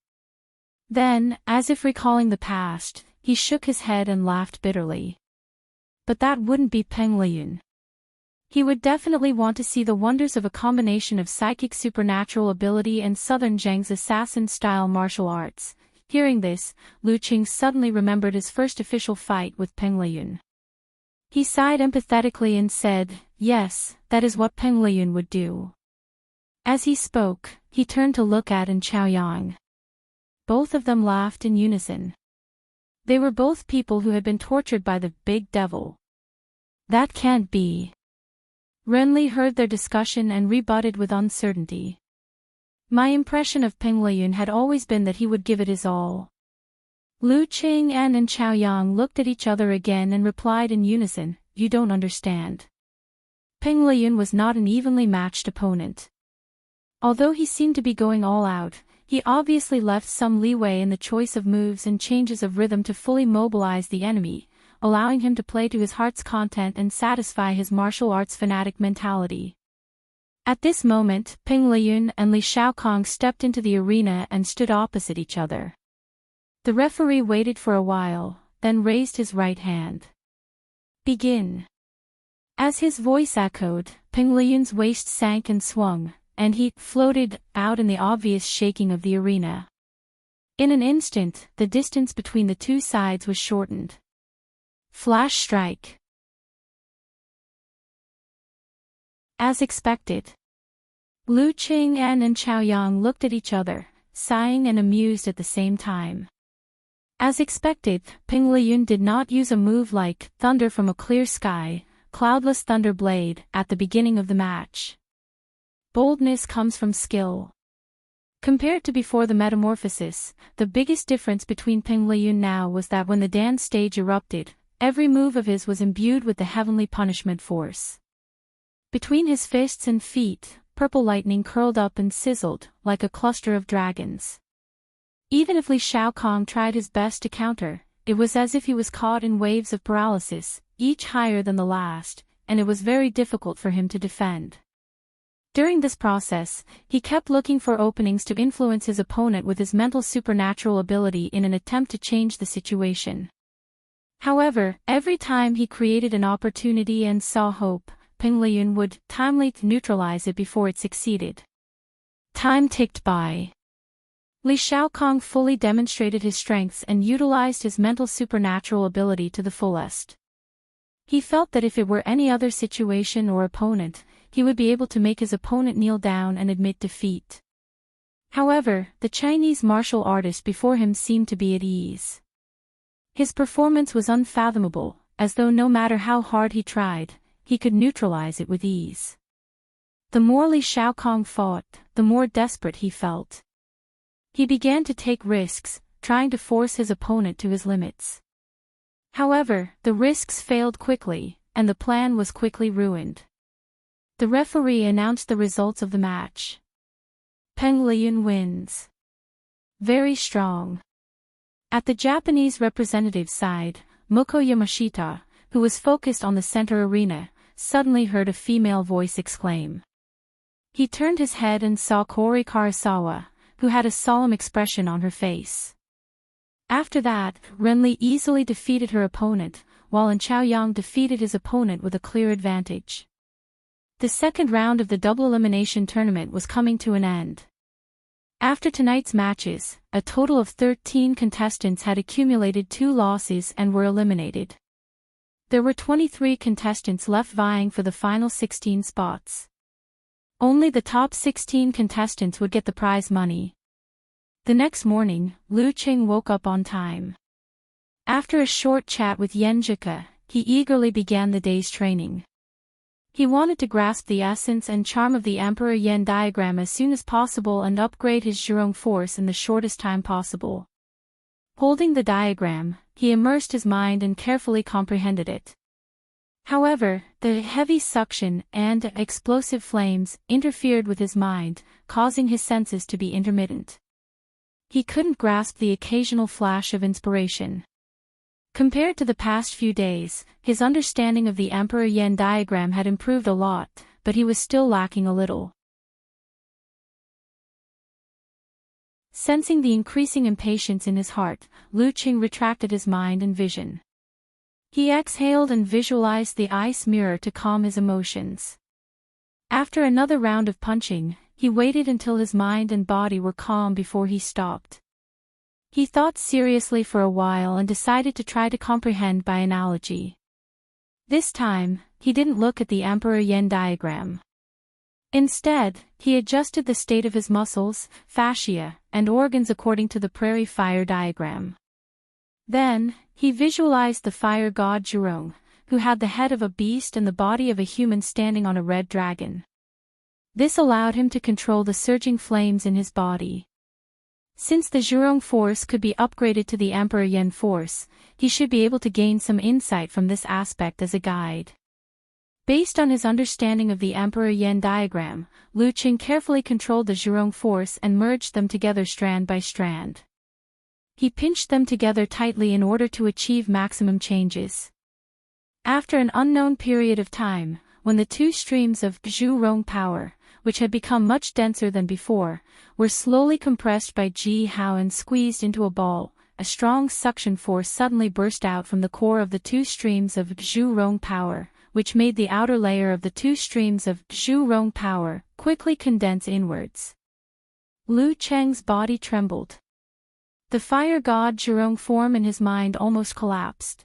Then, as if recalling the past, he shook his head and laughed bitterly. But that wouldn't be Peng Liyun. He would definitely want to see the wonders of a combination of psychic supernatural ability and Southern Zhang's assassin-style martial arts. Hearing this, Lu Qing suddenly remembered his first official fight with Peng Liyun. He sighed empathetically and said, "Yes, that is what Peng Liyun would do." As he spoke, he turned to look at Chaoyang. Both of them laughed in unison. They were both people who had been tortured by the big devil. "That can't be." Renli heard their discussion and rebutted with uncertainty. "My impression of Peng Liyun had always been that he would give it his all." Lu Qing'an and Chaoyang looked at each other again and replied in unison, "You don't understand. Peng Liyun was not an evenly matched opponent. Although he seemed to be going all out, he obviously left some leeway in the choice of moves and changes of rhythm to fully mobilize the enemy, allowing him to play to his heart's content and satisfy his martial arts fanatic mentality." At this moment, Peng Liyun and Li Shaokong stepped into the arena and stood opposite each other. The referee waited for a while, then raised his right hand. "Begin." As his voice echoed, Peng Liyun's waist sank and swung, and he floated out in the obvious shaking of the arena. In an instant, the distance between the two sides was shortened. Flash strike. As expected. Lu Qing'an and Chaoyang looked at each other, sighing and amused at the same time. As expected, Peng Liyun did not use a move like thunder from a clear sky, cloudless thunder blade, at the beginning of the match. Boldness comes from skill. Compared to before the metamorphosis, the biggest difference between Peng Liyun now was that when the dance stage erupted, every move of his was imbued with the heavenly punishment force. Between his fists and feet, purple lightning curled up and sizzled, like a cluster of dragons. Even if Li Shaokong tried his best to counter, it was as if he was caught in waves of paralysis, each higher than the last, and it was very difficult for him to defend. During this process, he kept looking for openings to influence his opponent with his mental supernatural ability in an attempt to change the situation. However, every time he created an opportunity and saw hope, Peng Liyun would timely neutralize it before it succeeded. Time ticked by. Li Shaokong fully demonstrated his strengths and utilized his mental supernatural ability to the fullest. He felt that if it were any other situation or opponent, he would be able to make his opponent kneel down and admit defeat. However, the Chinese martial artist before him seemed to be at ease. His performance was unfathomable, as though no matter how hard he tried, he could neutralize it with ease. The more Li Shaokong fought, the more desperate he felt. He began to take risks, trying to force his opponent to his limits. However, the risks failed quickly, and the plan was quickly ruined. The referee announced the results of the match. Peng Liyun wins. Very strong. At the Japanese representative's side, Moko Yamashita, who was focused on the center arena, suddenly heard a female voice exclaim. He turned his head and saw Kori Karasawa, who had a solemn expression on her face. After that, Renli easily defeated her opponent, while Chaoyang defeated his opponent with a clear advantage. The second round of the double elimination tournament was coming to an end. After tonight's matches, a total of 13 contestants had accumulated 2 losses and were eliminated. There were 23 contestants left vying for the final 16 spots. Only the top 16 contestants would get the prize money. The next morning, Lu Qing woke up on time. After a short chat with Yan Zhika, he eagerly began the day's training. He wanted to grasp the essence and charm of the Emperor Yan diagram as soon as possible and upgrade his Zhurong force in the shortest time possible. Holding the diagram, he immersed his mind and carefully comprehended it. However, the heavy suction and explosive flames interfered with his mind, causing his senses to be intermittent. He couldn't grasp the occasional flash of inspiration. Compared to the past few days, his understanding of the Emperor Yan diagram had improved a lot, but he was still lacking a little. Sensing the increasing impatience in his heart, Lu Qing retracted his mind and vision. He exhaled and visualized the ice mirror to calm his emotions. After another round of punching, he waited until his mind and body were calm before he stopped. He thought seriously for a while and decided to try to comprehend by analogy. This time, he didn't look at the Emperor Yen diagram. Instead, he adjusted the state of his muscles, fascia, and organs according to the prairie fire diagram. Then, he visualized the fire god Zhurong, who had the head of a beast and the body of a human standing on a red dragon. This allowed him to control the surging flames in his body. Since the Zhurong force could be upgraded to the Emperor Yen force, he should be able to gain some insight from this aspect as a guide. Based on his understanding of the Emperor Yen diagram, Lu Qing carefully controlled the Zhurong force and merged them together strand by strand. He pinched them together tightly in order to achieve maximum changes. After an unknown period of time, when the two streams of Zhurong power, which had become much denser than before, were slowly compressed by Ji Hao and squeezed into a ball, a strong suction force suddenly burst out from the core of the two streams of Zhurong power, which made the outer layer of the two streams of Zhurong power quickly condense inwards. Lu Cheng's body trembled. The fire god Zhurong form in his mind almost collapsed.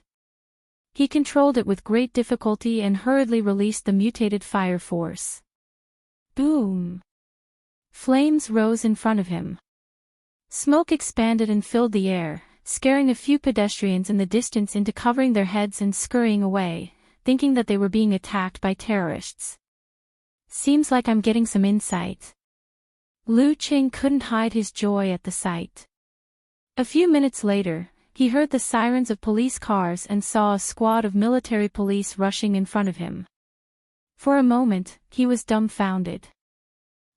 He controlled it with great difficulty and hurriedly released the mutated fire force. Boom! Flames rose in front of him. Smoke expanded and filled the air, scaring a few pedestrians in the distance into covering their heads and scurrying away, thinking that they were being attacked by terrorists. Seems like I'm getting some insight. Lu Qing couldn't hide his joy at the sight. A few minutes later, he heard the sirens of police cars and saw a squad of military police rushing in front of him. For a moment, he was dumbfounded.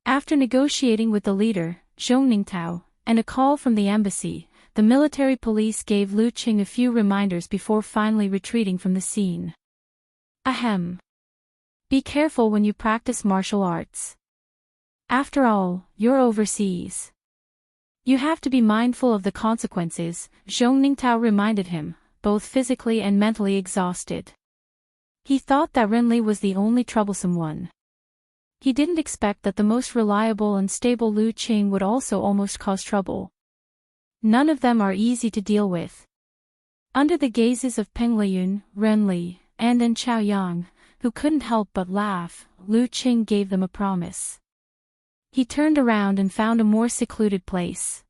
After negotiating with the leader, Zhong Ningtao, and a call from the embassy, the military police gave Lu Qing a few reminders before finally retreating from the scene. Ahem. Be careful when you practice martial arts. After all, you're overseas. You have to be mindful of the consequences, Zhong Ningtao reminded him, both physically and mentally exhausted. He thought that Renli was the only troublesome one. He didn't expect that the most reliable and stable Lu Qing would also almost cause trouble. None of them are easy to deal with. Under the gazes of Peng Liyun, Renli, and Chaoyang, who couldn't help but laugh, Lu Qing gave them a promise. He turned around and found a more secluded place.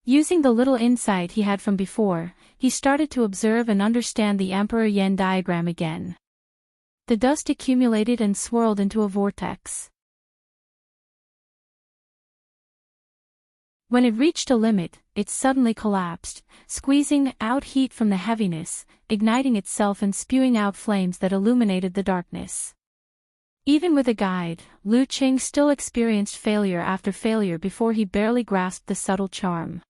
Using the little insight he had from before, he started to observe and understand the Emperor Yen diagram again. The dust accumulated and swirled into a vortex. When it reached a limit, it suddenly collapsed, squeezing out heat from the heaviness, igniting itself and spewing out flames that illuminated the darkness. Even with a guide, Lu Qing still experienced failure after failure before he barely grasped the subtle charm.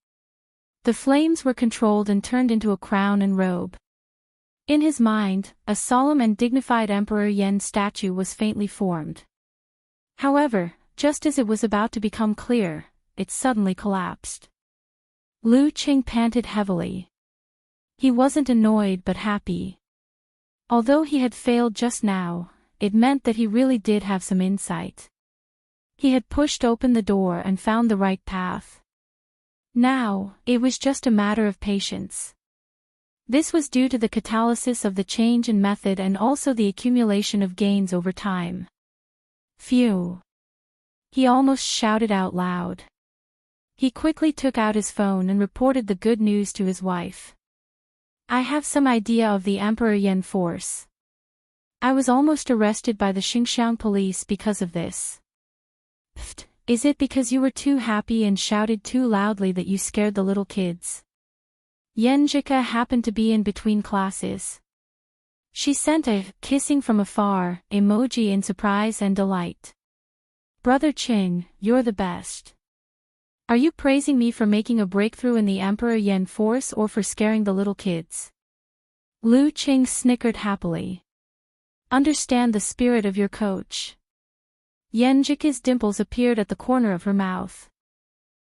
The flames were controlled and turned into a crown and robe. In his mind, a solemn and dignified Emperor Yen statue was faintly formed. However, just as it was about to become clear, it suddenly collapsed. Lu Qing panted heavily. He wasn't annoyed but happy. Although he had failed just now, it meant that he really did have some insight. He had pushed open the door and found the right path. Now, it was just a matter of patience. This was due to the catalysis of the change in method and also the accumulation of gains over time. Phew! He almost shouted out loud. He quickly took out his phone and reported the good news to his wife. I have some idea of the Emperor Yen force. I was almost arrested by the Xinjiang police because of this. Pfft, is it because you were too happy and shouted too loudly that you scared the little kids? Yenjika happened to be in between classes. She sent a kissing from afar emoji in surprise and delight. Brother Qing, you're the best. Are you praising me for making a breakthrough in the Emperor Yen force or for scaring the little kids? Lu Qing snickered happily. Understand the spirit of your coach. Yenjika's dimples appeared at the corner of her mouth.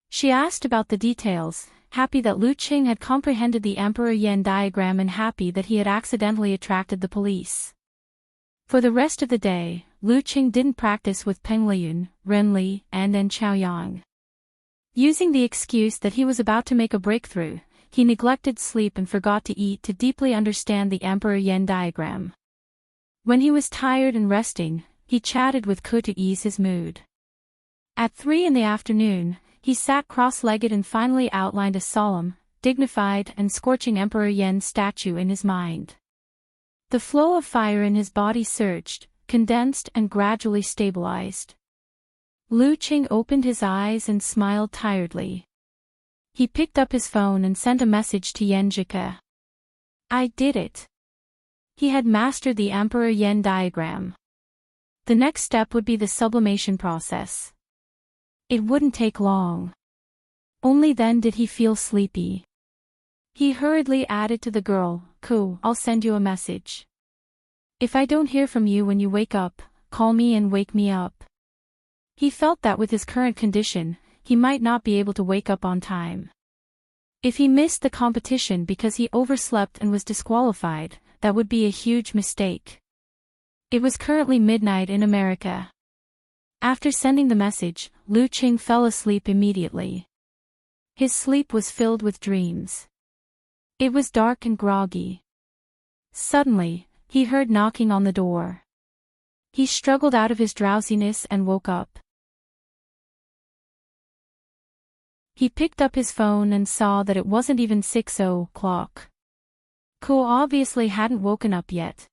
She asked about the details, happy that Lu Qing had comprehended the Emperor Yen diagram and happy that he had accidentally attracted the police. For the rest of the day, Lu Qing didn't practice with Peng Liyun, Renli, and Chaoyang. Using the excuse that he was about to make a breakthrough, he neglected sleep and forgot to eat to deeply understand the Emperor Yen diagram. When he was tired and resting, he chatted with Ku to ease his mood. At 3 in the afternoon, he sat cross-legged and finally outlined a solemn, dignified and scorching Emperor Yen statue in his mind. The flow of fire in his body surged, condensed and gradually stabilized. Lu Qing opened his eyes and smiled tiredly. He picked up his phone and sent a message to Yen Jike. I did it. He had mastered the Emperor Yen diagram. The next step would be the sublimation process. It wouldn't take long. Only then did he feel sleepy. He hurriedly added to the girl, Ku, I'll send you a message. If I don't hear from you when you wake up, call me and wake me up. He felt that with his current condition, he might not be able to wake up on time. If he missed the competition because he overslept and was disqualified, that would be a huge mistake. It was currently midnight in America. After sending the message, Lu Qing fell asleep immediately. His sleep was filled with dreams. It was dark and groggy. Suddenly, he heard knocking on the door. He struggled out of his drowsiness and woke up. He picked up his phone and saw that it wasn't even 6 o'clock. Ku obviously hadn't woken up yet.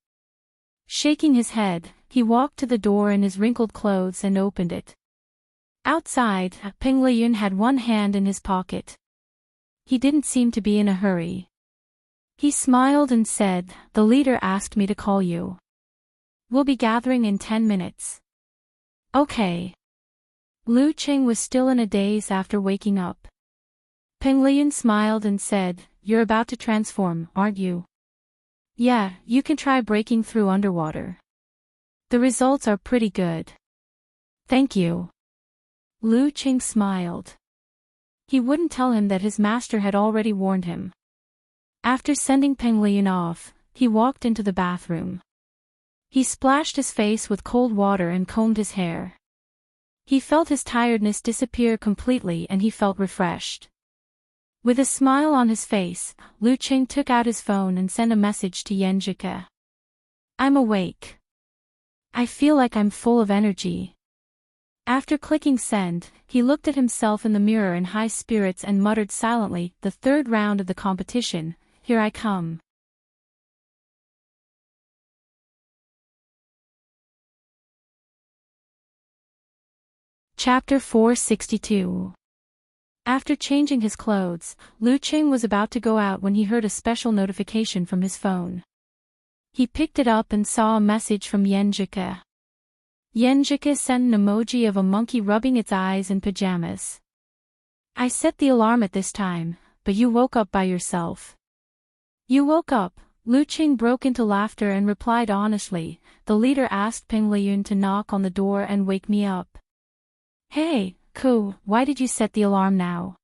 Shaking his head, he walked to the door in his wrinkled clothes and opened it. Outside, Peng Liyun had one hand in his pocket. He didn't seem to be in a hurry. He smiled and said, the leader asked me to call you. We'll be gathering in 10 minutes. Okay. Lu Qing was still in a daze after waking up. Peng Liyun smiled and said, you're about to transform, aren't you? Yeah, you can try breaking through underwater. The results are pretty good. Thank you. Lu Qing smiled. He wouldn't tell him that his master had already warned him. After sending Peng Liyun off, he walked into the bathroom. He splashed his face with cold water and combed his hair. He felt his tiredness disappear completely and he felt refreshed. With a smile on his face, Lu Qing took out his phone and sent a message to Yen Jike. I'm awake. I feel like I'm full of energy. After clicking send, he looked at himself in the mirror in high spirits and muttered silently, the third round of the competition, here I come. Chapter 462. After changing his clothes, Lu Qing was about to go out when he heard a special notification from his phone. He picked it up and saw a message from Yen Jike. Yen Jike sent an emoji of a monkey rubbing its eyes in pajamas. I set the alarm at this time, but you woke up by yourself. You woke up. Lu Qing broke into laughter and replied honestly, the leader asked Peng Liyun to knock on the door and wake me up. Hey, Ku, why did you set the alarm now?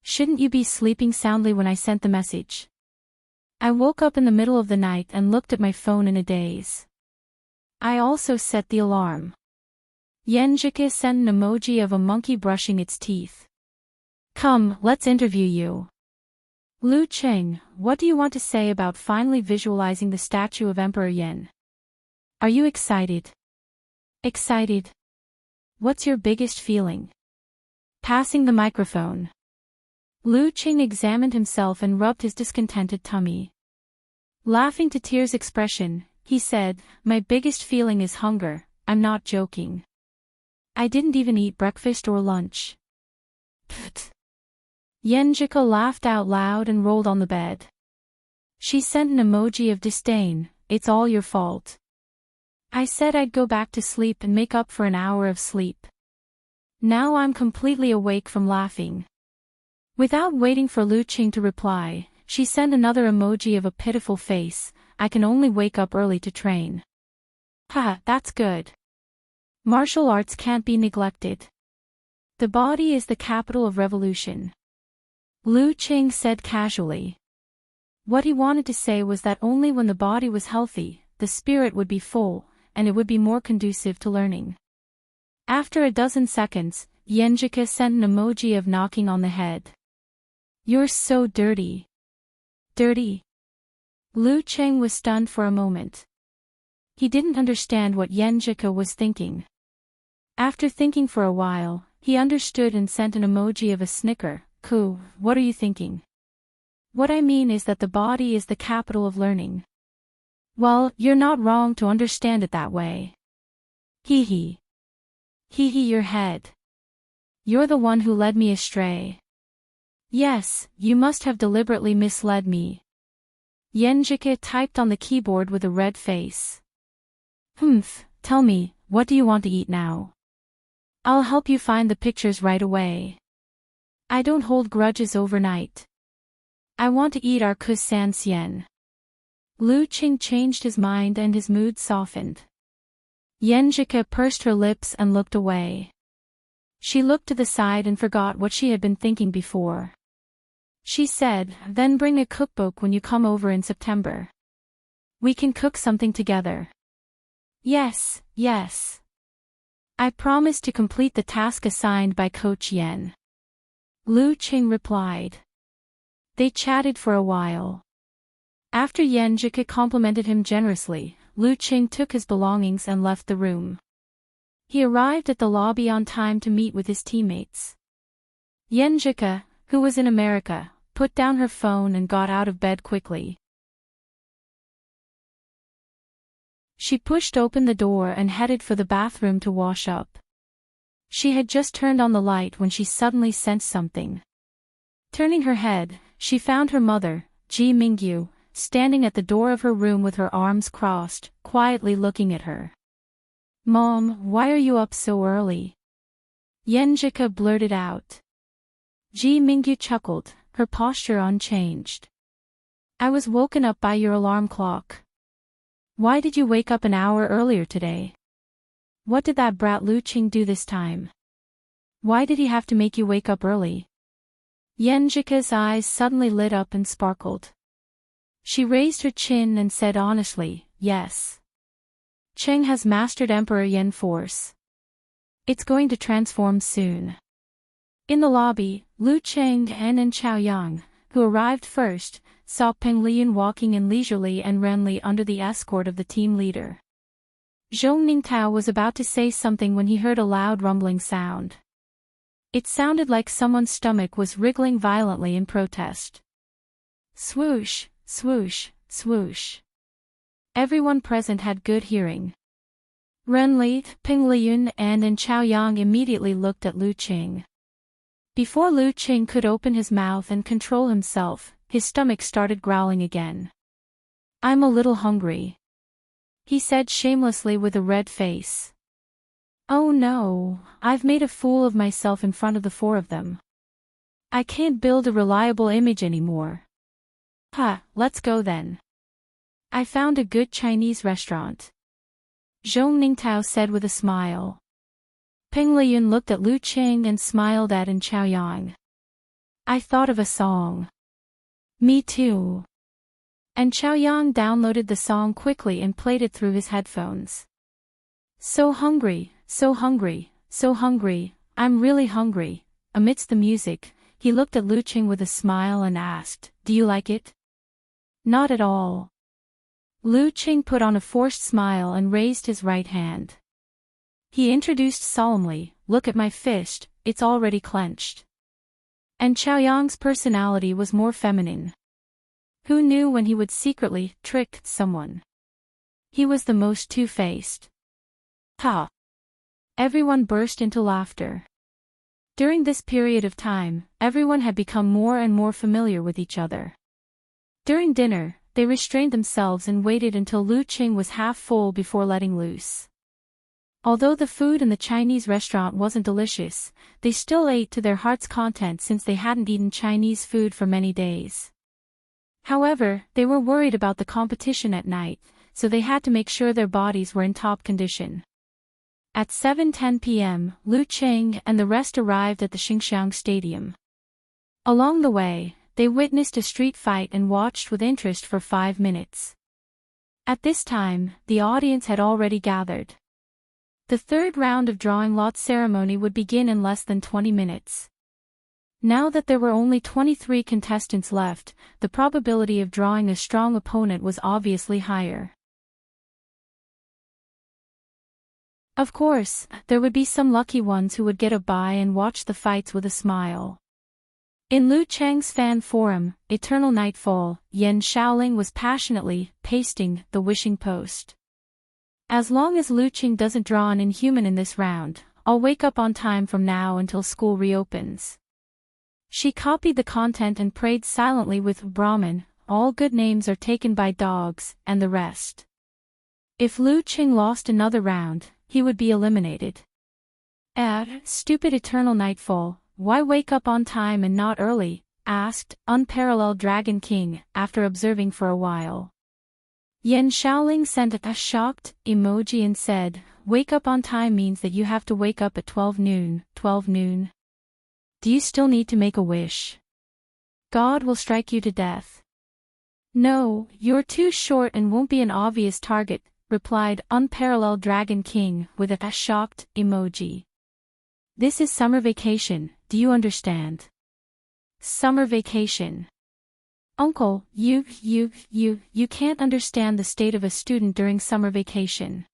Shouldn't you be sleeping soundly when I sent the message? I woke up in the middle of the night and looked at my phone in a daze. I also set the alarm. Yen Jike sent an emoji of a monkey brushing its teeth. Come, let's interview you. Lu Qing, what do you want to say about finally visualizing the statue of Emperor Yen? Are you excited? Excited? What's your biggest feeling? Passing the microphone. Lu Qing examined himself and rubbed his discontented tummy. Laughing to tears expression, he said, my biggest feeling is hunger, I'm not joking. I didn't even eat breakfast or lunch. Pfft. Yen Jike laughed out loud and rolled on the bed. She sent an emoji of disdain, it's all your fault. I said I'd go back to sleep and make up for an hour of sleep. Now I'm completely awake from laughing. Without waiting for Lu Qing to reply, she sent another emoji of a pitiful face, I can only wake up early to train. Haha, that's good. Martial arts can't be neglected. The body is the capital of revolution. Lu Qing said casually. What he wanted to say was that only when the body was healthy, the spirit would be full, and it would be more conducive to learning. After a dozen seconds, Yenjika sent an emoji of knocking on the head. You're so dirty. Dirty? Lu Cheng was stunned for a moment. He didn't understand what Yenjika was thinking. After thinking for a while, he understood and sent an emoji of a snicker. Ku, what are you thinking? What I mean is that the body is the capital of learning. Well, you're not wrong to understand it that way. Hee hee. Hee hee your head. You're the one who led me astray. Yes, you must have deliberately misled me. Yenjika typed on the keyboard with a red face. Tell me, what do you want to eat now? I'll help you find the pictures right away. I don't hold grudges overnight. I want to eat our kusan xian. Lu Qing changed his mind and his mood softened. Yenjika pursed her lips and looked away. She looked to the side and forgot what she had been thinking before. She said, then bring a cookbook when you come over in September. We can cook something together. Yes, yes. I promise to complete the task assigned by Coach Yen. Lu Qing replied. They chatted for a while. After Yenjika complimented him generously, Lu Qing took his belongings and left the room. He arrived at the lobby on time to meet with his teammates. Yenjika, who was in America, put down her phone and got out of bed quickly. She pushed open the door and headed for the bathroom to wash up. She had just turned on the light when she suddenly sensed something. Turning her head, she found her mother, Ji Mingyu, standing at the door of her room with her arms crossed, quietly looking at her. Mom, why are you up so early? Yenjika blurted out. Ji Mingyu chuckled, her posture unchanged. I was woken up by your alarm clock. Why did you wake up an hour earlier today? What did that brat Lu Qing do this time? Why did he have to make you wake up early? Yenjika's eyes suddenly lit up and sparkled. She raised her chin and said honestly, yes. Cheng has mastered Emperor Yen force. It's going to transform soon. In the lobby, Lu Cheng and Chaoyang, who arrived first, saw Peng Liyun walking in leisurely and Renli under the escort of the team leader. Zhong Ningtao was about to say something when he heard a loud rumbling sound. It sounded like someone's stomach was wriggling violently in protest. Swoosh, swoosh, swoosh. Everyone present had good hearing. Renli, Peng Liyun and Chaoyang immediately looked at Lu Qing. Before Lu Qing could open his mouth and control himself, his stomach started growling again. I'm a little hungry, he said shamelessly with a red face. Oh no, I've made a fool of myself in front of the four of them. I can't build a reliable image anymore. Let's go then. I found a good Chinese restaurant. Zhong Ningtao said with a smile. Peng Liyun looked at Lu Qing and smiled at Chaoyang. I thought of a song. Me too. And Chaoyang downloaded the song quickly and played it through his headphones. So hungry, so hungry, so hungry, I'm really hungry. Amidst the music, he looked at Lu Qing with a smile and asked, do you like it? Not at all. Lu Qing put on a forced smile and raised his right hand. He introduced solemnly, look at my fist, it's already clenched. And Chaoyang's personality was more feminine. Who knew when he would secretly trick someone? He was the most two-faced. Ha! Everyone burst into laughter. During this period of time, everyone had become more and more familiar with each other. During dinner, they restrained themselves and waited until Lu Qing was half full before letting loose. Although the food in the Chinese restaurant wasn't delicious, they still ate to their heart's content since they hadn't eaten Chinese food for many days. However, they were worried about the competition at night, so they had to make sure their bodies were in top condition. At 7:10 p.m., Lu Qing and the rest arrived at the Xinxiang Stadium. Along the way, they witnessed a street fight and watched with interest for 5 minutes. At this time, the audience had already gathered. The third round of drawing lots ceremony would begin in less than 20 minutes. Now that there were only 23 contestants left, the probability of drawing a strong opponent was obviously higher. Of course, there would be some lucky ones who would get a bye and watch the fights with a smile. In Lu Cheng's fan forum, Eternal Nightfall, Yan Shaoling was passionately pasting the wishing post. As long as Lu Cheng doesn't draw an inhuman in this round, I'll wake up on time from now until school reopens. She copied the content and prayed silently with Brahman, all good names are taken by dogs, and the rest. If Lu Cheng lost another round, he would be eliminated. Stupid Eternal Nightfall, why wake up on time and not early? Asked Unparalleled Dragon King, after observing for a while. Yan Shaoling sent a shocked emoji and said, wake up on time means that you have to wake up at 12 noon. 12 noon? Do you still need to make a wish? God will strike you to death. No, you're too short and won't be an obvious target, replied Unparalleled Dragon King with a shocked emoji. This is summer vacation, do you understand? Summer vacation. Uncle, you can't understand the state of a student during summer vacation.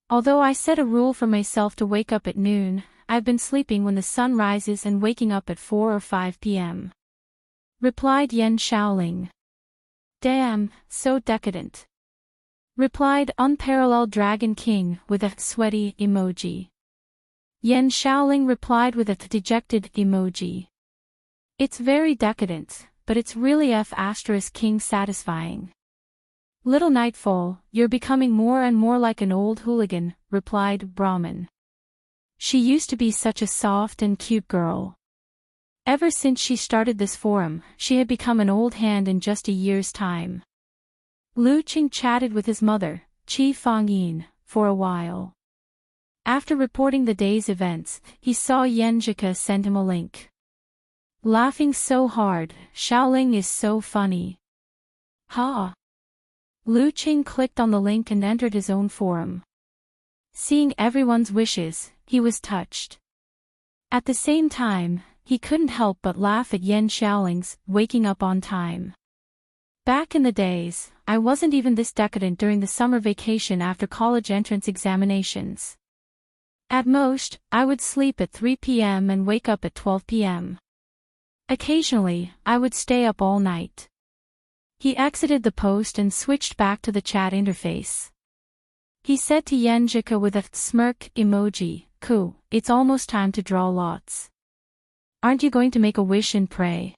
Although I set a rule for myself to wake up at noon, I've been sleeping when the sun rises and waking up at 4 or 5 p.m. Replied Yan Shaoling. Damn, so decadent. Replied Unparalleled Dragon King with a sweaty emoji. Yan Shaoling replied with a dejected emoji. It's very decadent, but it's really King satisfying. Little Nightfall, you're becoming more and more like an old hooligan, replied Brahman. She used to be such a soft and cute girl. Ever since she started this forum, she had become an old hand in just a year's time. Lu Cheng chatted with his mother, Qi Fangyin, for a while. After reporting the day's events, he saw Yan Zhika send him a link. Laughing so hard, Shaoling is so funny. Ha! Lu Cheng clicked on the link and entered his own forum. Seeing everyone's wishes, he was touched. At the same time, he couldn't help but laugh at Yan Shaoling's waking up on time. Back in the days, I wasn't even this decadent during the summer vacation after college entrance examinations. At most, I would sleep at 3 p.m. and wake up at 12 p.m. Occasionally, I would stay up all night. He exited the post and switched back to the chat interface. He said to Yan Zhika with a smirk emoji, "Cool, it's almost time to draw lots. Aren't you going to make a wish and pray?"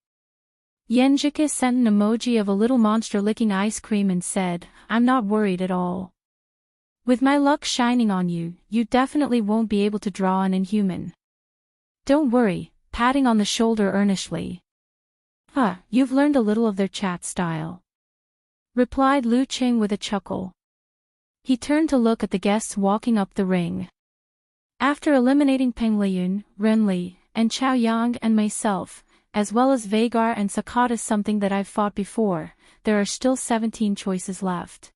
Yan Zhika sent an emoji of a little monster licking ice cream and said, "I'm not worried at all. With my luck shining on you, you definitely won't be able to draw an inhuman. Don't worry," patting on the shoulder earnestly. You've learned a little of their chat style," replied Lu Cheng with a chuckle. He turned to look at the guests walking up the ring. After eliminating Peng Liyun, Ren Li, and Chao Yang and myself, as well as Vagar and Sakata, something that I've fought before, there are still 17 choices left.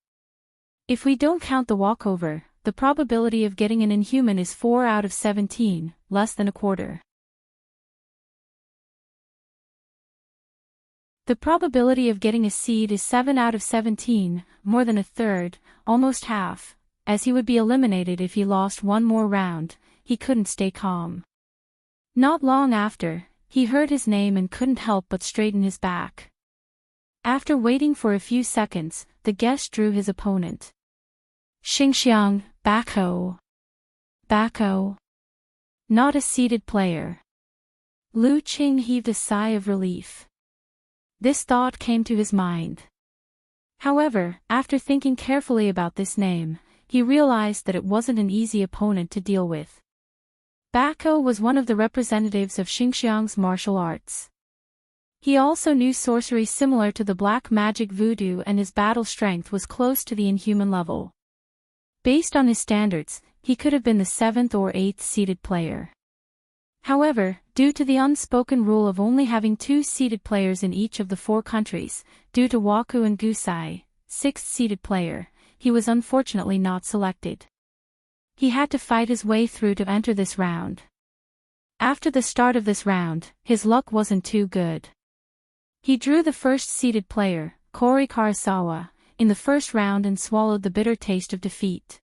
If we don't count the walkover, the probability of getting an inhuman is 4 out of 17, less than a quarter. The probability of getting a seed is 7 out of 17, more than a third, almost half, as he would be eliminated if he lost one more round. He couldn't stay calm. Not long after, he heard his name and couldn't help but straighten his back. After waiting for a few seconds, the guest drew his opponent. Xingxiang, Bako. Bako. Not a seeded player. Lu Cheng heaved a sigh of relief. This thought came to his mind. However, after thinking carefully about this name, he realized that it wasn't an easy opponent to deal with. Bako was one of the representatives of Xingxiang's martial arts. He also knew sorcery similar to the black magic voodoo, and his battle strength was close to the inhuman level. Based on his standards, he could have been the 7th or 8th seeded player. However, due to the unspoken rule of only having 2 seeded players in each of the 4 countries, due to Waku and Gusai, 6th seeded player, he was unfortunately not selected. He had to fight his way through to enter this round. After the start of this round, his luck wasn't too good. He drew the first-seeded player, Kori Karasawa, in the first round and swallowed the bitter taste of defeat.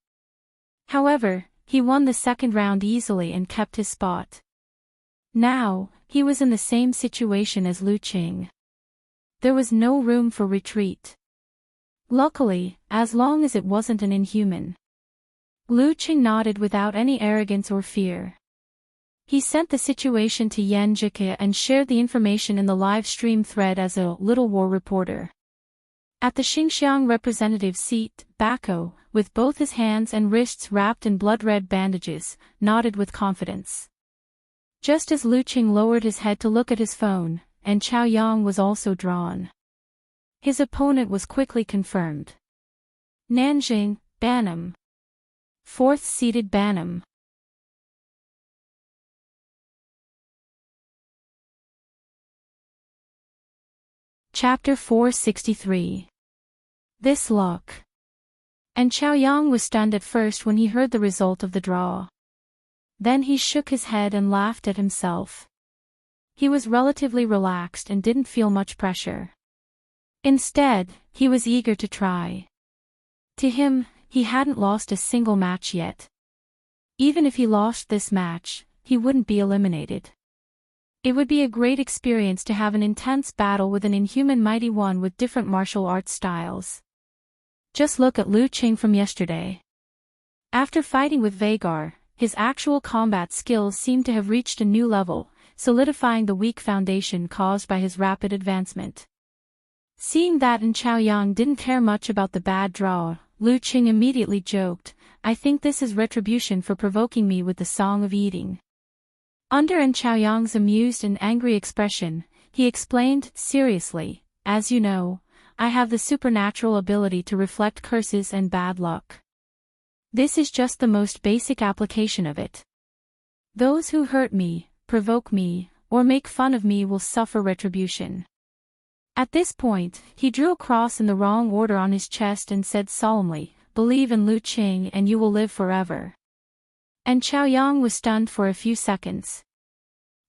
However, he won the second round easily and kept his spot. Now, he was in the same situation as Lu Qing. There was no room for retreat. Luckily, as long as it wasn't an inhuman. Lu Qing nodded without any arrogance or fear. He sent the situation to Yan Jike and shared the information in the live stream thread as a little war reporter. At the Xinjiang representative's seat, Bako, with both his hands and wrists wrapped in blood-red bandages, nodded with confidence. Just as Lu Qing lowered his head to look at his phone, and Chao Yang was also drawn. His opponent was quickly confirmed. Nanjing, Banam. Fourth-seeded Banam. Chapter 463. This luck. And Chao Yang was stunned at first when he heard the result of the draw. Then he shook his head and laughed at himself. He was relatively relaxed and didn't feel much pressure. Instead, he was eager to try. To him, he hadn't lost a single match yet. Even if he lost this match, he wouldn't be eliminated. It would be a great experience to have an intense battle with an inhuman mighty one with different martial arts styles. Just look at Lu Qing from yesterday. After fighting with Vagar, his actual combat skills seemed to have reached a new level, solidifying the weak foundation caused by his rapid advancement. Seeing that and Chao Yang didn't care much about the bad draw, Lu Qing immediately joked, "I think this is retribution for provoking me with the song of eating." Under and Chao Yang's amused and angry expression, he explained, seriously, "As you know, I have the supernatural ability to reflect curses and bad luck. This is just the most basic application of it. Those who hurt me, provoke me, or make fun of me will suffer retribution." At this point, he drew a cross in the wrong order on his chest and said solemnly, "Believe in Lu Qing and you will live forever." And Chao Yang was stunned for a few seconds.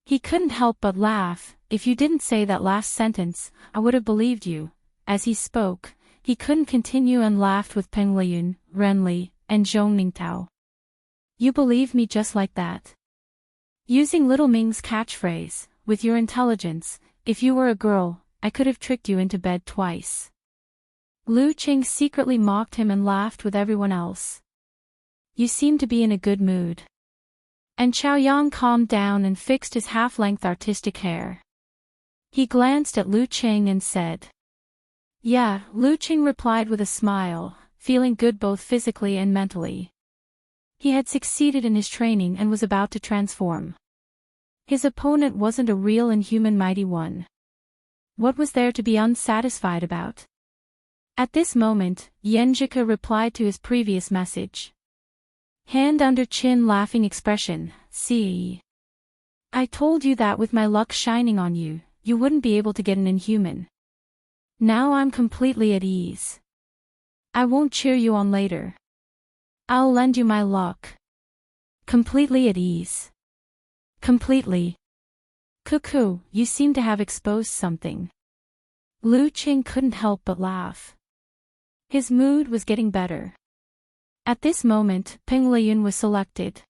He couldn't help but laugh. "If you didn't say that last sentence, I would have believed you." As he spoke, he couldn't continue and laughed with Peng Liyun, Ren Li, and Zhong Ningtao. "You believe me just like that?" Using Little Ming's catchphrase, "With your intelligence, if you were a girl, I could have tricked you into bed twice." Lu Qing secretly mocked him and laughed with everyone else. "You seem to be in a good mood." And Chao Yang calmed down and fixed his half-length artistic hair. He glanced at Lu Qing and said, "Yeah," Lu Qing replied with a smile, feeling good both physically and mentally. He had succeeded in his training and was about to transform. His opponent wasn't a real inhuman mighty one. What was there to be unsatisfied about? At this moment, Yenjika replied to his previous message. Hand under chin laughing expression, "See. I told you that with my luck shining on you, you wouldn't be able to get an inhuman. Now I'm completely at ease. I won't cheer you on later. I'll lend you my luck. Completely at ease. Completely. Cuckoo, you seem to have exposed something." Lu Qing couldn't help but laugh. His mood was getting better. At this moment, Peng Liyun was selected.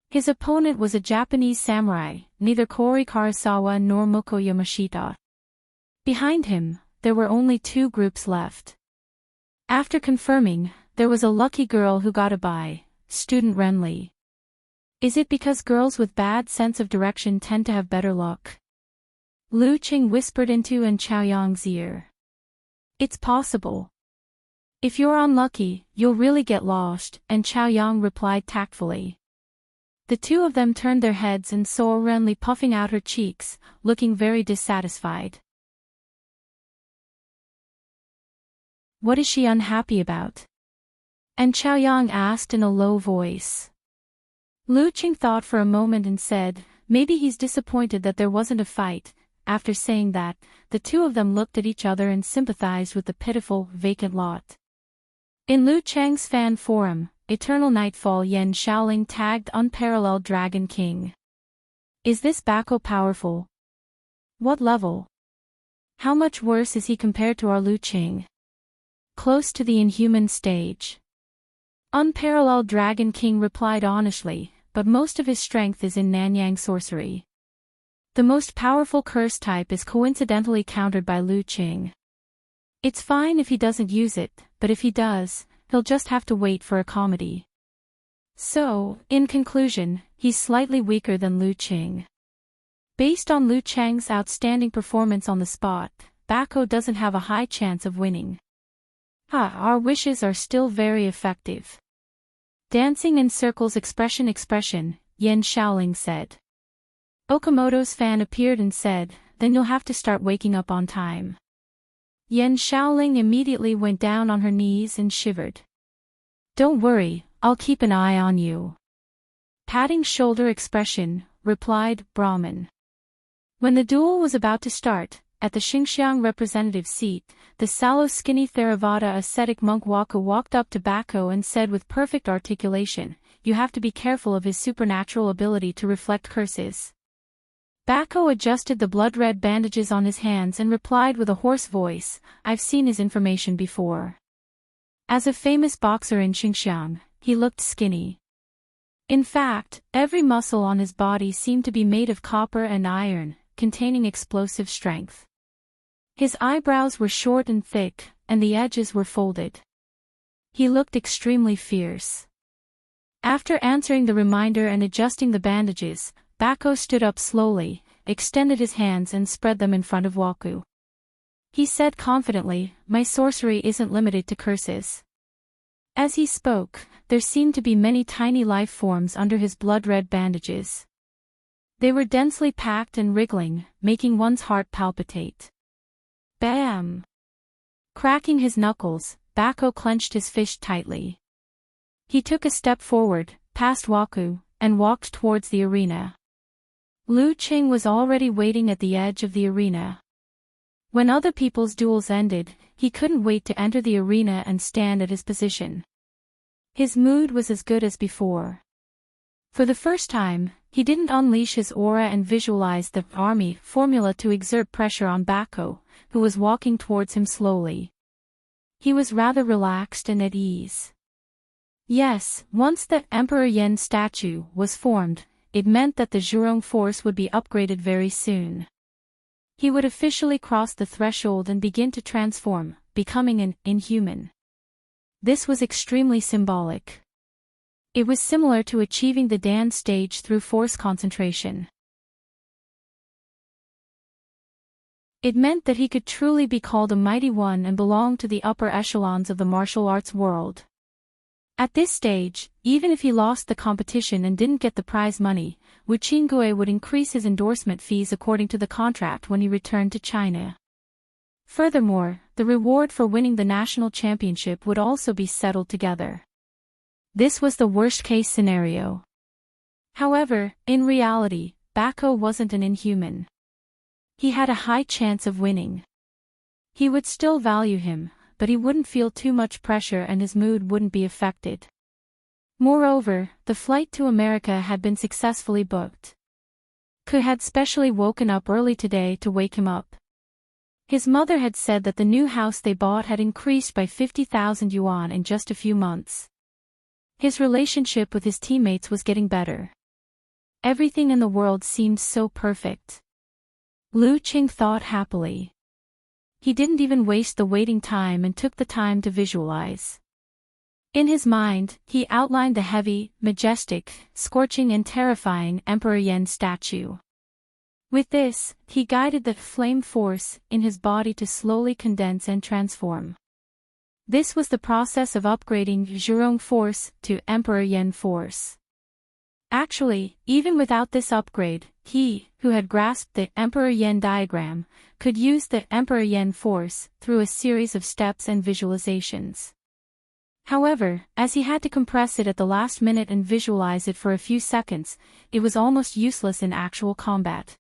His opponent was a Japanese samurai, neither Kori Karasawa nor Moko Yamashita. Behind him, there were only two groups left. After confirming, there was a lucky girl who got a bye, student Ren Li. Is it because girls with bad sense of direction tend to have better luck? Lu Qing whispered into and Chao Yang's ear. It's possible. If you're unlucky, you'll really get lost, and Chao Yang replied tactfully. The two of them turned their heads and saw Ren Li puffing out her cheeks, looking very dissatisfied. What is she unhappy about? And Chao Yang asked in a low voice. Lu Qing thought for a moment and said, maybe he's disappointed that there wasn't a fight. After saying that, the two of them looked at each other and sympathized with the pitiful, vacant lot. In Lu Chang's fan forum, Eternal Nightfall Yan Shaoling tagged Unparalleled Dragon King. Is this Bako powerful? What level? How much worse is he compared to our Lu Qing? Close to the inhuman stage. Unparalleled Dragon King replied honestly, but most of his strength is in Nanyang sorcery. The most powerful curse type is coincidentally countered by Lu Qing. It's fine if he doesn't use it, but if he does, he'll just have to wait for a comedy. So, in conclusion, he's slightly weaker than Lu Qing. Based on Lu Cheng's outstanding performance on the spot, Bako doesn't have a high chance of winning. Our wishes are still very effective. Dancing in circles expression, Yan Shaoling said. Okamoto's fan appeared and said, then you'll have to start waking up on time. Yan Shaoling immediately went down on her knees and shivered. Don't worry, I'll keep an eye on you. Patting shoulder expression, replied Brahmin. When the duel was about to start, at the Xinjiang representative seat, the sallow skinny Theravada ascetic monk Waku walked up to Bako and said with perfect articulation, you have to be careful of his supernatural ability to reflect curses. Bako adjusted the blood-red bandages on his hands and replied with a hoarse voice, I've seen his information before. As a famous boxer in Xinjiang, he looked skinny. In fact, every muscle on his body seemed to be made of copper and iron, containing explosive strength. His eyebrows were short and thick, and the edges were folded. He looked extremely fierce. After answering the reminder and adjusting the bandages, Bako stood up slowly, extended his hands and spread them in front of Waku. He said confidently, my sorcery isn't limited to curses. As he spoke, there seemed to be many tiny life forms under his blood-red bandages. They were densely packed and wriggling, making one's heart palpitate. Bam! Cracking his knuckles, Bako clenched his fist tightly. He took a step forward, past Waku, and walked towards the arena. Lu Qing was already waiting at the edge of the arena. When other people's duels ended, he couldn't wait to enter the arena and stand at his position. His mood was as good as before. For the first time, he didn't unleash his aura and visualize the army formula to exert pressure on Bako, who was walking towards him slowly. He was rather relaxed and at ease. Yes, once the Emperor Yen statue was formed, it meant that the Zhurong force would be upgraded very soon. He would officially cross the threshold and begin to transform, becoming an inhuman. This was extremely symbolic. It was similar to achieving the Dan stage through force concentration. It meant that he could truly be called a mighty one and belong to the upper echelons of the martial arts world. At this stage, even if he lost the competition and didn't get the prize money, Wu Qingui would increase his endorsement fees according to the contract when he returned to China. Furthermore, the reward for winning the national championship would also be settled together. This was the worst-case scenario. However, in reality, Bako wasn't an inhuman. He had a high chance of winning. He would still value him, but he wouldn't feel too much pressure and his mood wouldn't be affected. Moreover, the flight to America had been successfully booked. Ku had specially woken up early today to wake him up. His mother had said that the new house they bought had increased by 50,000 yuan in just a few months. His relationship with his teammates was getting better. Everything in the world seemed so perfect. Lu Qing thought happily. He didn't even waste the waiting time and took the time to visualize. In his mind, he outlined the heavy, majestic, scorching and terrifying Emperor Yen statue. With this, he guided the flame force in his body to slowly condense and transform. This was the process of upgrading Zhurong force to Emperor Yen force. Actually, even without this upgrade, he, who had grasped the Emperor Yen diagram, could use the Emperor Yen force through a series of steps and visualizations. However, as he had to compress it at the last minute and visualize it for a few seconds, it was almost useless in actual combat.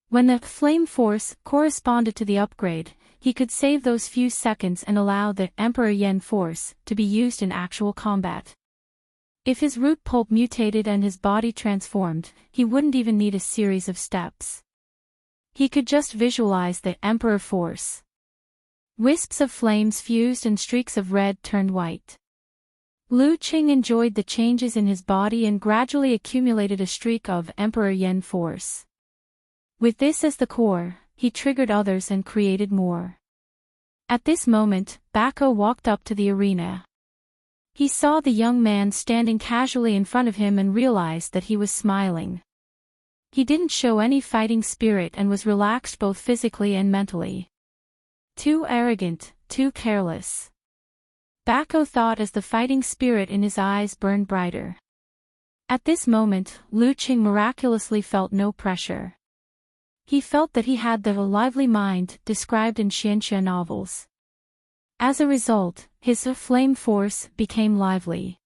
When the flame force corresponded to the upgrade, he could save those few seconds and allow the Emperor Yen force to be used in actual combat. If his root pulp mutated and his body transformed, he wouldn't even need a series of steps. He could just visualize the Emperor force. Wisps of flames fused and streaks of red turned white. Lu Qing enjoyed the changes in his body and gradually accumulated a streak of Emperor Yen force. With this as the core, he triggered others and created more. At this moment, Bako walked up to the arena. He saw the young man standing casually in front of him and realized that he was smiling. He didn't show any fighting spirit and was relaxed both physically and mentally. Too arrogant, too careless. Bako thought as the fighting spirit in his eyes burned brighter. At this moment, Lu Qing miraculously felt no pressure. He felt that he had the lively mind described in Xianxia novels. As a result, his flame force became lively.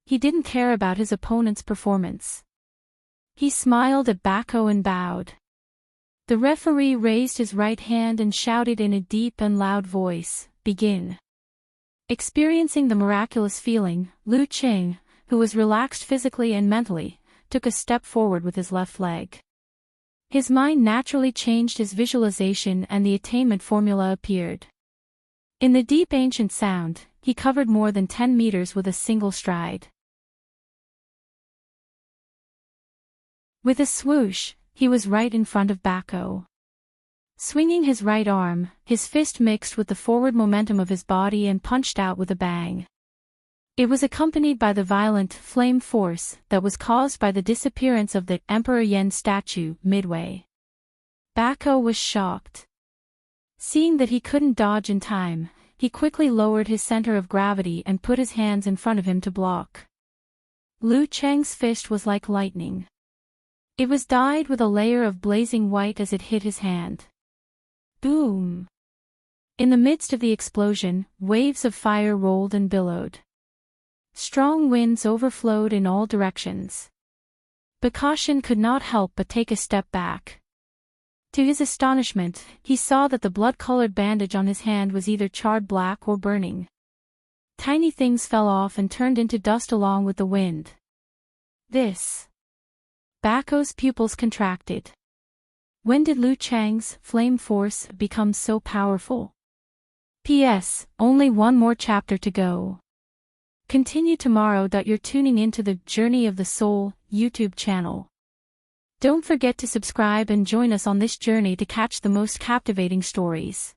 He didn't care about his opponent's performance. He smiled at Bako and bowed. The referee raised his right hand and shouted in a deep and loud voice, "Begin." Experiencing the miraculous feeling, Lu Qing, who was relaxed physically and mentally, took a step forward with his left leg. His mind naturally changed his visualization and the attainment formula appeared. In the deep ancient sound, he covered more than 10 meters with a single stride. With a swoosh, he was right in front of Bako. Swinging his right arm, his fist mixed with the forward momentum of his body and punched out with a bang. It was accompanied by the violent flame force that was caused by the disappearance of the Emperor Yen statue midway. Bako was shocked. Seeing that he couldn't dodge in time, he quickly lowered his center of gravity and put his hands in front of him to block. Lu Cheng's fist was like lightning. It was dyed with a layer of blazing white as it hit his hand. Boom! In the midst of the explosion, waves of fire rolled and billowed. Strong winds overflowed in all directions. Bakashin could not help but take a step back. To his astonishment, he saw that the blood-colored bandage on his hand was either charred black or burning. Tiny things fell off and turned into dust along with the wind. Bako's pupils contracted. When did Lu Chang's flame force become so powerful? P.S. Only one more chapter to go. Continue tomorrow. You're tuning into the Journey of the Soul YouTube channel. Don't forget to subscribe and join us on this journey to catch the most captivating stories.